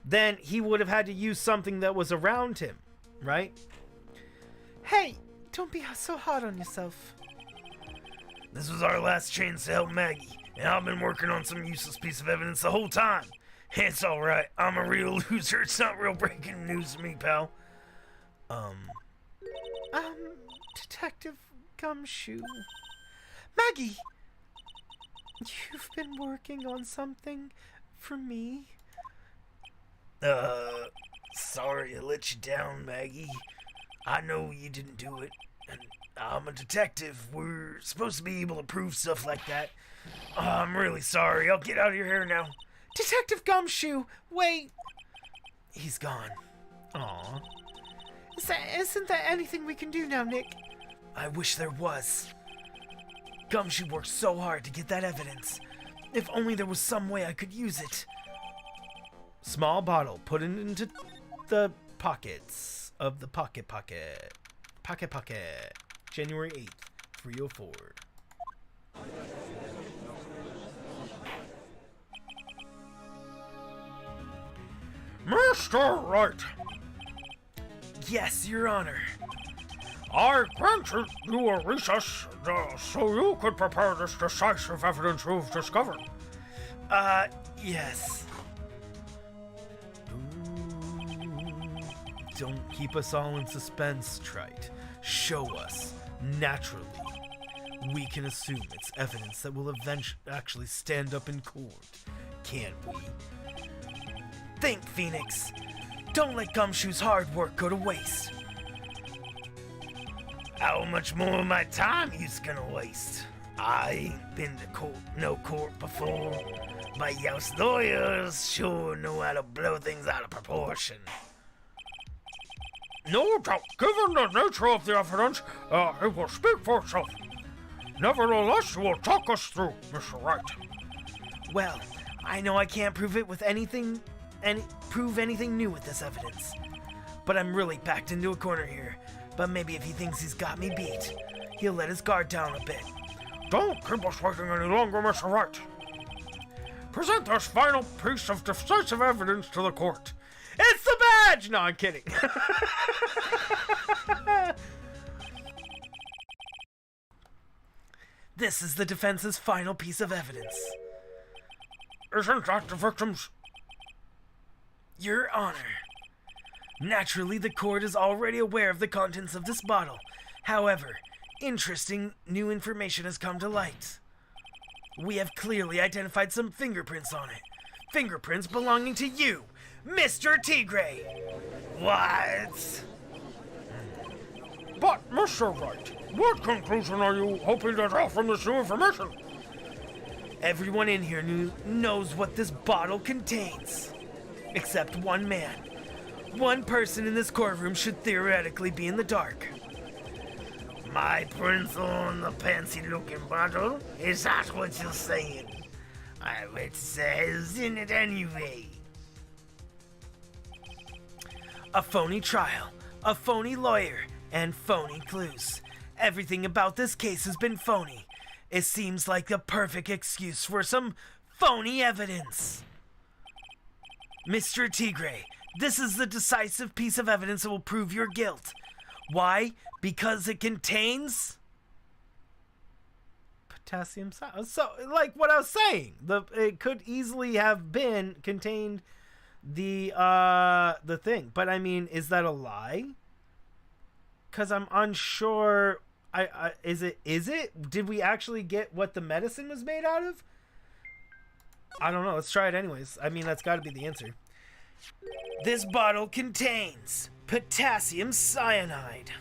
then he would have had to use something that was around him, right? Hey, don't be so hard on yourself. This was our last chance to help Maggie, and I've been working on some useless piece of evidence the whole time. It's alright, I'm a real loser. It's not real breaking news to me, pal. Detective Gumshoe. Maggie! You've been working on something for me? Sorry I let you down, Maggie. I know you didn't do it, and I'm a detective. We're supposed to be able to prove stuff like that. I'm really sorry. I'll get out of your hair now. Detective Gumshoe, wait! He's gone. Aww. Isn't there anything we can do now, Nick? I wish there was. Gumshoe worked so hard to get that evidence. If only there was some way I could use it. Small bottle, put it into the pockets of the pocket. January 8th, 304. Mr. Wright, Yes, Your Honor. I granted you a recess so you could prepare this decisive evidence you've discovered. Yes. Ooh. Don't keep us all in suspense, Trite. Show us, naturally. We can assume it's evidence that will actually stand up in court, can't we? Think, Phoenix. Don't let Gumshoe's hard work go to waste. How much more of my time you's gonna waste? I ain't been to no court before, but y'all's lawyers sure know how to blow things out of proportion. No doubt, given the nature of the evidence, it will speak for itself. Nevertheless, you will talk us through, Mr. Wright. Well, I know I can't prove it with anything new with this evidence. But I'm really backed into a corner here. But maybe if he thinks he's got me beat, he'll let his guard down a bit. Don't keep us waiting any longer, Mr. Wright. Present this final piece of decisive evidence to the court. It's the badge! No, I'm kidding. This is the defense's final piece of evidence. Isn't that the victim's? Your Honor. Naturally, the court is already aware of the contents of this bottle. However, interesting new information has come to light. We have clearly identified some fingerprints on it. Fingerprints belonging to you, Mr. Tigre. What? But, Mr. Wright, what conclusion are you hoping to draw from this new information? Everyone in here knows what this bottle contains. Except one man. One person in this courtroom should theoretically be in the dark. My pencil on the fancy-looking bottle? Is that what you're saying? I would say it's in it anyway. A phony trial, a phony lawyer, and phony clues. Everything about this case has been phony. It seems like the perfect excuse for some phony evidence. Mr. Tigre, this is the decisive piece of evidence that will prove your guilt. Why? Because it contains potassium cyanide. So, like what I was saying, it could easily have been contained the thing. But I mean, is that a lie? Because I'm unsure. Is it? Did we actually get what the medicine was made out of? I don't know. Let's try it anyways. I mean, that's got to be the answer. This bottle contains potassium cyanide.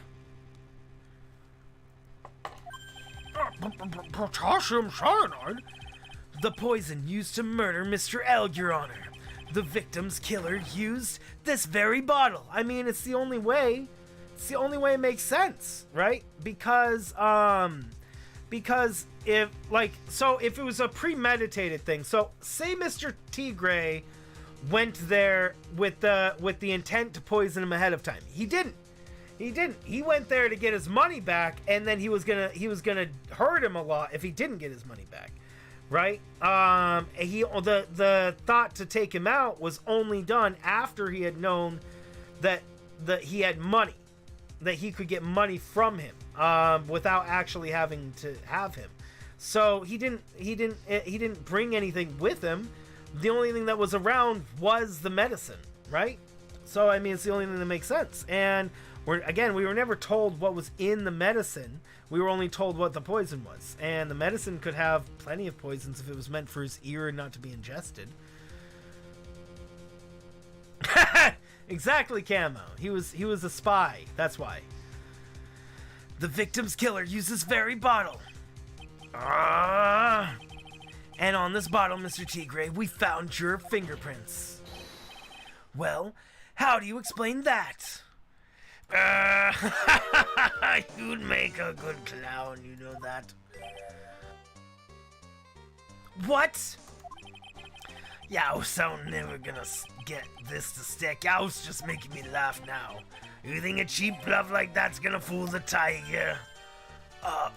Potassium cyanide? The poison used to murder Mr. L, Your Honor. The victim's killer used this very bottle. I mean, it's the only way. It's the only way it makes sense, right? Because if if it was a premeditated thing, so say Mr. Tigre went there with the intent to poison him ahead of time. He didn't. He went there to get his money back, and then he was gonna hurt him a lot if he didn't get his money back, right? The thought to take him out was only done after he had known that he had money, that he could get money from him without actually having to have him. So he didn't bring anything with him. The only thing that was around was the medicine, right? So I mean, it's the only thing that makes sense. And we were never told what was in the medicine. We were only told what the poison was. And the medicine could have plenty of poisons if it was meant for his ear and not to be ingested. Exactly, Camo. He was a spy. That's why. The victim's killer used this very bottle. And on this bottle, Mr. Tigre, we found your fingerprints. Well, how do you explain that? You'd make a good clown, you know that. What? Youse, I'm never gonna get this to stick. Youse just making me laugh now. You think a cheap bluff like that's gonna fool the tiger?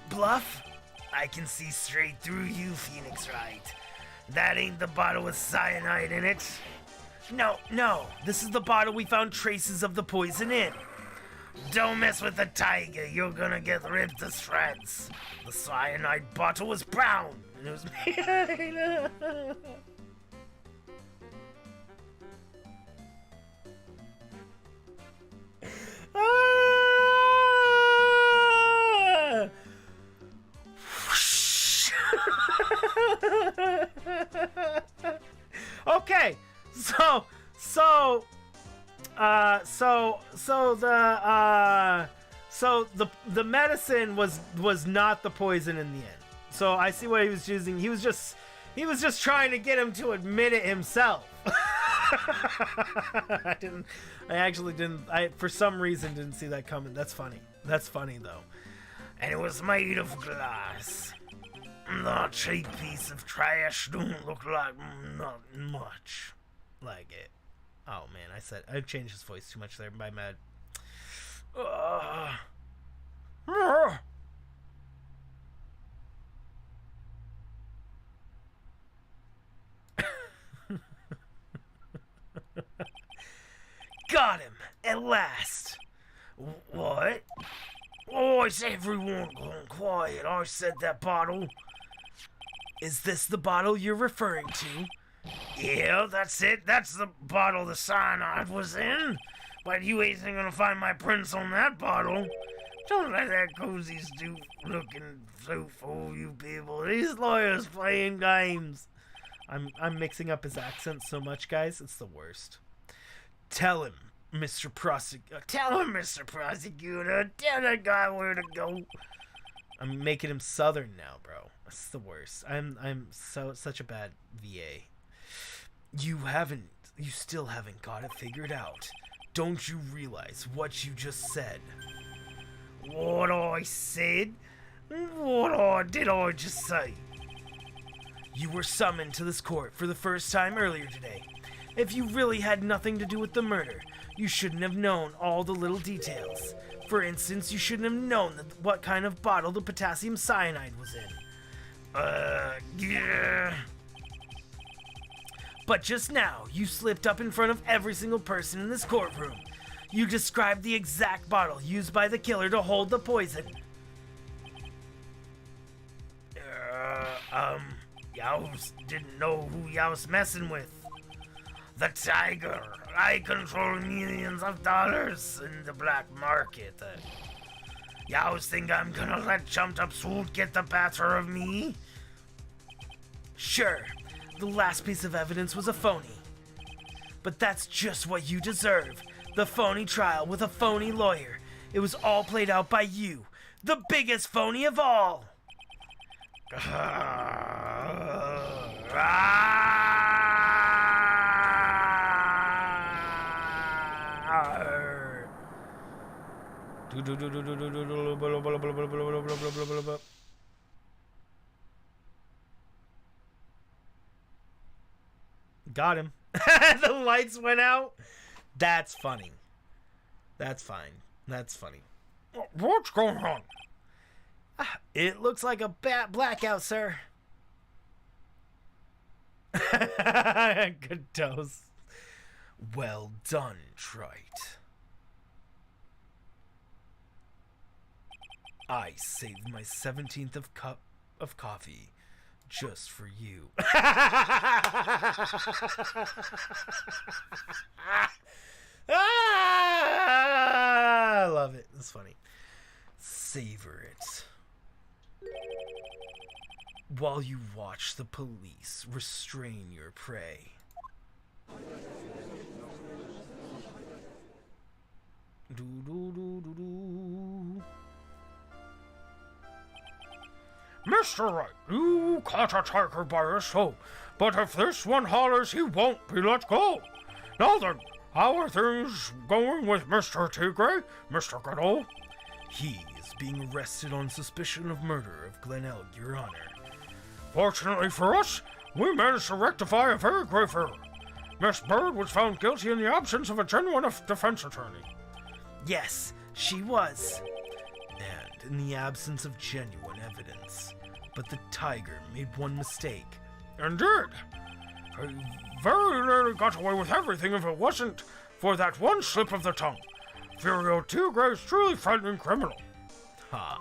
Bluff? I can see straight through you, Phoenix Wright. That ain't the bottle with cyanide in it. No, this is the bottle we found traces of the poison in. Don't mess with the tiger, you're gonna get ripped to shreds. The cyanide bottle was brown, and it was made. Okay, the medicine was not the poison in the end. So I see what he was using. He was just trying to get him to admit it himself. I for some reason didn't see that coming. That's funny though. And it was made of glass. The cheap piece of trash don't look like not much like it. Oh man, I changed his voice too much there. My bad. Got him at last. What? Oh, it's everyone gone quiet. I said that bottle. Is this the bottle you're referring to? Yeah, that's it. That's the bottle the cyanide was in. But you ain't gonna find my prints on that bottle. Don't let that cozy stoop looking so fool you people. These lawyers playing games. I'm mixing up his accent so much, guys. It's the worst. Tell him, Mr. Prosecutor. Tell him, Mr. Prosecutor. Tell that guy where to go. I'm making him Southern now, bro. That's the worst. I'm such a bad VA. You still haven't got it figured out. Don't you realize what you just said? What I said? What did I just say? You were summoned to this court for the first time earlier today. If you really had nothing to do with the murder, you shouldn't have known all the little details. For instance, you shouldn't have known what kind of bottle the potassium cyanide was in. Yeah. But just now, you slipped up in front of every single person in this courtroom. You described the exact bottle used by the killer to hold the poison. Yows didn't know who Yows messing with. The Tiger. I control millions of dollars in the black market. Yows think I'm gonna let Chumped Up Swoot get the better of me? Sure, the last piece of evidence was a phony. But that's just what you deserve. The phony trial with a phony lawyer. It was all played out by you. The biggest phony of all. Got him. The lights went out. That's funny. That's fine. That's funny. What's going on? It looks like a blackout, sir. Good dose. Well done, Wright. I saved my 17th cup of coffee just for you. I love it. It's funny. Savor it. While you watch the police restrain your prey. Mr. Wright, you caught a tiger by his toe, but if this one hollers, he won't be let go. Now then, how are things going with Mr. Tigre, Mr. Goodall? He is being arrested on suspicion of murder of Glenelg, Your Honor. Fortunately for us, we managed to rectify a very grave error. Miss Bird was found guilty in the absence of a genuine defense attorney. Yes, she was. And in the absence of genuine evidence. But the tiger made one mistake. Indeed. He very nearly got away with everything if it wasn't for that one slip of the tongue. Furio Tigre is truly frightening criminal. Ha.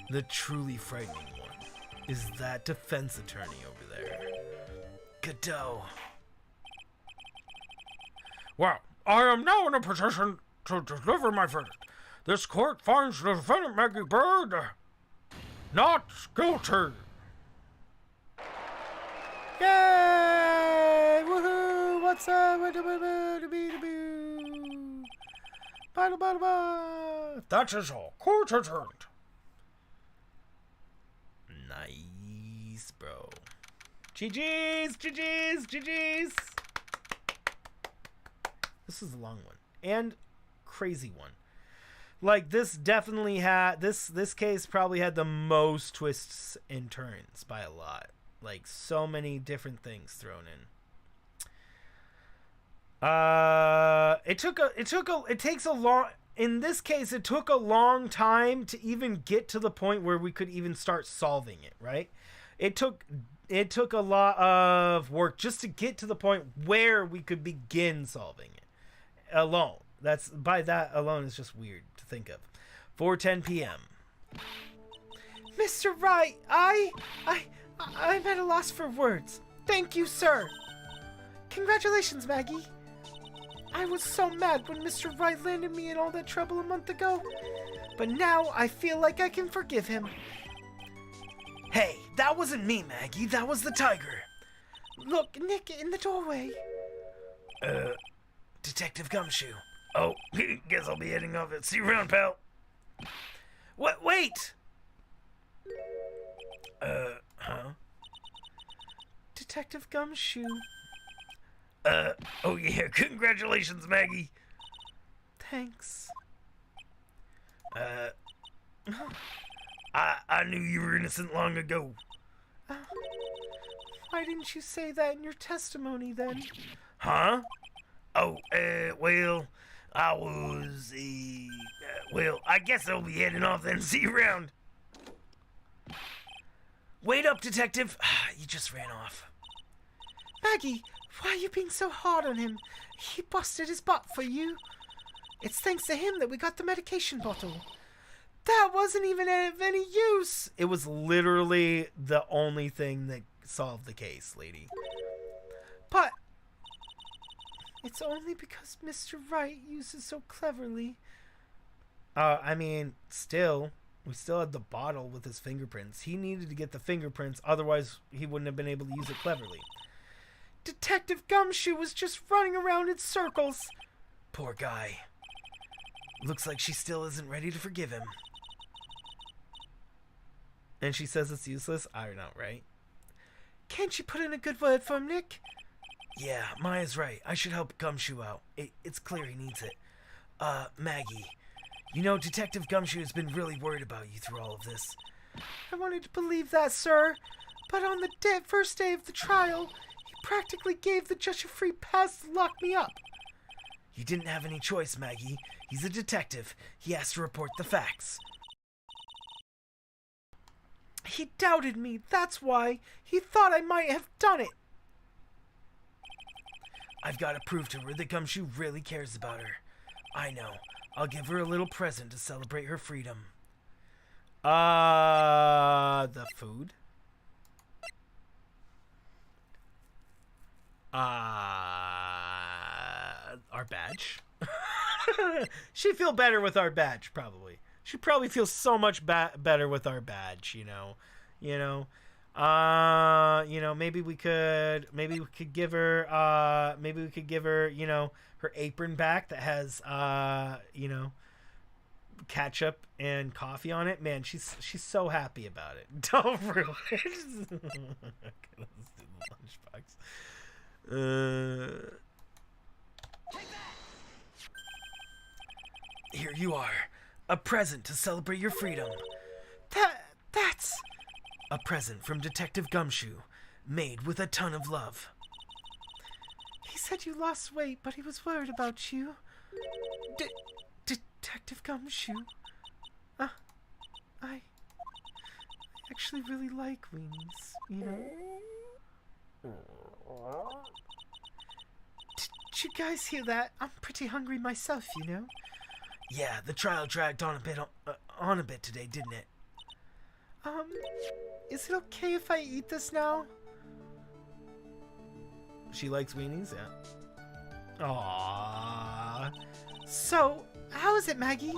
The truly frightening one is that defense attorney over there. Godot. Well, I am now in a position to deliver my verdict. This court finds the defendant Maggie Bird not guilty. Yay! Woohoo! What's up? That is all. Court adjourned. Nice, bro. GG's, GG's, GG's. This is a long one and crazy one. Like, this definitely had this case probably had the most twists and turns by a lot. Like, so many different things thrown in. In this case, it took a long time to even get to the point where we could even start solving it, right? It took a lot of work just to get to the point where we could begin solving it alone. By that alone is just weird to think of. 4:10 p.m. Mr. Wright, I'm at a loss for words. Thank you, sir. Congratulations, Maggie. I was so mad when Mr. Wright landed me in all that trouble a month ago, but now I feel like I can forgive him. Hey, that wasn't me, Maggie. That was the tiger. Look, Nick, in the doorway. Detective Gumshoe. Oh, guess I'll be heading off it. See you around, pal. What? Wait! Detective Gumshoe. Oh yeah, congratulations, Maggie. Thanks. I knew you were innocent long ago. Why didn't you say that in your testimony then? Huh? Oh, well, I was, well, I guess I'll be heading off then. See you around. Wait up, detective. You just ran off. Maggie, why are you being so hard on him? He busted his butt for you. It's thanks to him that we got the medication bottle. That wasn't even of any use. It was literally the only thing that solved the case, lady. But it's only because Mr. Wright uses so cleverly. I mean, we still had the bottle with his fingerprints. He needed to get the fingerprints, otherwise he wouldn't have been able to use it cleverly. Detective Gumshoe was just running around in circles. Poor guy. Looks like she still isn't ready to forgive him. And she says it's useless? I don't know, right? Can't you put in a good word for him, Nick? Yeah, Maya's right. I should help Gumshoe out. It's clear he needs it. Maggie, you know, Detective Gumshoe has been really worried about you through all of this. I wanted to believe that, sir. But on the first day of the trial, he practically gave the judge a free pass to lock me up. You didn't have any choice, Maggie. He's a detective. He has to report the facts. He doubted me, that's why. He thought I might have done it. I've got to prove to her that Gumshoe really cares about her. I know. I'll give her a little present to celebrate her freedom. The food? Our badge? She'd feel better with our badge, probably. She'd probably feel so much better with our badge, you know. Maybe we could give her, you know, her apron back that has, you know, ketchup and coffee on it. Man, she's so happy about it. Don't ruin it. Let's do the lunchbox. Here you are. A present to celebrate your freedom. That's... A present from Detective Gumshoe, made with a ton of love. He said you lost weight, but he was worried about you. Detective Gumshoe? I actually really like weenies, you know? Did you guys hear that? I'm pretty hungry myself, you know? Yeah, the trial dragged on a bit today, didn't it? Is it okay if I eat this now? She likes weenies, yeah. Aww. So, how is it, Maggie?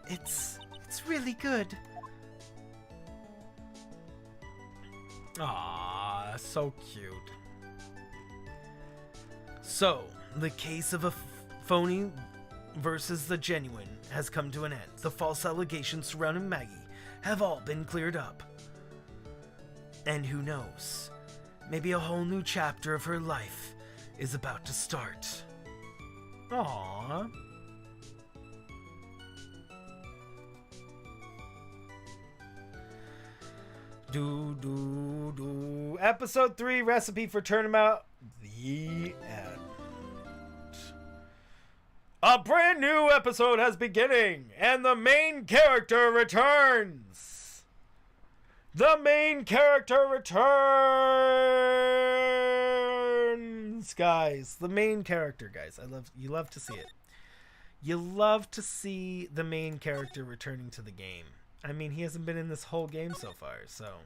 It's really good. Aww, so cute. So, the case of a phony versus the genuine has come to an end. The false allegations surrounding Maggie have all been cleared up. And who knows, maybe a whole new chapter of her life is about to start. Aww. Episode 3, Recipe for Turnabout. The end. A brand new episode has beginning, and the main character returns. The main character returns, guys. The main character, guys. You love to see it. You love to see the main character returning to the game. I mean, he hasn't been in this whole game so far, so.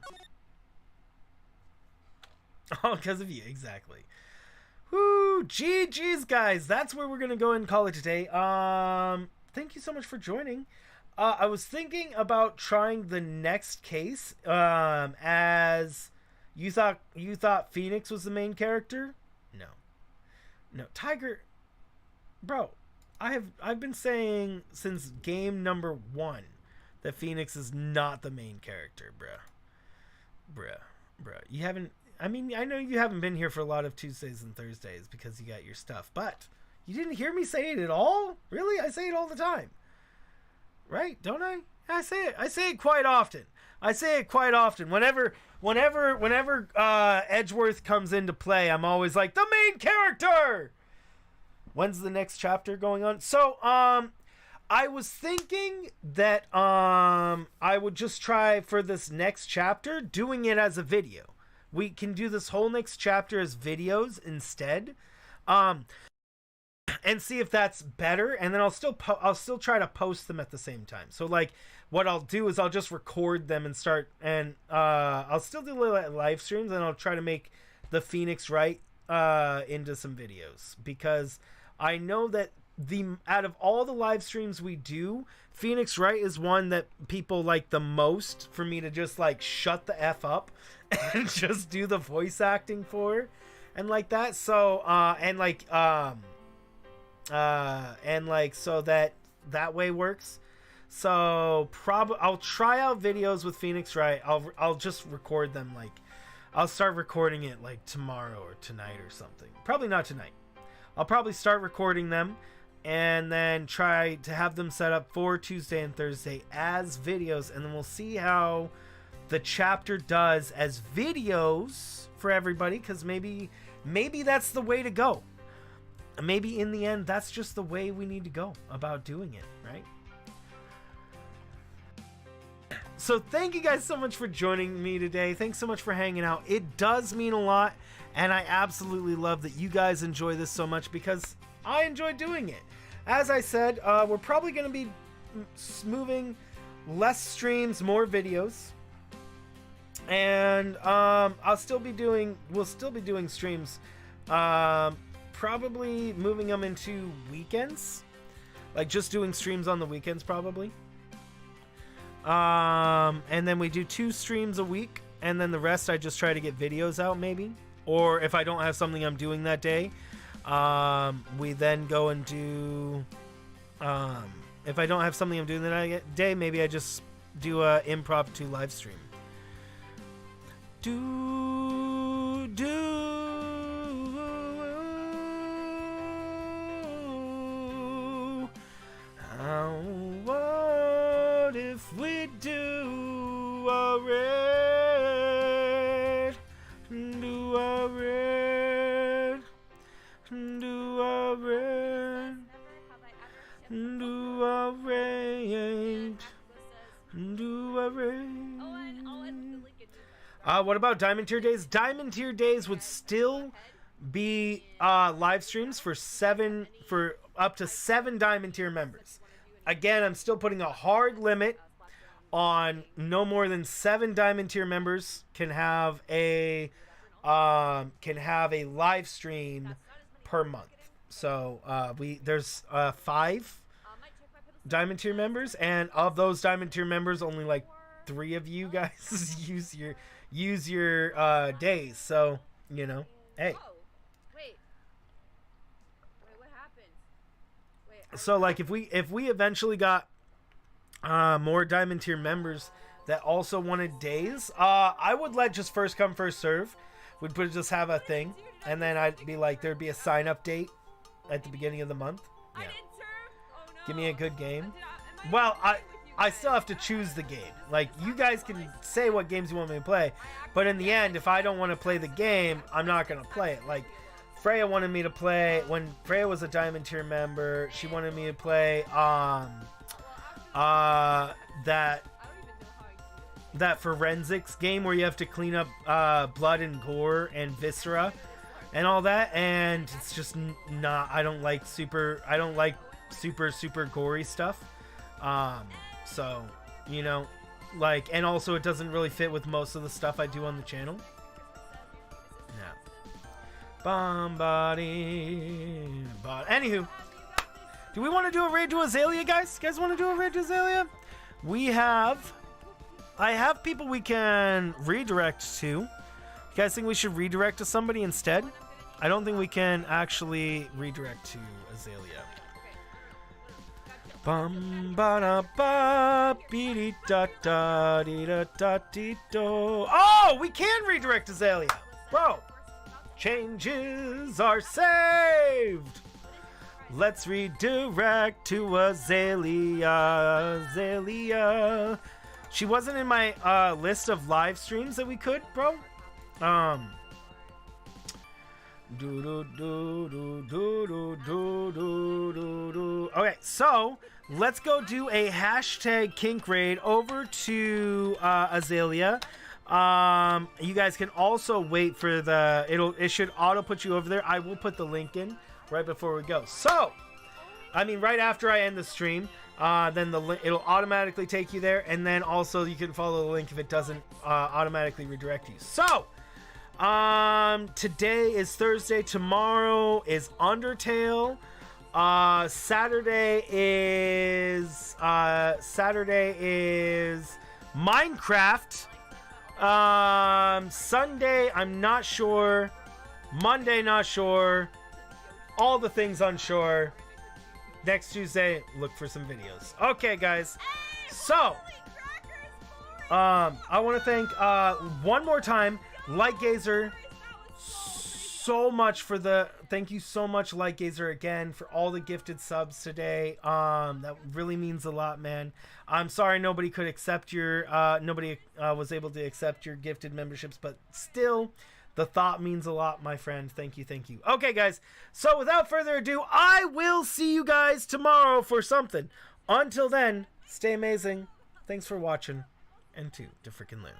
All because of you, exactly. Woo! GG's, guys. That's where we're gonna go and call it today. Thank you so much for joining. I was thinking about trying the next case. As you thought Phoenix was the main character. No, Tiger. Bro, I've been saying since game number 1 that Phoenix is not the main character, bruh. You haven't. I mean, I know you haven't been here for a lot of Tuesdays and Thursdays because you got your stuff, but you didn't hear me say it at all? Really? I say it all the time. Right? Don't I? I say it. I say it quite often. Whenever Edgeworth comes into play, I'm always like, the main character! When's the next chapter going on? So, I was thinking that I would just try for this next chapter doing it as a video. We can do this whole next chapter as videos instead, and see if that's better. And then I'll still try to post them at the same time. So like, what I'll do is I'll just record them and start, and I'll still do live streams, and I'll try to make the Phoenix Wright into some videos, because I know that out of all the live streams we do, Phoenix Wright is one that people like the most for me to just like shut the F up and just do the voice acting for and like that. So so that way works. So I'll try out videos with Phoenix Wright. I'll just record them, like I'll start recording it like tomorrow or tonight or something. Probably not tonight. I'll probably start recording them and then try to have them set up for Tuesday and Thursday as videos, and then we'll see how the chapter does as videos for everybody, because maybe that's the way to go. Maybe in the end that's just the way we need to go about doing it, right? So thank you guys so much for joining me today. Thanks so much for hanging out. It does mean a lot, and I absolutely love that you guys enjoy this so much, because I enjoy doing it. As I said, we're probably going to be moving less streams, more videos, and we'll still be doing streams, probably moving them into weekends, like just doing streams on the weekends probably. And then we do 2 streams a week, and then the rest I just try to get videos out maybe, or if I don't have something I'm doing that day, we then go and do, if I don't have something I'm doing that day, maybe I just do a impromptu live stream. What if we do a raid? Do a raid. Do a raid. Do a raid. Do a raid. What about Diamond Tier Days? Diamond Tier Days would still be live streams for up to 7 Diamond Tier members. Again, I'm still putting a hard limit on no more than 7 Diamond Tier members can have a live stream per month. So there's 5 Diamond Tier members, and of those Diamond Tier members, only like 3 of you guys use your days. So, you know, hey. Wait, what happened? So like if we eventually got more Diamond Tier members that also wanted days, I would let just first come first serve. We'd just have a thing, and then I'd be like, there'd be a sign up date at the beginning of the month. Yeah. Give me a good game. Well, I still have to choose the game. Like, you guys can say what games you want me to play, but in the end, if I don't want to play the game, I'm not going to play it. Like, Freya wanted me to play, when Freya was a Diamond Tier member, she wanted me to play that forensics game where you have to clean up blood and gore and viscera and all that, and it's just not, I don't like super gory stuff. So, you know, like, and also it doesn't really fit with most of the stuff I do on the channel. Yeah. But anywho, do we want to do a raid to Azalea, guys? You guys want to do a raid to Azalea? I have people we can redirect to. You guys think we should redirect to somebody instead? I don't think we can actually redirect to Azalea. Oh, we can redirect Azalea. Bro, changes are saved. Let's redirect to Azalea. Azalea. She wasn't in my list of live streams that we could, bro. Okay, so let's go do a hashtag kink raid over to Azalea. You guys can also wait for it should auto put you over there. I will put the link in right before we go. So, I mean, right after I end the stream, then it'll automatically take you there, and then also you can follow the link if it doesn't automatically redirect you. So, today is Thursday. Tomorrow is Undertale. Saturday is Minecraft. Sunday, I'm not sure. Monday, not sure. All the things unsure. Next Tuesday, look for some videos. Okay, guys. So, I want to thank one more time Lightgazer so much for thank you so much, Lightgazer, again for all the gifted subs today. That really means a lot, man. I'm sorry nobody could accept your nobody was able to accept your gifted memberships, but still the thought means a lot, my friend. Thank you, thank you. Okay, guys. So without further ado, I will see you guys tomorrow for something. Until then, stay amazing. Thanks for watching, and to freaking learn.